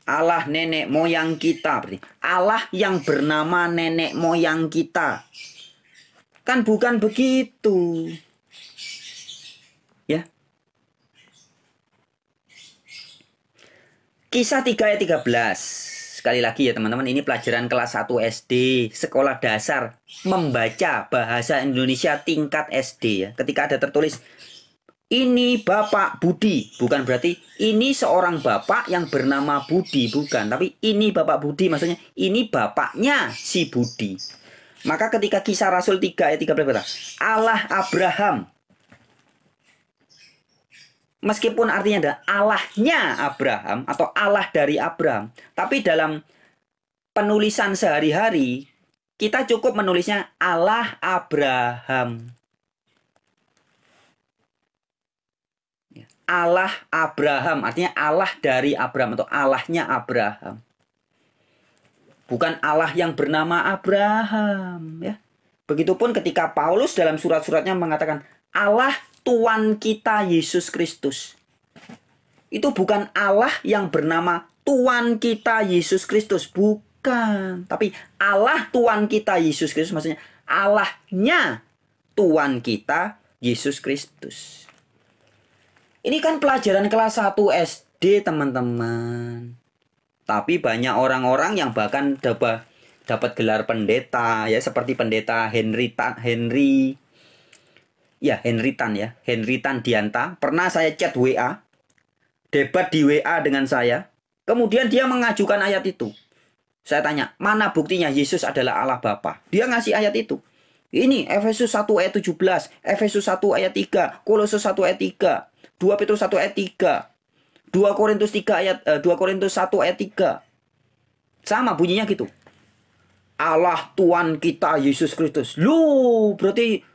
Allah nenek moyang kita, Allah yang bernama nenek moyang kita? Kan bukan begitu. Ya. Kisah 3 ayat 13. Sekali lagi ya teman-teman, ini pelajaran kelas 1 SD, sekolah dasar, membaca bahasa Indonesia tingkat SD ya. Ketika ada tertulis ini Bapak Budi, bukan berarti ini seorang bapak yang bernama Budi, bukan. Tapi ini Bapak Budi, maksudnya ini bapaknya si Budi. Maka ketika Kisah Rasul 3 ayat 13 berkata, Allah Abraham. Meskipun artinya adalah Allahnya Abraham atau Allah dari Abraham. Tapi dalam penulisan sehari-hari, kita cukup menulisnya Allah Abraham. Allah Abraham, artinya Allah dari Abraham atau Allahnya Abraham. Bukan Allah yang bernama Abraham ya. Begitupun ketika Paulus dalam surat-suratnya mengatakan Allah Tuhan kita Yesus Kristus. Itu bukan Allah yang bernama Tuhan kita Yesus Kristus, bukan. Tapi Allah Tuhan kita Yesus Kristus, maksudnya Allahnya Tuhan kita Yesus Kristus. Ini kan pelajaran kelas 1 SD teman-teman. Tapi banyak orang-orang yang bahkan dapat gelar pendeta ya, seperti pendeta Henry Tan Dianta. Pernah saya chat WA, debat di WA dengan saya. Kemudian dia mengajukan ayat itu. Saya tanya, mana buktinya Yesus adalah Allah Bapa? Dia ngasih ayat itu. Ini Efesus 1 ayat 17, Efesus 1 ayat 3, Kolose 1 ayat 3, 2 Petrus 1 ayat 3. 2 Korintus 1 ayat 3. Sama bunyinya gitu. Allah Tuhan kita Yesus Kristus. Loh, berarti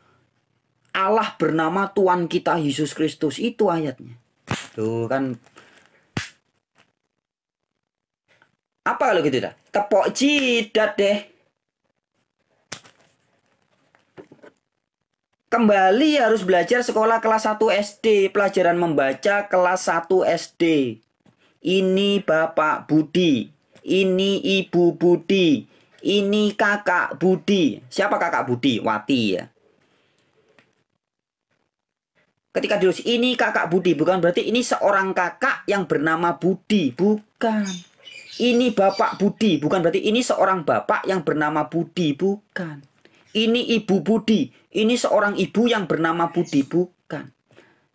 Allah bernama Tuhan kita Yesus Kristus. Itu ayatnya. Tuh kan. Apa kalau gitu dah? Tepok jidat deh. Kembali harus belajar sekolah kelas 1 SD. Pelajaran membaca kelas 1 SD. Ini Bapak Budi. Ini Ibu Budi. Ini Kakak Budi. Siapa Kakak Budi? Wati ya. Ketika ditulis ini Kakak Budi, bukan berarti ini seorang kakak yang bernama Budi. Bukan. Ini Bapak Budi. Bukan berarti ini seorang bapak yang bernama Budi. Bukan. Ini Ibu Budi. Ini seorang ibu yang bernama Budi. Bukan.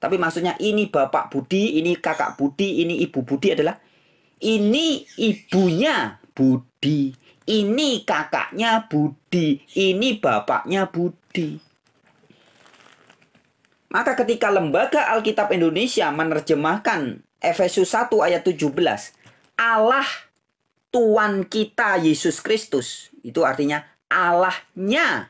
Tapi maksudnya ini Bapak Budi, ini Kakak Budi, ini Ibu Budi adalah ini ibunya Budi. Ini kakaknya Budi. Ini bapaknya Budi. Maka ketika Lembaga Alkitab Indonesia menerjemahkan Efesus 1 ayat 17, Allah Tuhan kita Yesus Kristus, itu artinya Allahnya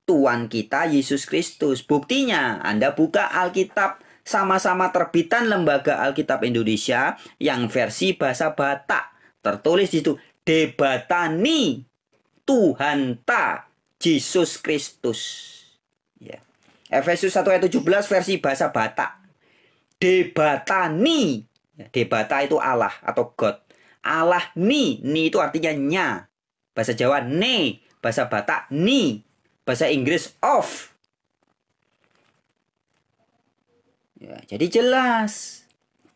Tuhan kita Yesus Kristus. Buktinya Anda buka Alkitab, sama-sama terbitan Lembaga Alkitab Indonesia yang versi bahasa Batak. Tertulis di situ, debatani Tuhan ta Yesus Kristus. Ya. Efesus 1 ayat 17 versi bahasa Batak. Debatani. Ya, debata itu Allah atau God. Allah ni itu artinya nya. Bahasa Jawa ne, bahasa Batak ni, bahasa Inggris of. Ya, jadi jelas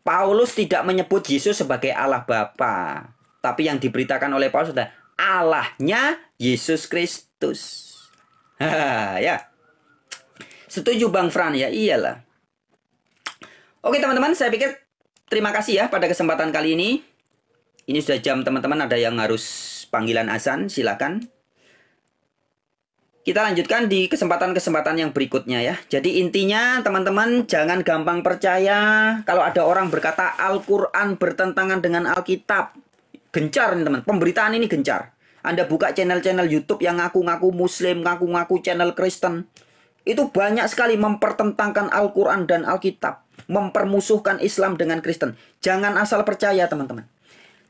Paulus tidak menyebut Yesus sebagai Allah Bapa, tapi yang diberitakan oleh Paulus adalah Allahnya Yesus Kristus. Ya. Setuju Bang Fran ya? Iyalah. Oke teman-teman, saya pikir terima kasih ya pada kesempatan kali ini. Ini sudah jam teman-teman, ada yang harus panggilan azan, silakan. Kita lanjutkan di kesempatan-kesempatan yang berikutnya ya. Jadi intinya teman-teman jangan gampang percaya kalau ada orang berkata Al-Quran bertentangan dengan Alkitab. Gencar nih teman, pemberitaan ini gencar. Anda buka channel-channel YouTube yang ngaku-ngaku Muslim, ngaku-ngaku channel Kristen. Itu banyak sekali mempertentangkan Al-Quran dan Alkitab. Mempermusuhkan Islam dengan Kristen. Jangan asal percaya teman-teman.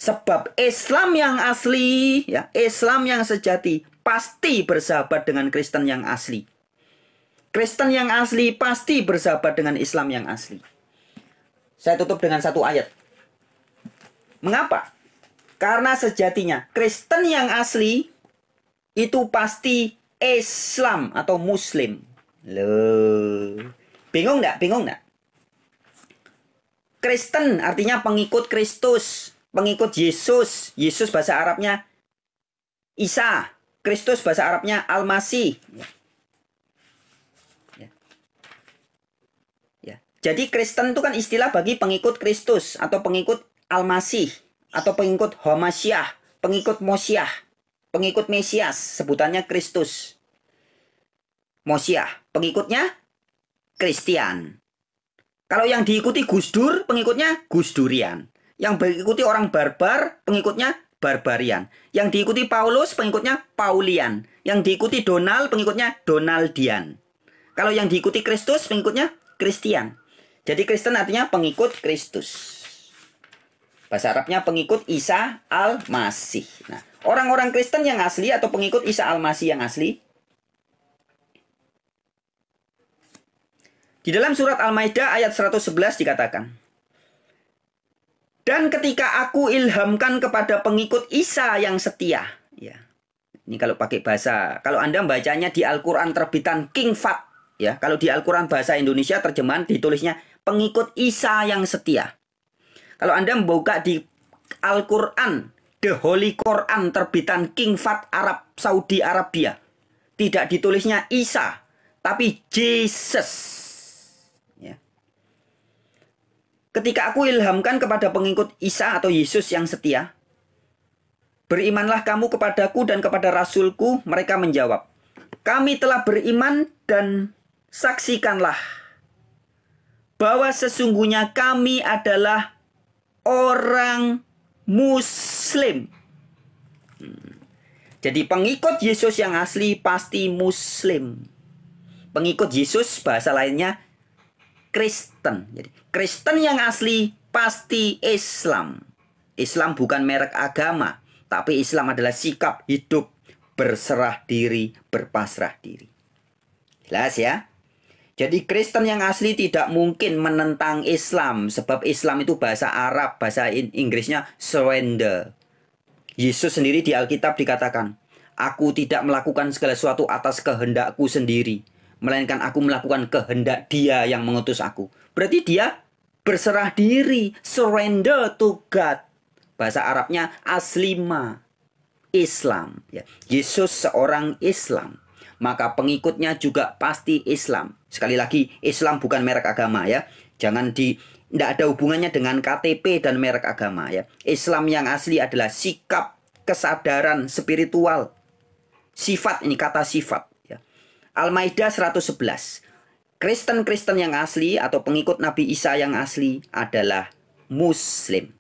Sebab Islam yang asli, ya, Islam yang sejati pasti bersahabat dengan Kristen yang asli. Kristen yang asli pasti bersahabat dengan Islam yang asli. Saya tutup dengan satu ayat. Mengapa? Karena sejatinya Kristen yang asli itu pasti Islam atau Muslim. Loh. Bingung nggak? Bingung nggak? Kristen artinya pengikut Kristus. Pengikut Yesus. Yesus bahasa Arabnya Isa. Kristus bahasa Arabnya Al-Masih. Ya. Jadi Kristen itu kan istilah bagi pengikut Kristus atau pengikut Al-Masih atau pengikut Homasyah, pengikut Mosyah, pengikut Mesias, sebutannya Kristus. Mosyah, pengikutnya Kristian. Kalau yang diikuti Gus Dur, pengikutnya Gus Durian. Yang diikuti orang barbar, pengikutnya Barbarian. Yang diikuti Paulus, pengikutnya Paulian. Yang diikuti Donald, pengikutnya Donaldian. Kalau yang diikuti Kristus, pengikutnya Kristian. Jadi Kristen artinya pengikut Kristus. Bahasa Arabnya pengikut Isa Al-Masih. Nah, orang-orang Kristen yang asli atau pengikut Isa Al-Masih yang asli. Di dalam surat Al-Maidah ayat 111 dikatakan, dan ketika aku ilhamkan kepada pengikut Isa yang setia. Ya. Ini kalau pakai bahasa, kalau Anda bacanya di Al-Quran terbitan King Fahd. Ya. Kalau di Al-Quran bahasa Indonesia terjemahan ditulisnya pengikut Isa yang setia. Kalau Anda membuka di Al-Quran, The Holy Quran terbitan King Fahd Arab Saudi Arabia. Tidak ditulisnya Isa, tapi Jesus. Ketika aku ilhamkan kepada pengikut Isa atau Yesus yang setia, berimanlah kamu kepadaku dan kepada Rasulku. Mereka menjawab, kami telah beriman dan saksikanlah bahwa sesungguhnya kami adalah orang Muslim. Jadi pengikut Yesus yang asli pasti Muslim. Pengikut Yesus bahasa lainnya Kristen. Jadi Kristen yang asli pasti Islam. Islam bukan merek agama, tapi Islam adalah sikap hidup berserah diri, berpasrah diri. Jelas ya? Jadi Kristen yang asli tidak mungkin menentang Islam, sebab Islam itu bahasa Arab, bahasa Inggrisnya surrender. Yesus sendiri di Alkitab dikatakan, aku tidak melakukan segala sesuatu atas kehendakku sendiri, melainkan aku melakukan kehendak Dia yang mengutus aku. Berarti dia berserah diri, surrender to God. Bahasa Arabnya aslima, Islam. Ya. Yesus seorang Islam, maka pengikutnya juga pasti Islam. Sekali lagi, Islam bukan merek agama ya. Tidak ada hubungannya dengan KTP dan merek agama ya. Islam yang asli adalah sikap, kesadaran spiritual. Sifat, ini kata sifat. Al-Maidah 111. Kristen-Kristen yang asli atau pengikut Nabi Isa yang asli adalah Muslim.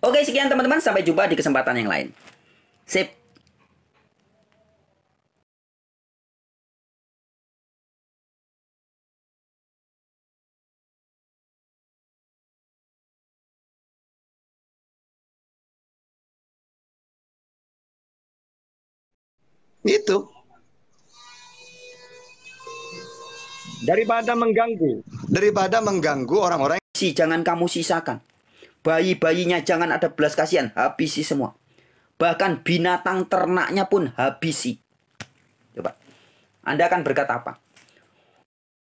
Oke, sekian teman-teman. Sampai jumpa di kesempatan yang lain. Sip. Itu. Daripada mengganggu orang-orang. Jangan kamu sisakan. Bayi-bayinya jangan ada belas kasihan. Habisi semua. Bahkan binatang ternaknya pun habisi. Coba. Anda akan berkata apa?